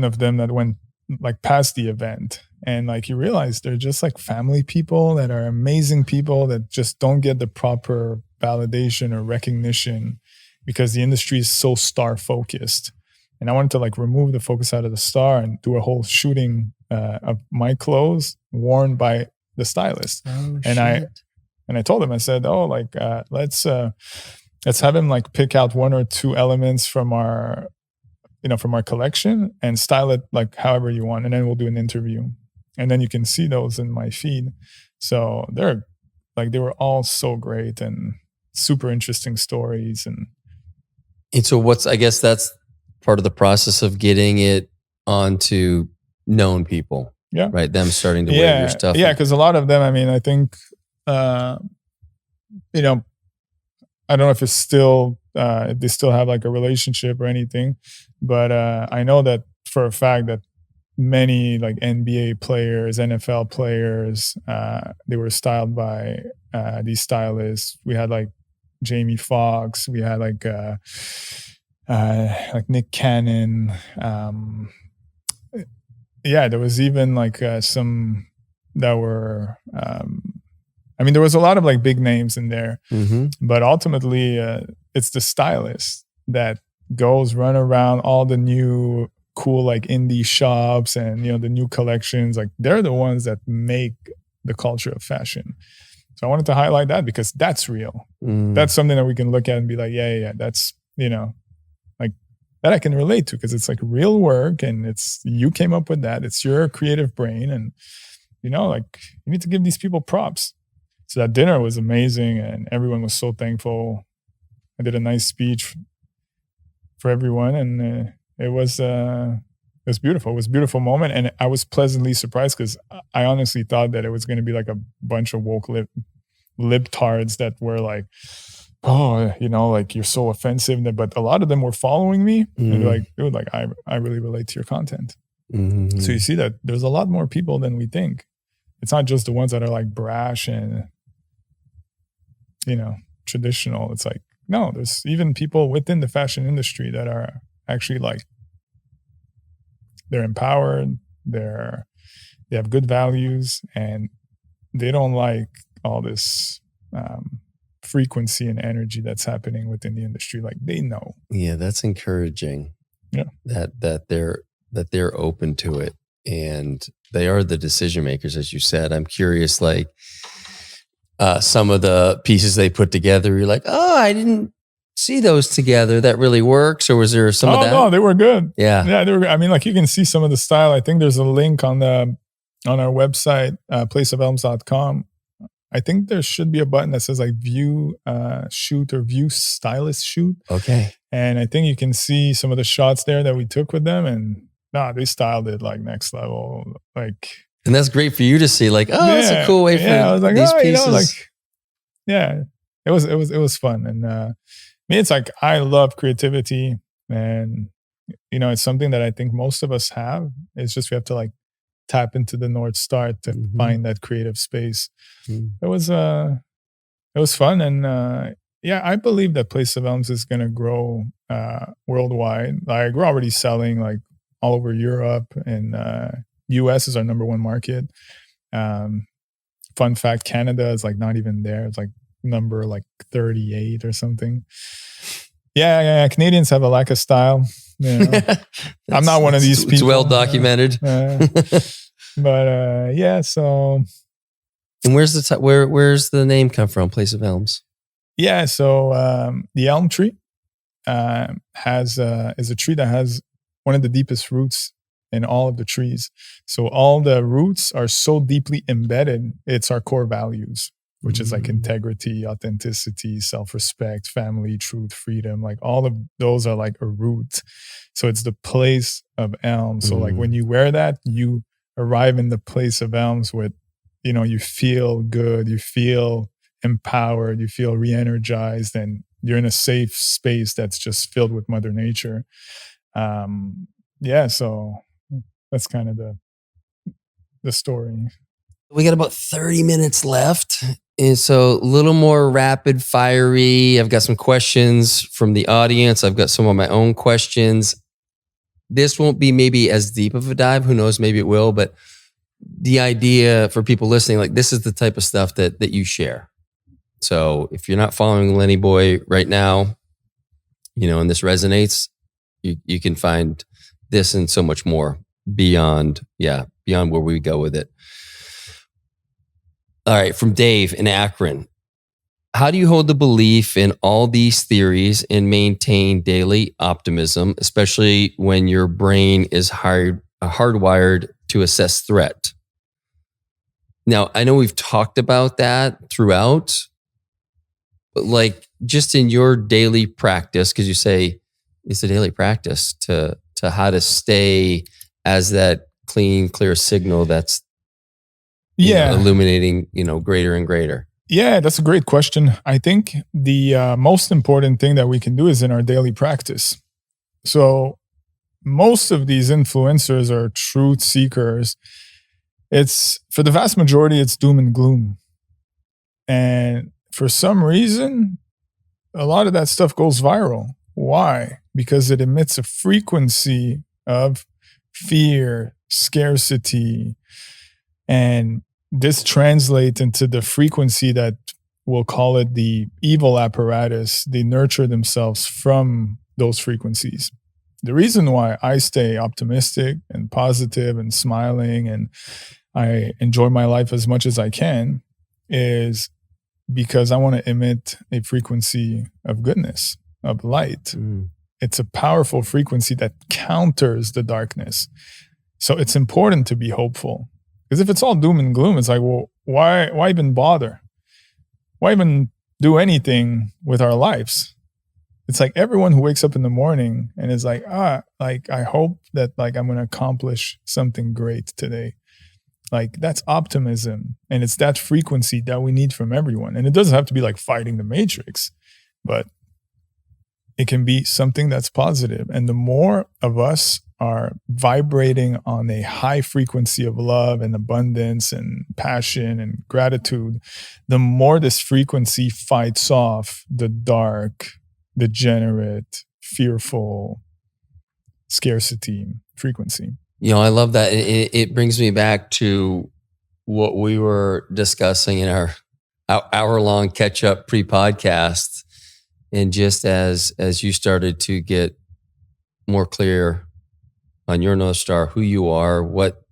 of them that went like past the event, and like you realize they're just like family people that are amazing people that just don't get the proper validation or recognition because the industry is so star focused. And I wanted to like remove the focus out of the star and do a whole shooting of my clothes worn by the stylist. And I told him, I said, oh, like let's have him like pick out one or two elements from our collection and style it like however you want, and then we'll do an interview, and then you can see those in my feed. So they were all so great and super interesting stories. And so I guess that's part of the process of getting it onto known people. Yeah. Right. Them starting to wear your stuff. Yeah. Because a lot of them, I mean, I think, I don't know if it's still, if they still have like a relationship or anything, but I know that for a fact that many like NBA players, NFL players, they were styled by these stylists. We had like Jamie Foxx, we had like Nick Cannon, yeah, there was even like some that were. I mean, there was a lot of like big names in there, but ultimately, it's the stylist that goes run around all the new cool like indie shops and the new collections. Like they're the ones that make the culture of fashion. So I wanted to highlight that because that's real. That's something that we can look at and be like, yeah, that's like that I can relate to because it's like real work and it's you came up with that. It's your creative brain and like you need to give these people props. So that dinner was amazing and everyone was so thankful. I did a nice speech for everyone and it was beautiful. It was a beautiful moment and I was pleasantly surprised because I honestly thought that it was going to be like a bunch of woke libtards that were like, oh, like you're so offensive. But a lot of them were following me and they're like, dude, like I really relate to your content. So you see that there's a lot more people than we think. It's not just the ones that are like brash and traditional. It's like, no, there's even people within the fashion industry that are actually like, they're empowered, they have good values, and they don't like all this frequency and energy that's happening within the industry. Like they know. Yeah, that's encouraging. Yeah, that they're open to it, and they are the decision makers, as you said. I'm curious, like some of the pieces they put together. You're like, oh, I didn't see those together. That really works, or was there some of that? No, they were good. Yeah, they were. I mean, like you can see some of the style. I think there's a link on our website, placeofelms.com. I think there should be a button that says like view shoot or view stylist shoot. Okay. And I think you can see some of the shots there that we took with them, and they styled it like next level. Like, and that's great for you to see. Like, oh, that's a cool way for I was like, these pieces. It was fun, and me, it's like I love creativity, and it's something that I think most of us have. It's just we have to like tap into the North Star to find that creative space. It was fun, and I believe that Place of Elms is going to grow worldwide. Like we're already selling like all over Europe, and US is our number one market. Fun fact, Canada is like not even there. It's like number like 38 or something. Yeah. Canadians have a lack of style. I'm not one of these people. It's well documented. But so. And where's the name come from? Place of Elms. Yeah, so the elm tree is a tree that has one of the deepest roots in all of the trees. So all the roots are so deeply embedded. It's our core values, which is like integrity, authenticity, self-respect, family, truth, freedom. Like all of those are like a root. So it's the place of elms. So like when you wear that, you arrive in the place of elms with, you feel good, you feel empowered, you feel re-energized, and you're in a safe space that's just filled with Mother Nature. So that's kind of the story. We got about 30 minutes left. And so a little more rapid fiery. I've got some questions from the audience. I've got some of my own questions. This won't be maybe as deep of a dive. Who knows? Maybe it will. But the idea for people listening, like this is the type of stuff that you share. So if you're not following Lennie Boy right now, and this resonates, you can find this and so much more beyond where we go with it. All right, from Dave in Akron. How do you hold the belief in all these theories and maintain daily optimism, especially when your brain is hardwired to assess threat? Now, I know we've talked about that throughout, but like just in your daily practice, because you say it's a daily practice to how to stay as that clean, clear signal that's illuminating, greater and greater. Yeah, that's a great question. I think the most important thing that we can do is in our daily practice. So most of these influencers are truth seekers. It's for the vast majority, it's doom and gloom. And for some reason, a lot of that stuff goes viral. Why? Because it emits a frequency of fear, scarcity. And this translates into the frequency that we'll call it the evil apparatus. They nurture themselves from those frequencies. The reason why I stay optimistic and positive and smiling and I enjoy my life as much as I can is because I want to emit a frequency of goodness, of light. It's a powerful frequency that counters the darkness. So it's important to be hopeful. Because if it's all doom and gloom, it's like, well, why even bother? Why even do anything with our lives? It's like everyone who wakes up in the morning and is like, I hope that like I'm going to accomplish something great today. Like that's optimism. And it's that frequency that we need from everyone. And it doesn't have to be like fighting the matrix, but it can be something that's positive. And the more of us are vibrating on a high frequency of love and abundance and passion and gratitude, the more this frequency fights off the dark, degenerate, fearful, scarcity frequency. You know, I love that. It brings me back to what we were discussing in our hour-long catch-up pre-podcast. And just as you started to get more clear on your North Star, who you are, what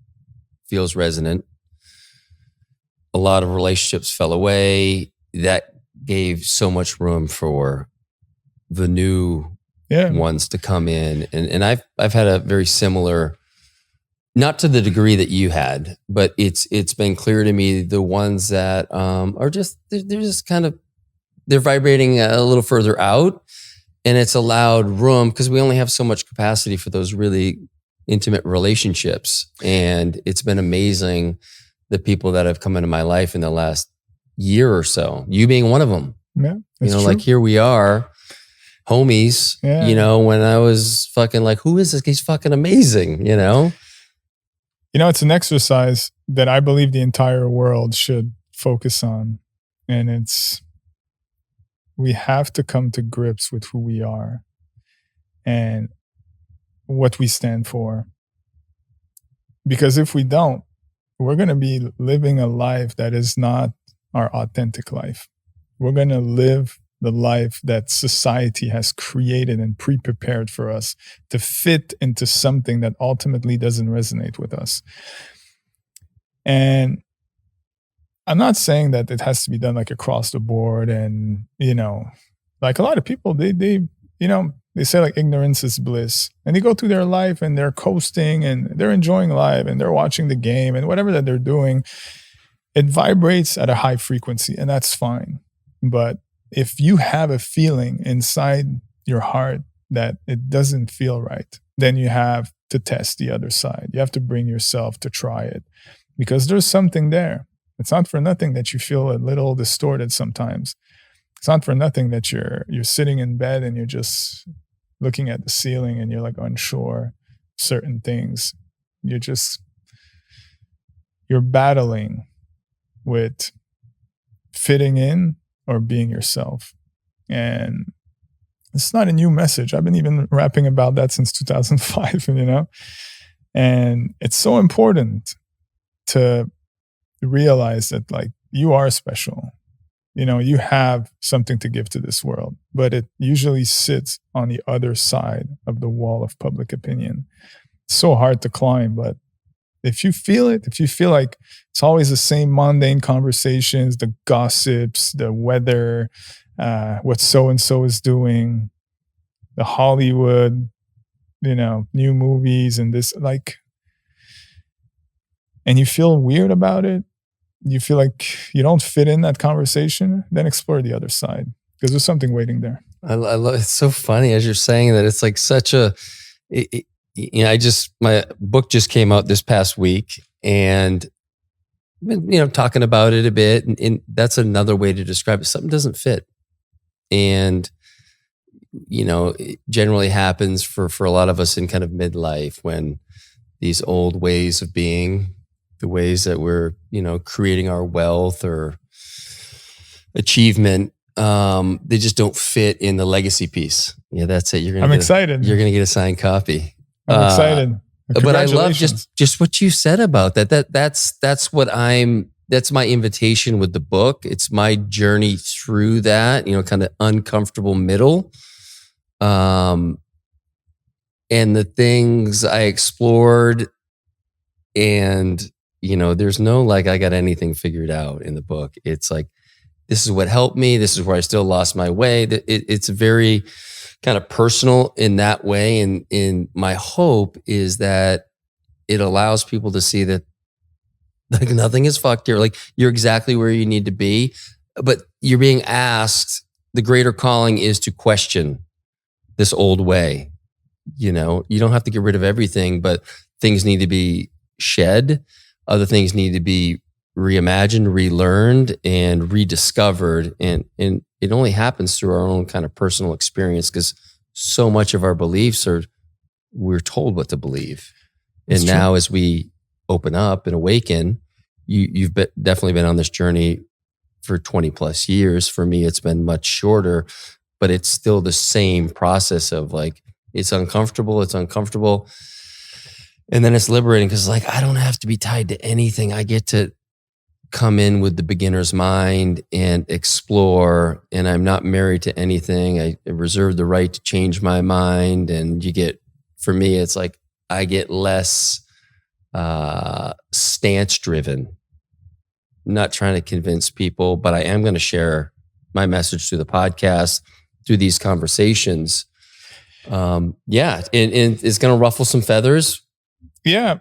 feels resonant, a lot of relationships fell away. That gave so much room for the new ones to come in. And I've had a very similar, not to the degree that you had, but it's been clear to me the ones that are just, they're just kind of, they're vibrating a little further out, and it's allowed room because we only have so much capacity for those really intimate relationships. And it's been amazing the people that have come into my life in the last year or so, you being one of them. Yeah, you know, true. like here we are, homies, you know, when I was fucking like, who is this? He's fucking amazing, you know? You know, it's an exercise that I believe the entire world should focus on. And it's, we have to come to grips with who we are and what we stand for. Because if we don't, we're going to be living a life that is not our authentic life. We're going to live the life that society has created and pre-prepared for us to fit into something that ultimately doesn't resonate with us. And I'm not saying that it has to be done like across the board and, you know, like a lot of people, they you know, they say like ignorance is bliss, and they go through their life and they're coasting and they're enjoying life and they're watching the game and whatever that they're doing, it vibrates at a high frequency, and that's fine. But if you have a feeling inside your heart that it doesn't feel right, then you have to test the other side. You have to bring yourself to try it because there's something there. It's not for nothing that you feel a little distorted sometimes. It's not for nothing that you're sitting in bed and you're just looking at the ceiling and you're like unsure certain things. You're battling with fitting in or being yourself. And it's not a new message. I've been even rapping about that since 2005, you know? And it's so important to realize that like you are special. You know, you have something to give to this world, but it usually sits on the other side of the wall of public opinion. It's so hard to climb, but if you feel it, if you feel like it's always the same mundane conversations, the gossips, the weather, what so-and-so is doing, the Hollywood, you know, new movies and this, like, and you feel weird about it, you feel like you don't fit in that conversation, then explore the other side because there's something waiting there. I love it's so funny as you're saying that. It's like such a, you know, my book just came out this past week and I've been, you know, talking about it a bit, and that's another way to describe it. Something doesn't fit. And, you know, it generally happens for a lot of us in kind of midlife when these old ways of being, the ways that we're, you know, creating our wealth or achievement, they just don't fit in the legacy piece. Yeah, that's it. I'm excited. You're gonna get a signed copy. I'm excited. But I love Congratulations. just what you said about that. That's my invitation with the book. It's my journey through that, kind of uncomfortable middle. And the things I explored, and there's no like I got anything figured out in the book. It's like, this is what helped me. This is where I still lost my way. It's very kind of personal in that way. And my hope is that it allows people to see that like nothing is fucked here. Like you're exactly where you need to be, but you're being asked, the greater calling is to question this old way. You don't have to get rid of everything, but things need to be shed. Other things need to be reimagined, relearned, and rediscovered. And it only happens through our own kind of personal experience, because so much of our beliefs we're told what to believe. And now as we open up and awaken, you've definitely been on this journey for 20 plus years. For me, it's been much shorter, but it's still the same process of like, it's uncomfortable. And then it's liberating, because like, I don't have to be tied to anything. I get to come in with the beginner's mind and explore, and I'm not married to anything. I reserve the right to change my mind. And for me, it's like, I get less stance driven, not trying to convince people, but I am going to share my message through the podcast, through these conversations. And it's going to ruffle some feathers. Yeah.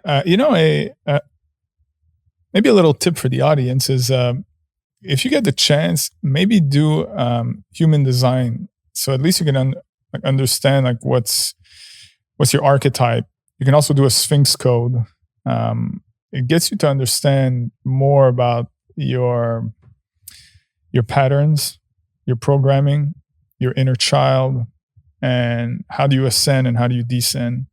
Maybe a little tip for the audience is, if you get the chance, maybe do human design. So at least you can understand like what's your archetype. You can also do a Sphinx code. It gets you to understand more about your patterns, your programming, your inner child, and how do you ascend and how do you descend.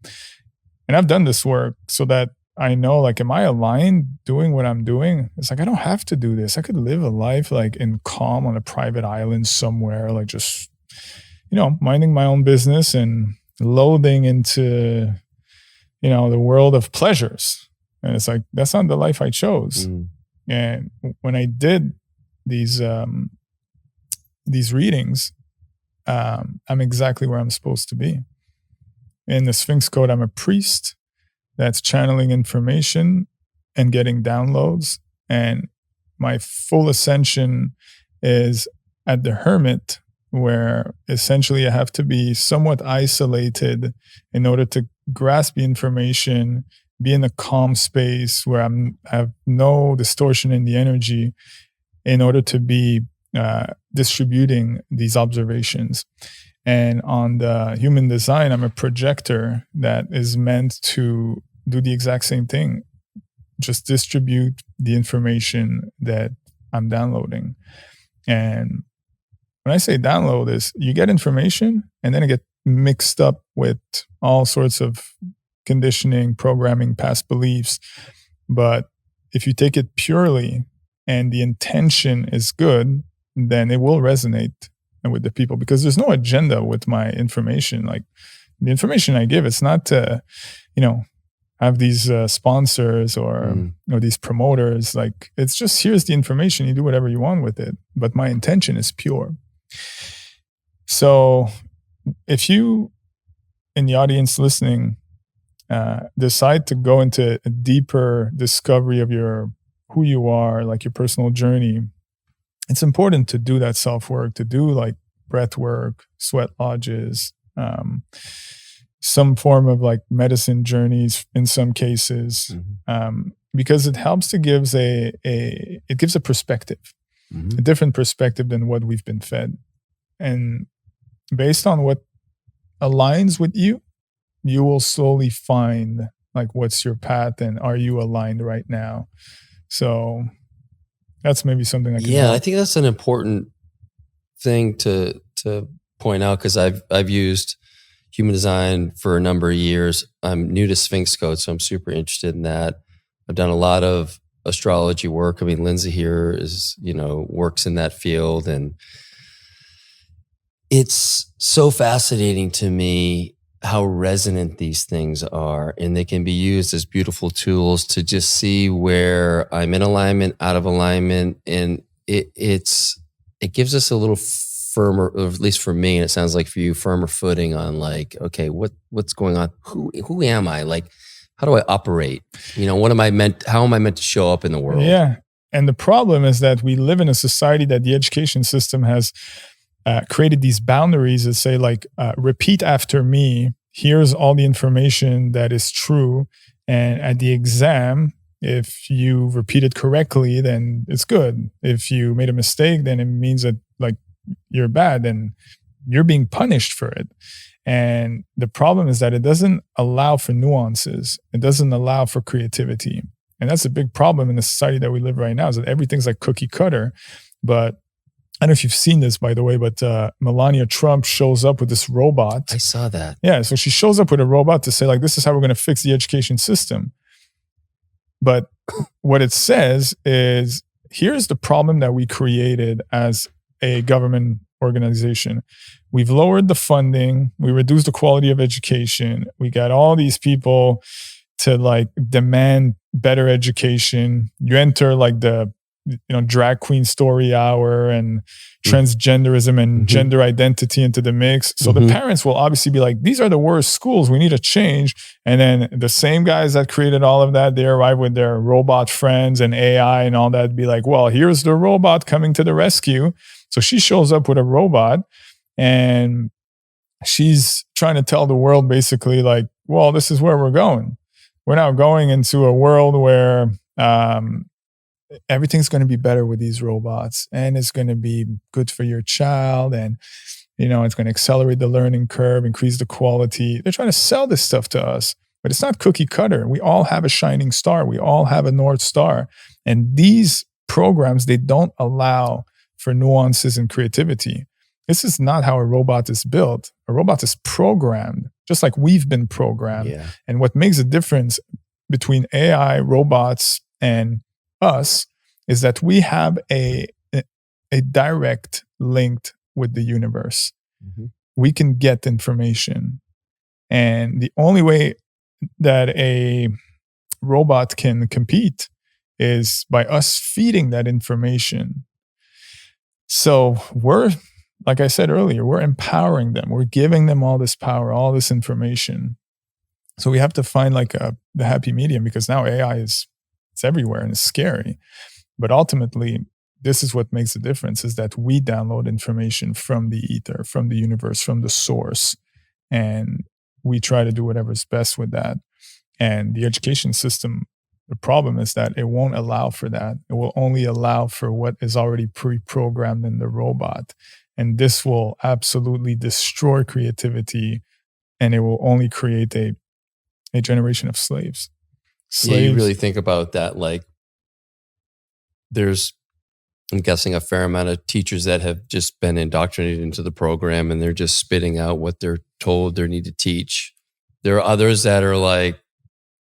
And I've done this work so that I know, like, am I aligned doing what I'm doing? It's like, I don't have to do this. I could live a life like in calm on a private island somewhere, like just, minding my own business and loathing into, the world of pleasures. And it's like, that's not the life I chose. And when I did these readings, I'm exactly where I'm supposed to be. In the Sphinx Code, I'm a priest that's channeling information and getting downloads. And my full ascension is at the hermit, where essentially I have to be somewhat isolated in order to grasp the information, be in a calm space where I have no distortion in the energy, in order to be distributing these observations. And on the human design, I'm a projector that is meant to do the exact same thing. Just distribute the information that I'm downloading. And when I say download, is you get information and then it gets mixed up with all sorts of conditioning, programming, past beliefs. But if you take it purely and the intention is good, then it will resonate with the people, because there's no agenda with my information. Like, the information I give, it's not to, have these sponsors or these promoters. Like, it's just, here's the information, you do whatever you want with it. But my intention is pure. So if you, in the audience listening, decide to go into a deeper discovery of who you are, like your personal journey, it's important to do that self-work, to do like breath work, sweat lodges, some form of like medicine journeys in some cases, because it helps to gives it gives a perspective, a different perspective than what we've been fed. And based on what aligns with you, you will slowly find like what's your path and are you aligned right now. So that's maybe something I can help. I think that's an important thing to point out, because I've used human design for a number of years. I'm new to Sphinx Code, so I'm super interested in that. I've done a lot of astrology work. I mean, Lindsay here is, works in that field, and it's so fascinating to me how resonant these things are, and they can be used as beautiful tools to just see where I'm in alignment, out of alignment, and it gives us a little firmer, or at least for me, and it sounds like for you, firmer footing on like, okay, what's going on? Who am I? Like, how do I operate? What am I meant? How am I meant to show up in the world? Yeah. And the problem is that we live in a society that the education system has created these boundaries that say like, repeat after me. Here's all the information that is true. And at the exam, if you repeat it correctly, then it's good. If you made a mistake, then it means that like you're bad and you're being punished for it. And the problem is that it doesn't allow for nuances. It doesn't allow for creativity. And that's a big problem in the society that we live right now, is that everything's like cookie cutter. But I don't know if you've seen this, by the way, but Melania Trump shows up with this robot. I saw that. Yeah, so she shows up with a robot to say like, this is how we're going to fix the education system. But what it says is, here's the problem that we created as a government organization. We've lowered the funding. We reduced the quality of education. We got all these people to like demand better education. You enter like the drag queen story hour and transgenderism and gender identity into the mix. So the parents will obviously be like, these are the worst schools. We need a change. And then the same guys that created all of that, they arrive with their robot friends and AI and all that, be like, well, here's the robot coming to the rescue. So she shows up with a robot and she's trying to tell the world basically like, well, this is where we're going. We're now going into a world where everything's going to be better with these robots, and it's going to be good for your child, and it's going to accelerate the learning curve, increase the quality. They're trying to sell this stuff to us, but it's not cookie cutter. We all have a shining star. We all have a North Star. And these programs, they don't allow for nuances and creativity. This is not how a robot is built. A robot is programmed, just like we've been programmed. Yeah. And what makes a difference between AI, robots, and us is that we have a direct link with the universe. We can get information. And the only way that a robot can compete is by us feeding that information. So we're, like I said earlier, we're empowering them. We're giving them all this power, all this information. So we have to find like the happy medium, because now AI it's everywhere and it's scary. But ultimately, this is what makes the difference, is that we download information from the ether, from the universe, from the source. And we try to do whatever's best with that. And the education system, the problem is that it won't allow for that. It will only allow for what is already pre-programmed in the robot. And this will absolutely destroy creativity, and it will only create a generation of slaves. Yeah, you really think about that. Like, there's, I'm guessing, a fair amount of teachers that have just been indoctrinated into the program, and they're just spitting out what they're told they need to teach. There are others that are like,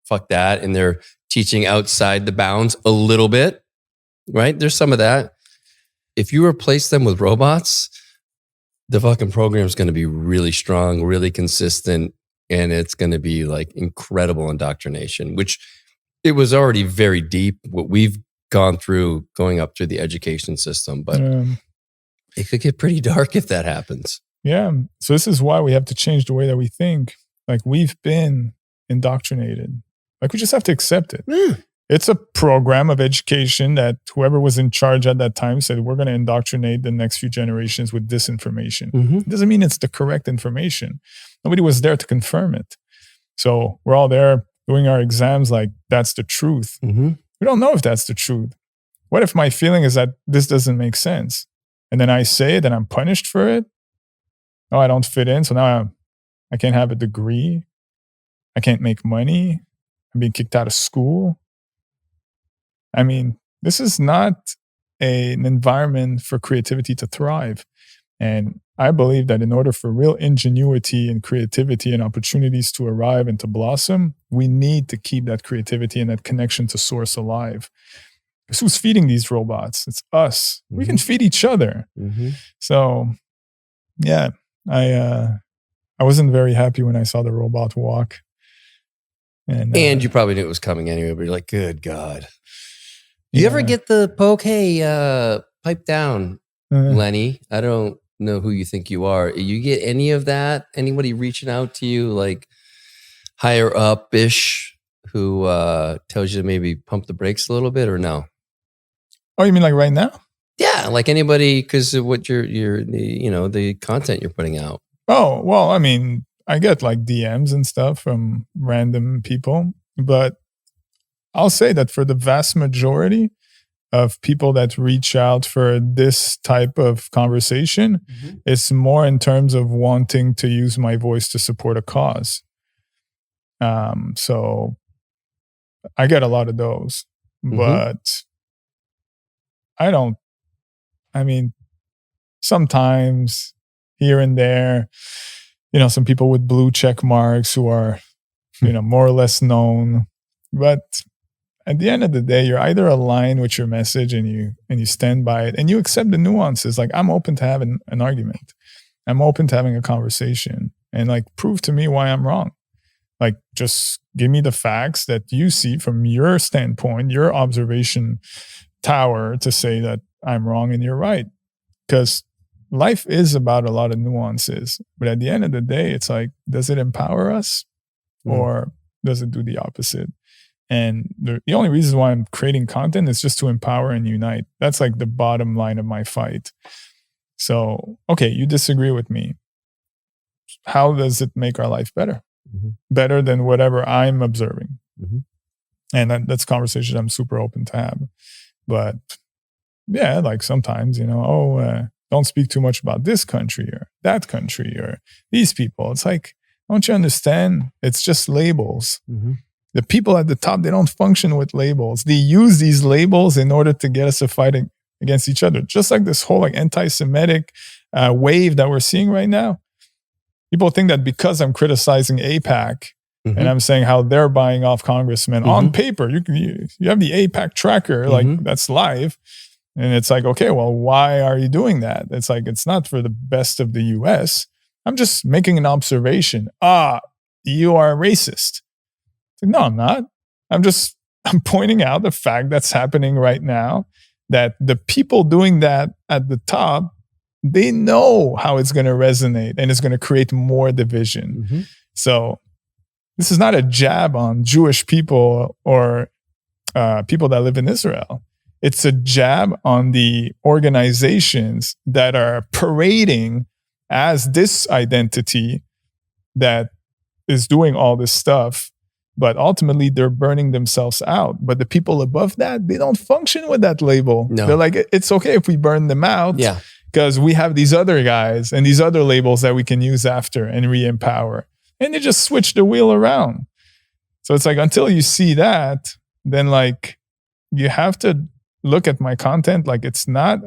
fuck that, and they're teaching outside the bounds a little bit, right? There's some of that. If you replace them with robots, the fucking program is going to be really strong, really consistent, and it's going to be like incredible indoctrination, which it was already very deep, what we've gone through going up through the education system. But it could get pretty dark if that happens. Yeah. So this is why we have to change the way that we think. Like, we've been indoctrinated. Like, we just have to accept it. It's a program of education that whoever was in charge at that time said, we're going to indoctrinate the next few generations with this information. It doesn't mean it's the correct information. Nobody was there to confirm it. So we're all there doing our exams like that's the truth. We don't know if that's the truth. What if my feeling is that this doesn't make sense? And then I say it and I'm punished for it? Oh, I don't fit in. So now I can't have a degree. I can't make money. I'm being kicked out of school. I mean, this is not an environment for creativity to thrive. And I believe that in order for real ingenuity and creativity and opportunities to arrive and to blossom, we need to keep that creativity and that connection to source alive. Because who's feeding these robots? It's us. We can feed each other. So, yeah, I wasn't very happy when I saw the robot walk. And you probably knew it was coming anyway, but you're like, good God. You ever get the poke, hey, pipe down, Lenny? I don't know who you think you are. You get any of that? Anybody reaching out to you like higher up-ish who tells you to maybe pump the brakes a little bit or no? Oh, you mean like right now? Yeah, like anybody because of what the content you're putting out. Oh, well, I mean, I get like DMs and stuff from random people, but I'll say that for the vast majority of people that reach out for this type of conversation, it's more in terms of wanting to use my voice to support a cause. So I get a lot of those, but sometimes here and there, some people with blue check marks who are, more or less known, but at the end of the day, you're either aligned with your message and you stand by it and you accept the nuances. Like, I'm open to having an argument. I'm open to having a conversation and like prove to me why I'm wrong. Like, just give me the facts that you see from your standpoint, your observation tower to say that I'm wrong and you're right. Because life is about a lot of nuances. But at the end of the day, it's like, does it empower us or does it do the opposite? And the only reason why I'm creating content is just to empower and unite. That's like the bottom line of my fight. So, okay, you disagree with me. How does it make our life better? Better than whatever I'm observing. And that's conversation I'm super open to have. But yeah, like sometimes, don't speak too much about this country or that country or these people. It's like, don't you understand? It's just labels. The people at the top, they don't function with labels. They use these labels in order to get us to fight against each other. Just like this whole like anti-Semitic wave that we're seeing right now. People think that because I'm criticizing AIPAC and I'm saying how they're buying off congressmen on paper, you have the AIPAC tracker, like that's live. And it's like, okay, well, why are you doing that? It's like, it's not for the best of the US. I'm just making an observation. You are a racist. No, I'm not. I'm pointing out the fact that's happening right now, that the people doing that at the top, they know how it's going to resonate and it's going to create more division. So this is not a jab on Jewish people or people that live in Israel. It's a jab on the organizations that are parading as this identity that is doing all this stuff. But ultimately, they're burning themselves out. But the people above that, they don't function with that label. No. They're like, it's okay if we burn them out because we have these other guys and these other labels that we can use after and re-empower. And they just switch the wheel around. So it's like, until you see that, then like, you have to look at my content like it's not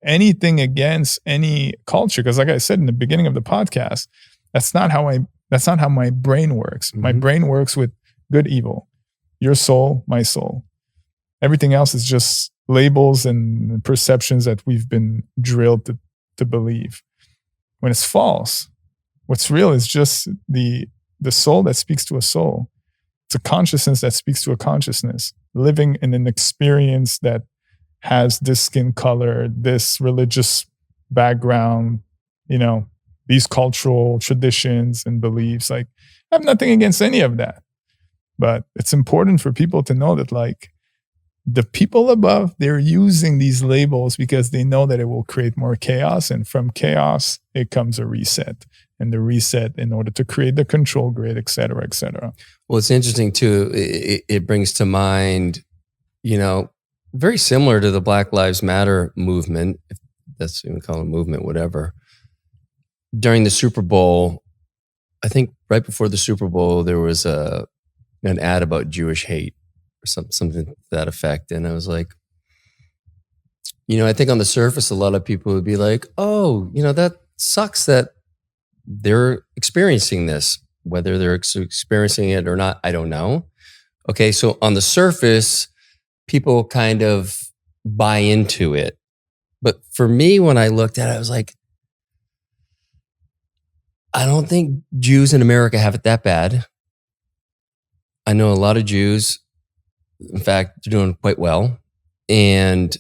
anything against any culture. Because like I said in the beginning of the podcast, that's not how my brain works. My brain works with good, evil, your soul, my soul. Everything else is just labels and perceptions that we've been drilled to believe. When it's false, what's real is just the soul that speaks to a soul. It's a consciousness that speaks to a consciousness, living in an experience that has this skin color, this religious background, these cultural traditions and beliefs. Like, I have nothing against any of that. But it's important for people to know that like the people above, they're using these labels because they know that it will create more chaos. And from chaos, it comes a reset. And the reset in order to create the control grid, et cetera, et cetera. Well, it's interesting too. It brings to mind, very similar to the Black Lives Matter movement, if that's even called a movement, whatever. During the Super Bowl, I think right before the Super Bowl, there was an ad about Jewish hate or something to that effect. And I was like, I think on the surface, a lot of people would be like, oh, that sucks that they're experiencing this, whether they're experiencing it or not, I don't know. Okay, so on the surface, people kind of buy into it. But for me, when I looked at it, I was like, I don't think Jews in America have it that bad. I know a lot of Jews. In fact, they're doing quite well. And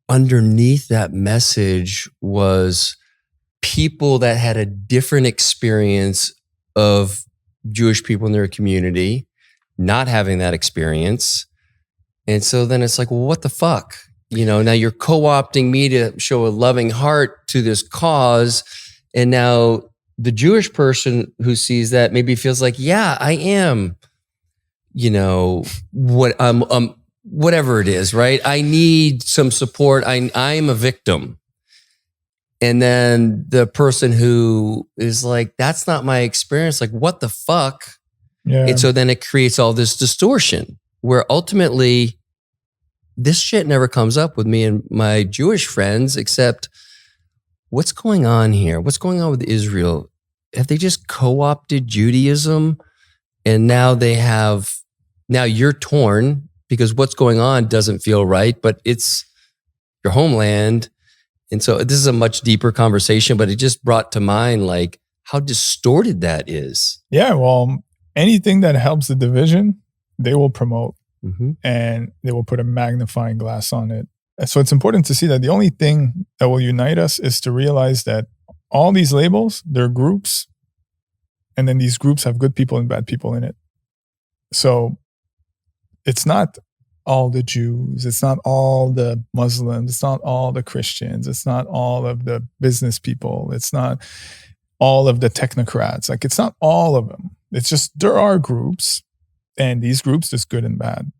underneath that message was people that had a different experience of Jewish people in their community not having that experience. And so then it's like, well, what the fuck? Now you're co-opting me to show a loving heart to this cause. And now the Jewish person who sees that maybe feels like, yeah, I am, whatever it is, right? I need some support. I'm a victim. And then the person who is like, that's not my experience. Like, what the fuck? Yeah. And so then it creates all this distortion where ultimately this shit never comes up with me and my Jewish friends, except what's going on here? What's going on with Israel? Have they just co-opted Judaism? And now you're torn because what's going on doesn't feel right, but it's your homeland. And so this is a much deeper conversation, but it just brought to mind like how distorted that is. Yeah, well, anything that helps the division, they will promote. Mm-hmm. And they will put a magnifying glass on it. And so it's important to see that the only thing that will unite us is to realize that all these labels, they're groups, and then these groups have good people and bad people in it. So it's not all the Jews, it's not all the Muslims, it's not all the Christians, it's not all of the business people, it's not all of the technocrats. Like, it's not all of them. It's just there are groups. And these groups, there's good and bad.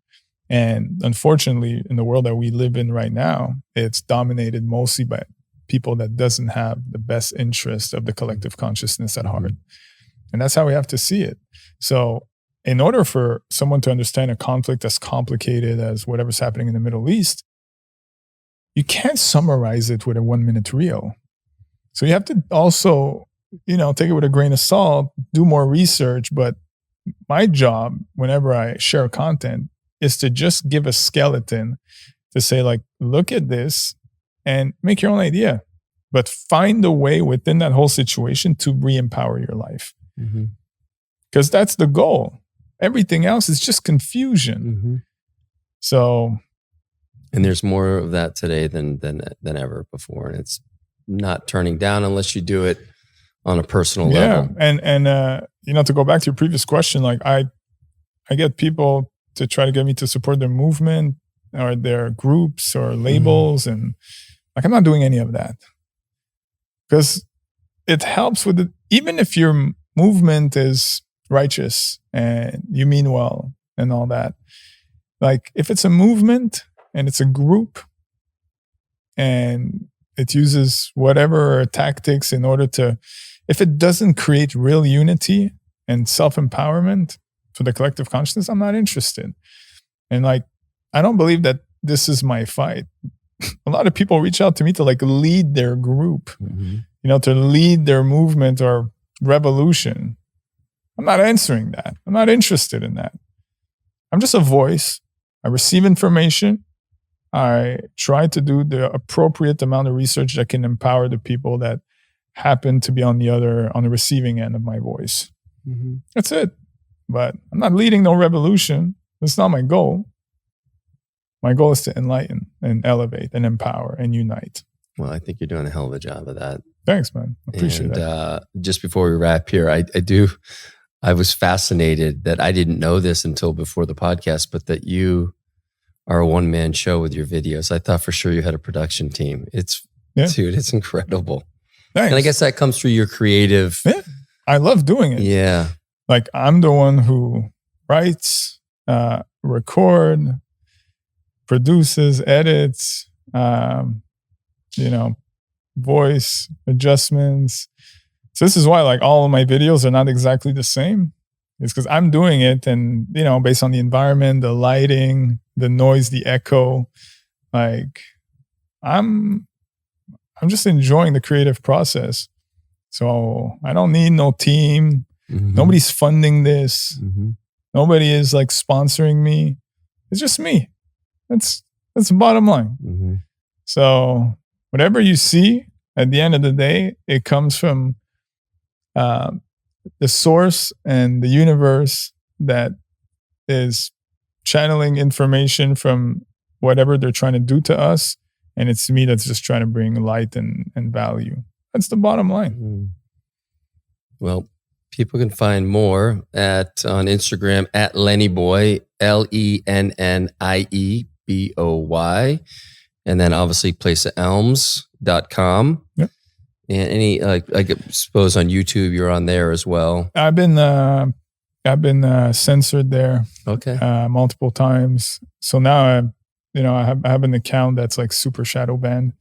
And unfortunately, in the world that we live in right now, it's dominated mostly by people that doesn't have the best interest of the collective consciousness at heart. And that's how we have to see it. So in order for someone to understand a conflict as complicated as whatever's happening in the Middle East, you can't summarize it with a 1-minute reel. So you have to also, take it with a grain of salt, do more research, but my job, whenever I share content, is to just give a skeleton to say, like, look at this and make your own idea, but find a way within that whole situation to re-empower your life. Because that's the goal. Everything else is just confusion. So, and there's more of that today than ever before, and it's not turning down unless you do it on a personal level. And to go back to your previous question, like I get people to try to get me to support their movement or their groups or labels. And like, I'm not doing any of that because it helps with it. Even if your movement is righteous and you mean well and all that, like if it's a movement and it's a group and it uses whatever tactics in order to, if it doesn't create real unity and self-empowerment for the collective consciousness, I'm not interested. And like, I don't believe that this is my fight. A lot of people reach out to me to like lead their group, to lead their movement or revolution. I'm not answering that. I'm not interested in that. I'm just a voice. I receive information. I try to do the appropriate amount of research that can empower the people that happen to be on the receiving end of my voice. That's it. But I'm not leading no revolution. That's not my goal. My goal is to enlighten and elevate and empower and unite. Well, I think you're doing a hell of a job of that. Thanks, man. I appreciate that. Just before we wrap here, I was fascinated that I didn't know this until before the podcast, but that you are a one-man show with your videos. I thought for sure you had a production team. Dude, it's incredible. Thanks. And I guess that comes through your creative. Yeah, I love doing it. Yeah. Like I'm the one who writes, record, produces, edits, voice adjustments. So this is why like all of my videos are not exactly the same. It's because I'm doing it and, based on the environment, the lighting, the noise, the echo, like I'm just enjoying the creative process. So I don't need no team. Nobody's funding this. Nobody is like sponsoring me. It's just me. That's the bottom line. So whatever you see, At the end of the day, it comes from the source and the universe that is channeling information from whatever they're trying to do to us. And it's me that's just trying to bring light and value. That's the bottom line. Mm. Well, people can find more on Instagram at Lennie Boy, LennieboY. And then obviously placeofelms.com. Yep. And any, I suppose on YouTube, you're on there as well. I've been censored there. Okay. Multiple times. So now I have an account that's like super shadow banned,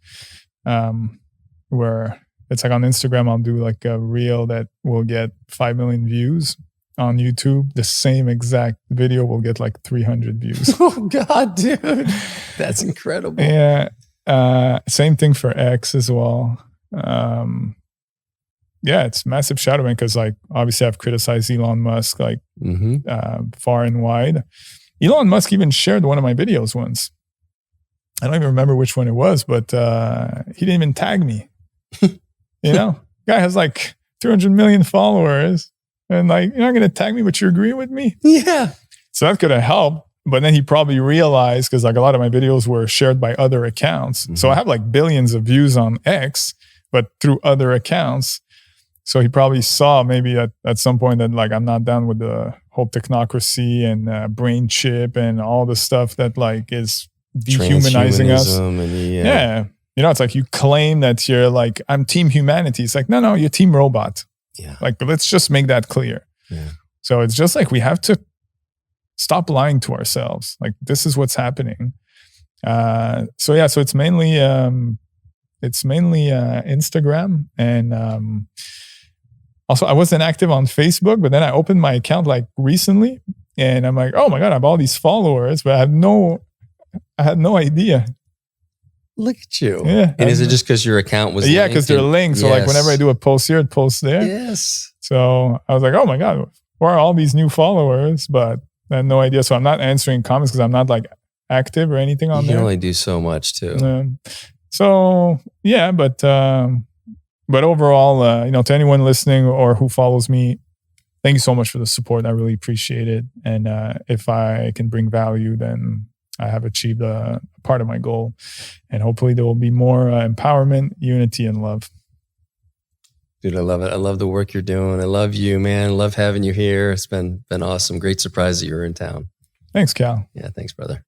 where it's like on Instagram, I'll do like a reel that will get 5 million views. On YouTube, the same exact video will get like 300 views. Oh God, dude. That's incredible. Yeah. Same thing for X as well. Yeah, it's massive shadow ban because like obviously I've criticized Elon Musk like far and wide. Elon Musk even shared one of my videos once. I don't even remember which one it was, but he didn't even tag me. Guy has like 300 million followers. And like, you're not going to tag me, but you agree with me? Yeah. So that's going to help. But then he probably realized, because like a lot of my videos were shared by other accounts. Mm-hmm. So I have like billions of views on X, but through other accounts. So he probably saw maybe at some point that like I'm not down with the whole technocracy and brain chip and all the stuff that like is dehumanizing us. Yeah. It's like you claim that you're like, I'm team humanity. It's like, no, you're team robot. Yeah. Like, let's just make that clear. Yeah. So it's just like we have to stop lying to ourselves. Like, this is what's happening. So it's mainly Instagram, and also I wasn't active on Facebook, but then I opened my account like recently, and I'm like, oh my God, I have all these followers, but I had no idea. Look at you. Yeah. And is it just because your account was linked? Because they're linked. So like whenever I do a post here, it posts there. Yes. So I was like, oh my God, where are all these new followers? But I had no idea. So I'm not answering comments because I'm not like active or anything on there. You can only do so much too. But overall, to anyone listening or who follows me, thank you so much for the support. I really appreciate it. And if I can bring value, then I have achieved a part of my goal. And hopefully there will be more empowerment, unity, and love. Dude, I love it. I love the work you're doing. I love you, man. I love having you here. It's been awesome. Great surprise that you were in town. Thanks, Cal. Yeah, thanks, brother.